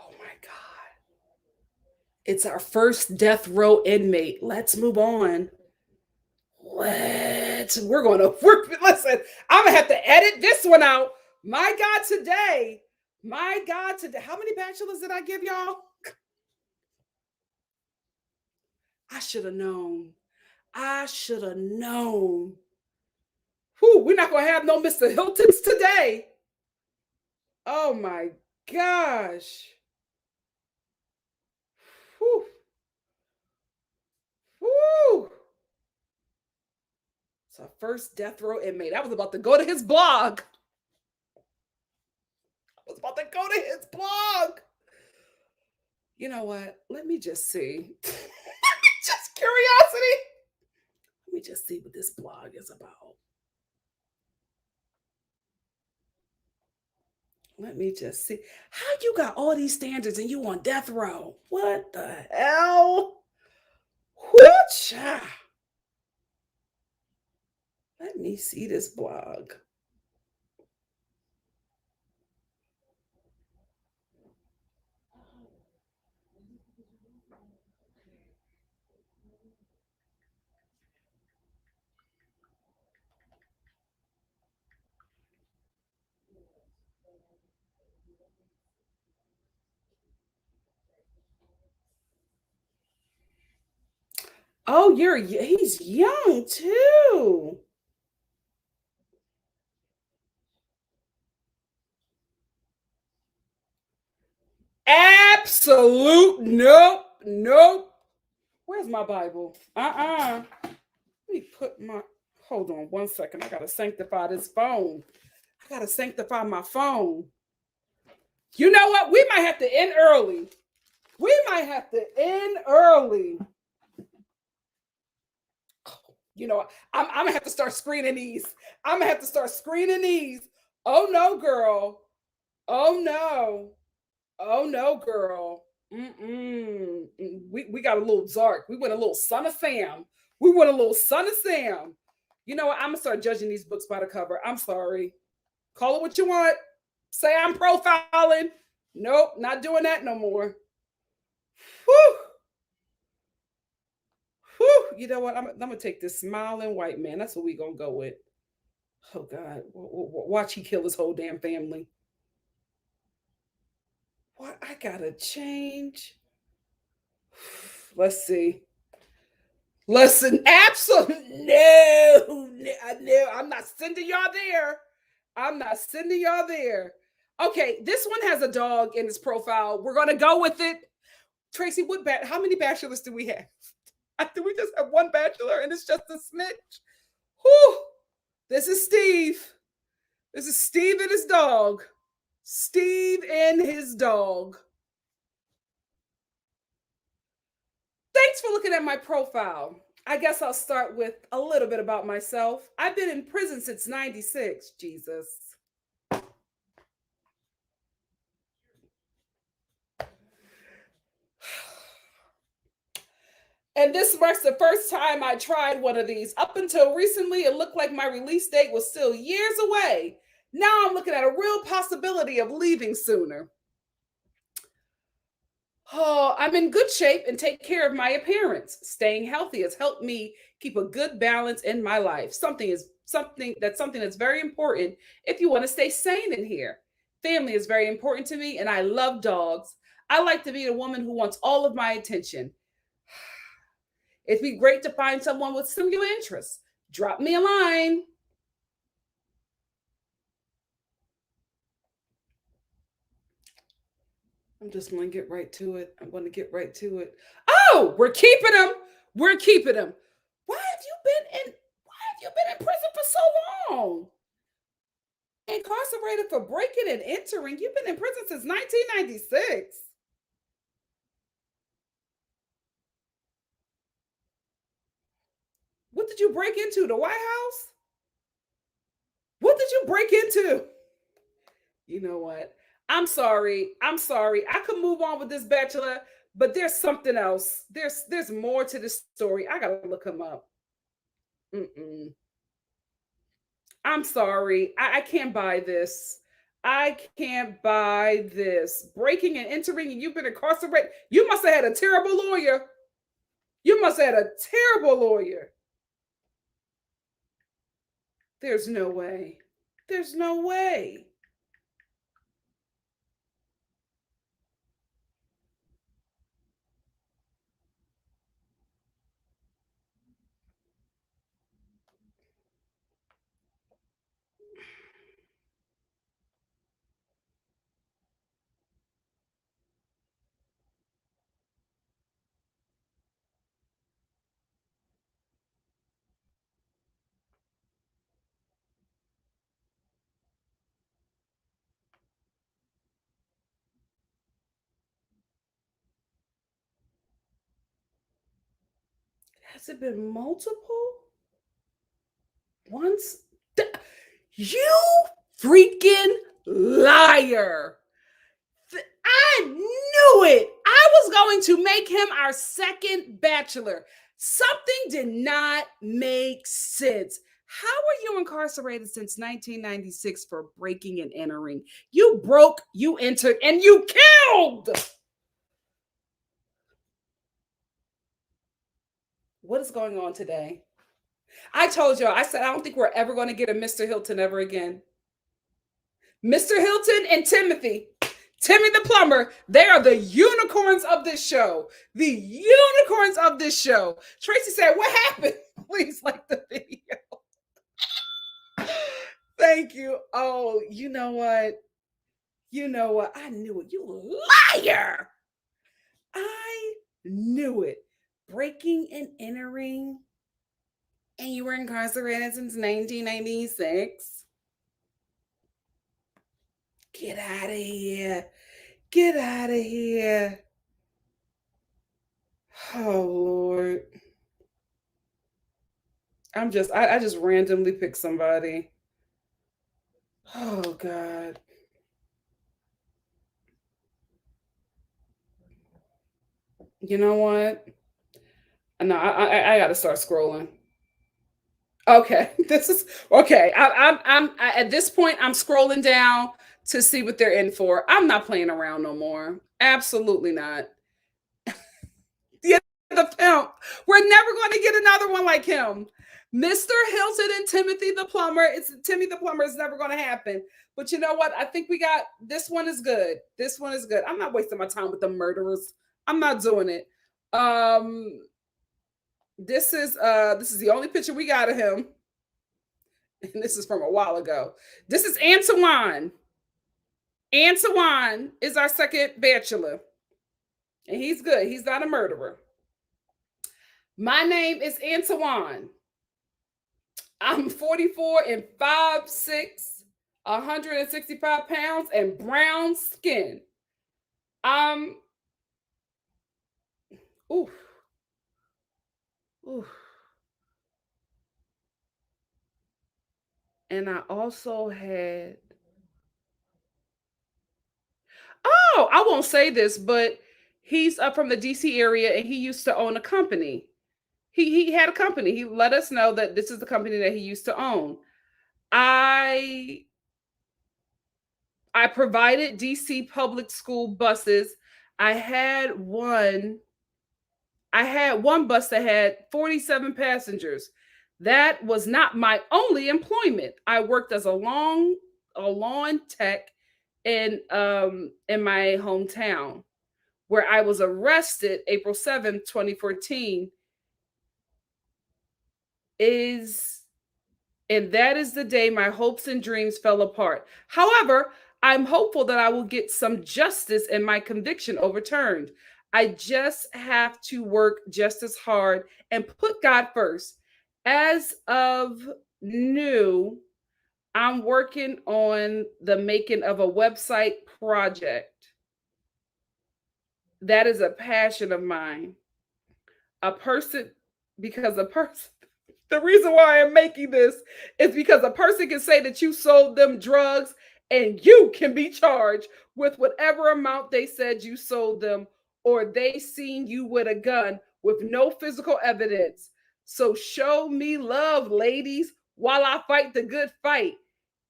Oh my God. It's our first death row inmate. Let's move on. We're gonna work. Listen, I'm gonna have to edit this one out. My God, today. My God, today. How many bachelors did I give y'all? I should have known. I should have known. Whew, we're not gonna have no Mr. Hiltons today. Oh my gosh. Whew, whew. It's our first death row inmate. I was about to go to his blog. I was about to go to his blog. You know what? Let me just see. Just curiosity. Let me just see what this blog is about. Let me just see. How you got all these standards and you on death row? What the hell? Whoocha. Let me see this blog. Oh, he's young too. Absolute nope, nope. Where's my Bible? Let me put my hold on 1 second. I gotta sanctify this phone. I gotta sanctify my phone. You know what? We might have to end early. We might have to end early. You know, I'm gonna have to start screening these. I'm gonna have to start screening these. Oh no, girl. Oh no. Oh no, girl. We got a little dark. We went a little Son of Sam. We went a little Son of Sam. You know what? I'm gonna start judging these books by the cover. I'm sorry. Call it what you want. Say I'm profiling. Nope, not doing that no more. Whew. Whew. You know what? I'm gonna take this smiling white man. That's what we gonna go with. Oh God! Watch he kill his whole damn family. What? I gotta change. Let's see. Listen, absolutely no, no, I'm not sending y'all there. I'm not sending y'all there. Okay, this one has a dog in its profile. We're gonna go with it. Tracy, how many bachelors do we have? Do we just have one bachelor and it's just a snitch? Whew. This is Steve. This is Steve and his dog. Steve and his dog. Thanks for looking at my profile. I guess I'll start with a little bit about myself. I've been in prison since 96. Jesus. And this marks the first time I tried one of these. Up until recently, it looked like my release date was still years away. Now I'm looking at a real possibility of leaving sooner. Oh, I'm in good shape and take care of my appearance. Staying healthy has helped me keep a good balance in my life. Something that's very important if you want to stay sane in here. Family is very important to me and I love dogs. I like to be a woman who wants all of my attention. It'd be great to find someone with similar interests. Drop me a line. I'm just going to get right to it. I'm going to get right to it. Oh, we're keeping him. We're keeping him. Why why have you been in prison for so long? Incarcerated for breaking and entering. You've been in prison since 1996. What did you break into? The White House? What did you break into? You know what? I'm sorry. I'm sorry. I could move on with this bachelor, but there's something else. There's more to this story. I gotta look him up. Mm-mm. I'm sorry. I can't buy this. I can't buy this. Breaking and entering, and you've been incarcerated. You must have had a terrible lawyer. You must have had a terrible lawyer. There's no way. There's no way. Has it been multiple? Once? You freaking liar. I knew it. I was going to make him our second bachelor. Something did not make sense. How were you incarcerated since 1996 for breaking and entering? You broke, you entered, and you killed. What is going on today? I told you, I said, I don't think we're ever going to get a Mr. Hilton ever again. Mr. Hilton and Timothy. Timmy the plumber, they are the unicorns of this show. The unicorns of this show. Tracy said, what happened? Please like the video. Thank you. Oh, you know what? You know what? I knew it. You liar. I knew it. Breaking and entering. And you were incarcerated since 1996. Get out of here. Get out of here. Oh Lord. I just randomly picked somebody. Oh God. You know what? No, I gotta start scrolling. Okay, this is okay. At this point, I'm scrolling down to see what they're in for. I'm not playing around no more. Absolutely not. Yeah, the pimp. We're never going to get another one like him. Mr. Hilton and Timothy the plumber. It's Timmy the plumber is never going to happen. But you know what? I think we got this one is good. This one is good. I'm not wasting my time with the murderers. I'm not doing it. This is the only picture we got of him. And this is from a while ago. This is Antoine. Antoine is our second bachelor. And he's good. He's not a murderer. My name is Antoine. I'm 44 and 5'6", 165 pounds, and brown skin. Ooh. Ooh. And I also had, oh, I won't say this, but he's up from the DC area and he used to own a company. He had a company. He let us know that this is the company that he used to own. I provided DC public school buses. I had one bus that had 47 passengers. That was not my only employment. I worked as a lawn tech in my hometown, where I was arrested April 7th, 2014. And that is the day my hopes and dreams fell apart. However, I'm hopeful that I will get some justice and my conviction overturned. I just have to work just as hard and put God first. As of new, I'm working on the making of a website project. That is a passion of mine. A person, because a person, the reason why I'm making this is because a person can say that you sold them drugs and you can be charged with whatever amount they said you sold them, or they seen you with a gun with no physical evidence. So show me love, ladies, while I fight the good fight.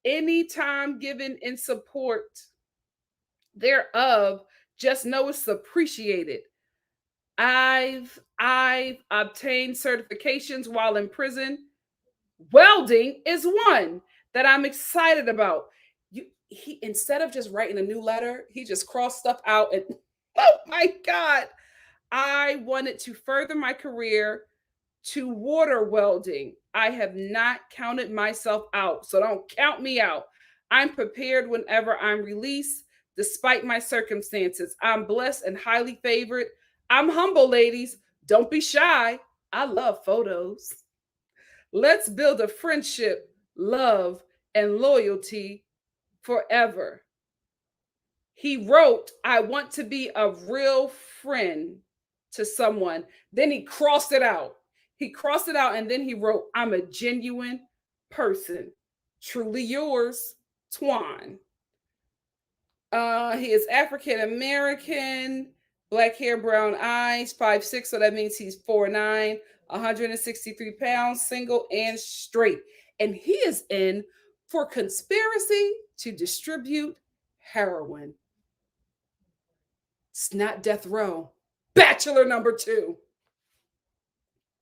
Any time given in support thereof, just know it's appreciated. I've obtained certifications while in prison. Welding is one that I'm excited about. He, instead of just writing a new letter, he just crossed stuff out and oh my god, I wanted to further my career to water welding. I have not counted myself out, so don't count me out. I'm prepared whenever I'm released, despite my circumstances. I'm blessed and highly favored. I'm humble, ladies. Don't be shy. I love photos. Let's build a friendship, love, and loyalty forever. He wrote, I want to be a real friend to someone. Then he crossed it out. He crossed it out and then he wrote, I'm a genuine person. Truly yours, Twan. He is African American, black hair, brown eyes, 5'6", so that means he's 4'9", 163 pounds, single and straight. And he is in for conspiracy to distribute heroin. It's not death row. Bachelor number 2.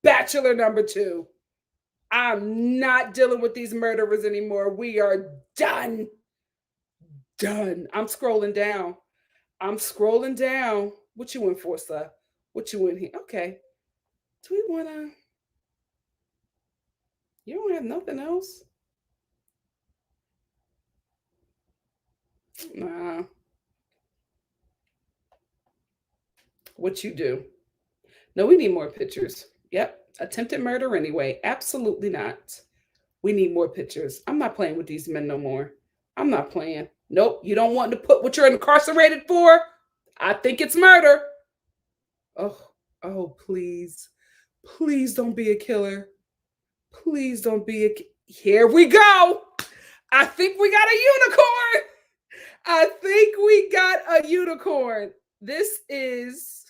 Bachelor number 2. I'm not dealing with these murderers anymore. We are done. Done. I'm scrolling down. I'm scrolling down. What you in for, sir? What you in here? Okay. Do we want to? You don't have nothing else? Nah. What you do? No, we need more pictures. Yep. Attempted murder anyway. Absolutely not. We need more pictures. I'm not playing with these men no more. I'm not playing. Nope. You don't want to put what you're incarcerated for? I think it's murder. Oh, oh, please. Please don't be a killer. Please don't be a. Here we go. I think we got a unicorn. I think we got a unicorn. This is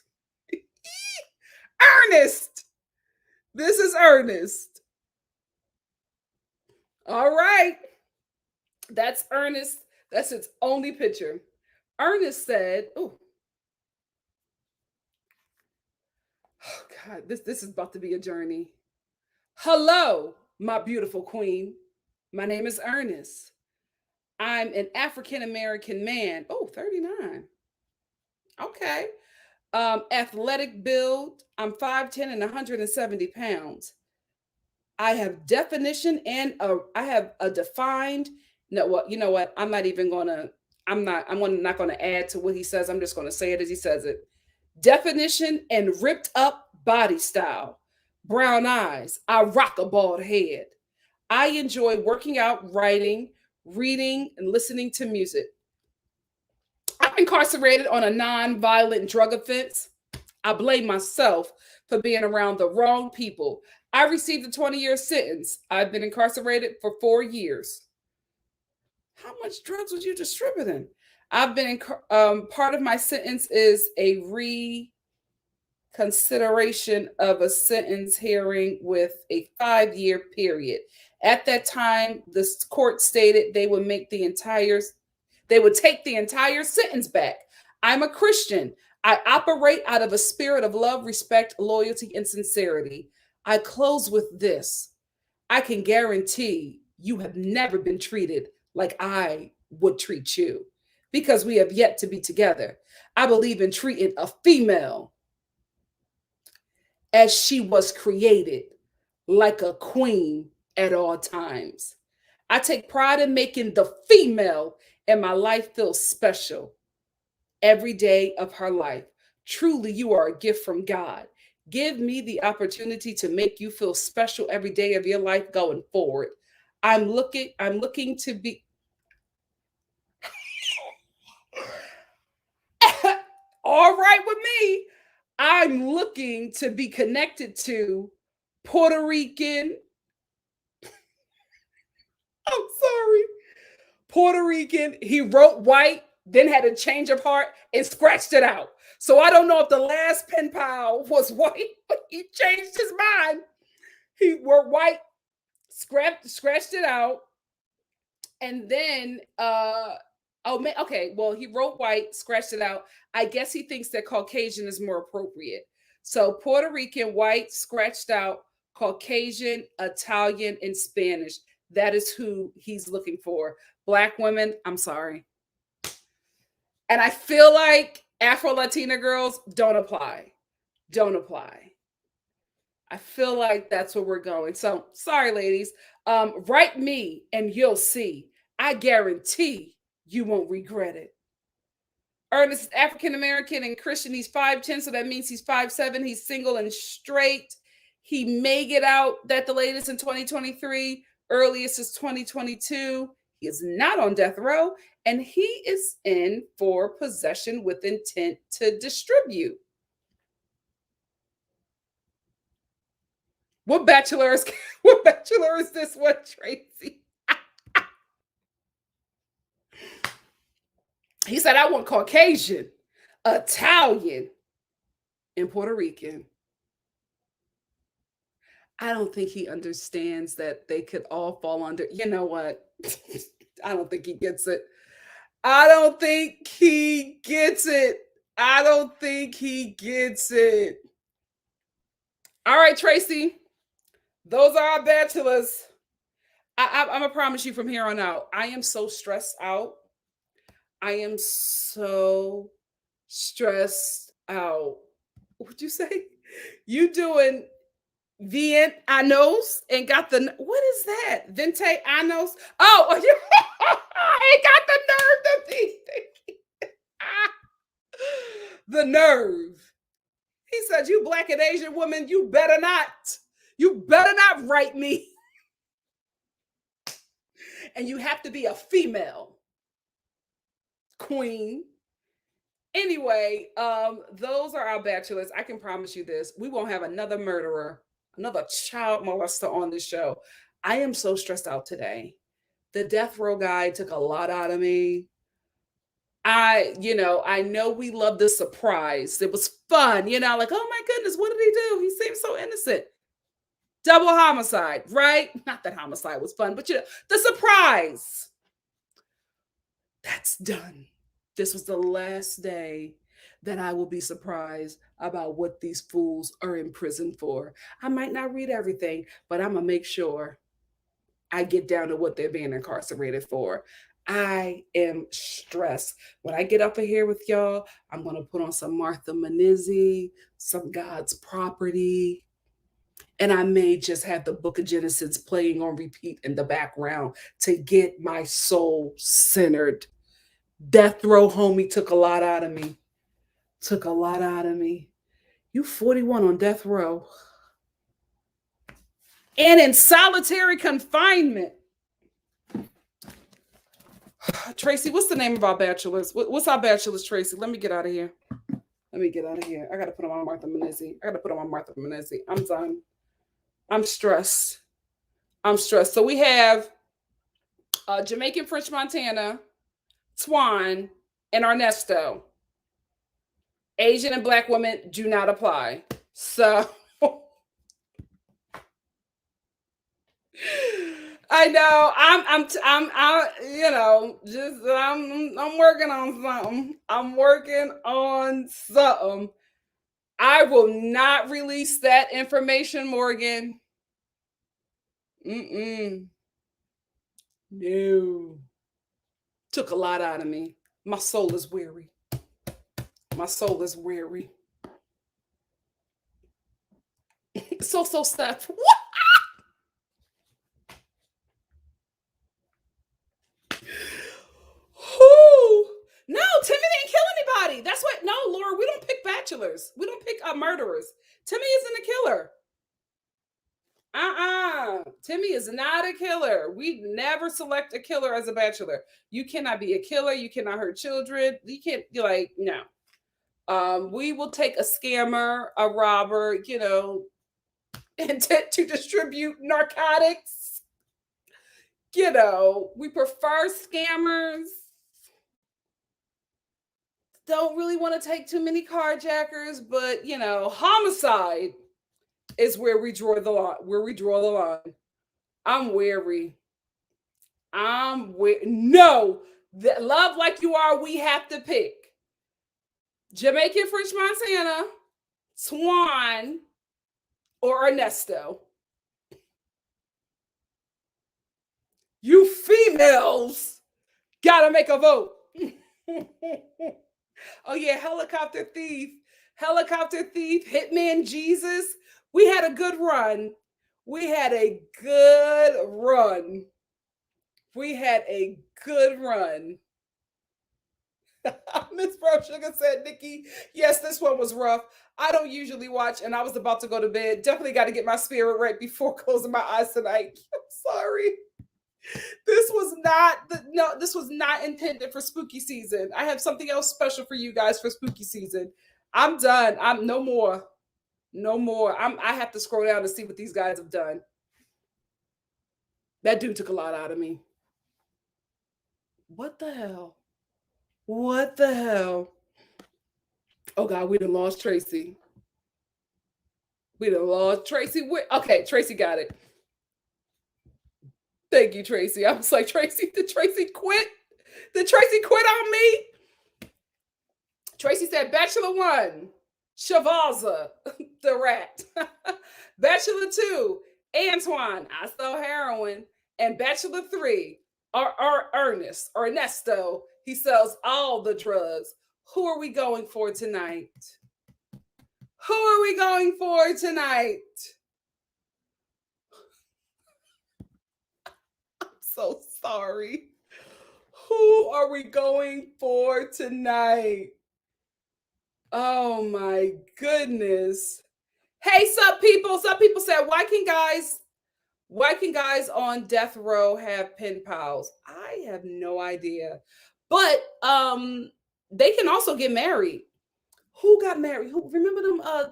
Ernest. This is Ernest. All right. That's Ernest. That's its only picture. Ernest said, oh God, this is about to be a journey. Hello, my beautiful queen. My name is Ernest. I'm an African American man. Oh, 39. Okay. Athletic build. I'm 5'10" and 170 pounds. I have definition and I have a defined. No, what you know what? I'm not even gonna. I'm not gonna add to what he says. I'm just gonna say it as he says it. Definition and ripped up body style. Brown eyes. I rock a bald head. I enjoy working out, writing, reading, and listening to music. I'm incarcerated on a non-violent drug offense. I blame myself for being around the wrong people. I received a 20-year sentence. I've been incarcerated for 4 years. How much drugs was you distributing? I've been part of my sentence is a reconsideration of a sentence hearing with a 5-year period. At that time, the court stated they would take the entire sentence back. I'm a Christian. I operate out of a spirit of love, respect, loyalty, and sincerity. I close with this. I can guarantee you have never been treated like I would treat you because we have yet to be together. I believe in treating a female as she was created, like a queen at all times. I take pride in making the female in my life feel special every day of her life. Truly, you are a gift from God. Give me the opportunity to make you feel special every day of your life going forward. I'm looking to be all right with me. I'm looking to be connected to Puerto Rican. I'm sorry. Puerto Rican. He wrote white, then had a change of heart and scratched it out. So I don't know if the last pen pal was white, but he changed his mind. He wrote white, scratched it out, and then oh man, okay, well, he wrote white, scratched it out. I guess he thinks that Caucasian is more appropriate. So Puerto Rican, white, scratched out, Caucasian, Italian, and Spanish. That is who he's looking for. Black women, I'm sorry. And I feel like Afro Latina girls don't apply. Don't apply. I feel like that's where we're going. So sorry, ladies. Write me and you'll see. I guarantee you won't regret it. Ernest is African American and Christian. He's 5'10", so that means he's 5'7". He's single and straight. He may get out that the latest in 2023, earliest is 2022. He is not on death row, and he is in for possession with intent to distribute. What bachelor is this one, Tracy? He said, I want Caucasian, Italian, and Puerto Rican. I don't think he understands that they could all fall under, you know what? I don't think he gets it. I don't think he gets it. I don't think he gets it. All right, Tracy. Those are our bachelors. I'm going to promise you from here on out, I am so stressed out. I am so stressed out. What'd you say? You doing Vient Anos and got the, what is that? Vente Anos? Oh, he got the nerve to be. The nerve. He said, you black and Asian woman, you better not write me. And you have to be a female queen. Anyway, those are our bachelors. I can promise you this. We won't have another murderer, another child molester on this show. I am so stressed out today. The death row guy took a lot out of me. I know we love the surprise. It was fun, like, oh my goodness, what did he do? He seems so innocent. Double homicide, right? Not that homicide was fun, but the surprise. That's done. This was the last day that I will be surprised about what these fools are in prison for. I might not read everything, but I'm going to make sure I get down to what they're being incarcerated for. I am stressed. When I get up in here with y'all, I'm going to put on some Martha Menizzi, some God's Property, and I may just have the Book of Genesis playing on repeat in the background to get my soul centered. Death row homie took a lot out of me. Took a lot out of me. You 41 on death row. And in solitary confinement. Tracy, what's the name of our bachelors? What's our bachelors, Tracy? Let me get out of here. I got to put on my Martha Menezzi. I'm done. I'm stressed. So we have Jamaican French Montana, Swan, and Ernesto. Asian and black women do not apply. So I know I'm working on something. I will not release that information, Morgan. No. Took a lot out of me. My soul is weary. So Steph. What? No, Timmy didn't kill anybody. That's what. No, Laura, we don't pick bachelors. bachelors. We don't pick murderers. Timmy isn't a killer. Timmy is not a killer. We never select a killer as a bachelor. You cannot be a killer. You cannot hurt children. You can't, like, no. We will take a scammer, a robber, intent to distribute narcotics. We prefer scammers. Don't really want to take too many carjackers, but homicide is where we draw the line. I'm wary. No, love like you are, we have to pick Jamaican French Montana, Swan, or Ernesto. You females gotta make a vote. Oh yeah, helicopter thief, hitman Jesus. We had a good run. Miss Brown Sugar said, Nikki, yes, this one was rough. I don't usually watch, and I was about to go to bed. Definitely got to get my spirit right before closing my eyes tonight. I'm sorry. This was not intended for spooky season. I have something else special for you guys for spooky season. I'm done. I'm no more. I have to scroll down to see what these guys have done. That dude took a lot out of me. What the hell? Oh God, we done lost Tracy. Okay, Tracy got it. Thank you, Tracy. I was like, Tracy, did Tracy quit? Did Tracy quit on me? Tracy said, Bachelor 1, Shavaza, the rat. Bachelor 2, Antoine, I sell heroin. And Bachelor 3, Ernesto, he sells all the drugs. Who are we going for tonight? So sorry. Who are we going for tonight? Oh my goodness. Hey, sup people? Some people said, why can guys on death row have pen pals? I have no idea. But they can also get married. Who got married? Who remember them I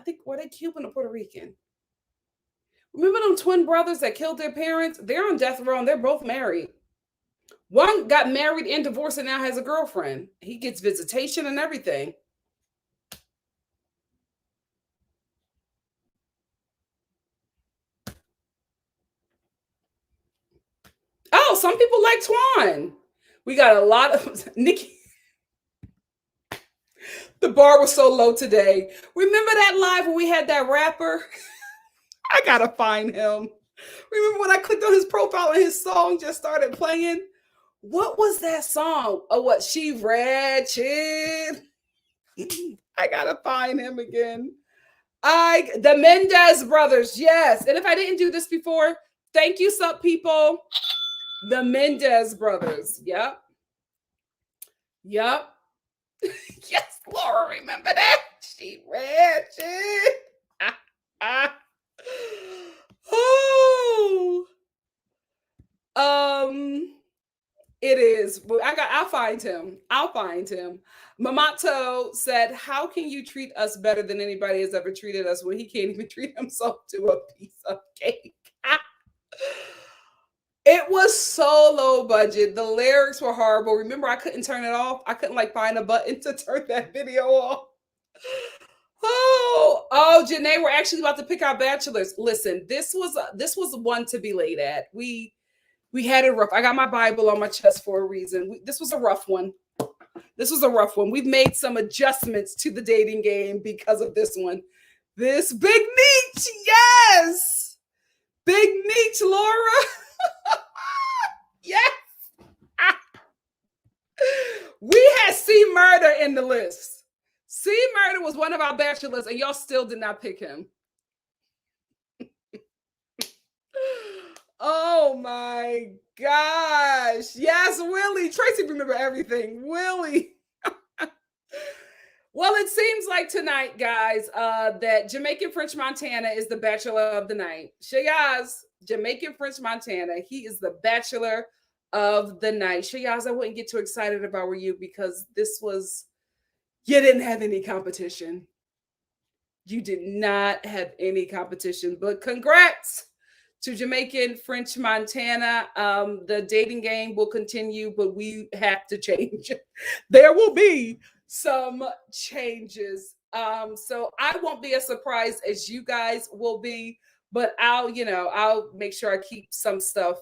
think, were they Cuban or Puerto Rican? Remember them twin brothers that killed their parents? They're on death row and they're both married. One got married and divorced and now has a girlfriend. He gets visitation and everything. Oh, some people like Twan. We got a lot of Nikki. The bar was so low today. Remember that live when we had that rapper? I gotta find him. Remember when I clicked on his profile and his song just started playing? What was that song? Oh, what? She Ratchet. I gotta find him again. The Mendez brothers, yes. And if I didn't do this before, thank you, sup people. The Mendez brothers. Yep. Yes, Laura, remember that? She Ratchet. Oh. It is. I'll find him. Mamato said, how can you treat us better than anybody has ever treated us when he can't even treat himself to a piece of cake? It was so low budget. The lyrics were horrible. Remember, I couldn't turn it off. I couldn't find a button to turn that video off. Oh, Janae, we're actually about to pick our bachelors. Listen, this was one to be late at. We had it rough. I got my Bible on my chest for a reason. This was a rough one. We've made some adjustments to the dating game because of this one. This Big Meech, yes! Big Meech, Laura. Yes. We had C Murder in the list. C Murder was one of our bachelors, and y'all still did not pick him. Oh my gosh. Yes, Willie. Tracy remember everything. Willie. Well, it seems like tonight, guys, that Jamaican French Montana is the bachelor of the night. Shayaz, Jamaican French Montana, he is the bachelor of the night. Shayaz, I wouldn't get too excited if I were you because you didn't have any competition. You did not have any competition, but congrats to Jamaican French Montana. The dating game will continue, but we have to change. There will be some changes. So I won't be as surprised as you guys will be, but I'll make sure I keep some stuff.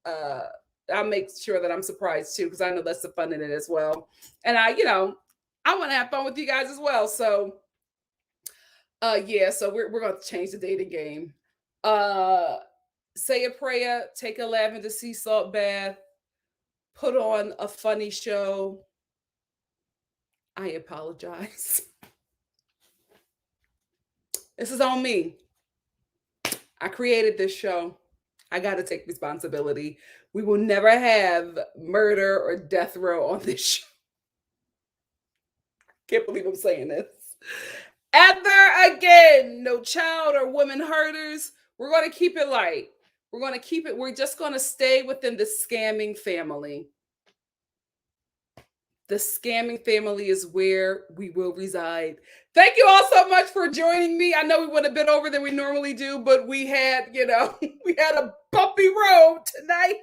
I'll make sure that I'm surprised too, because I know that's the fun in it as well. And I want to have fun with you guys as well. So yeah, so we're gonna change the dating game. Uh Say a prayer, take a lavender sea salt bath, put on a funny show. I apologize. This is on me. I created this show. I got to take responsibility. We will never have murder or death row on this show. Can't believe I'm saying this. Ever again, no child or woman herders. We're going to keep it light. We're just going to stay within the scamming family. The scamming family is where we will reside. Thank you all so much for joining me. I know we went a bit over than we normally do, but we had, we had a bumpy road tonight.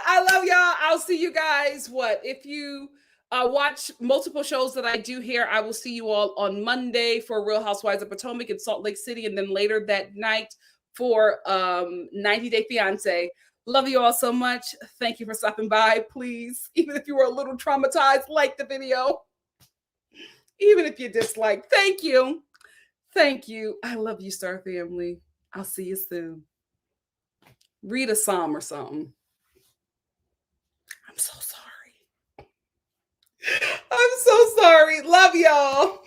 I love y'all. I'll see you guys. If you watch multiple shows that I do here, I will see you all on Monday for Real Housewives of Potomac in Salt Lake City, and then later that night for 90 Day Fiance. Love you all so much. Thank you for stopping by. Please, even if you were a little traumatized, like the video. Even if you dislike, thank you. Thank you. I love you, Star Family. I'll see you soon. Read a psalm or something. I'm so sorry. I'm so sorry. Love y'all.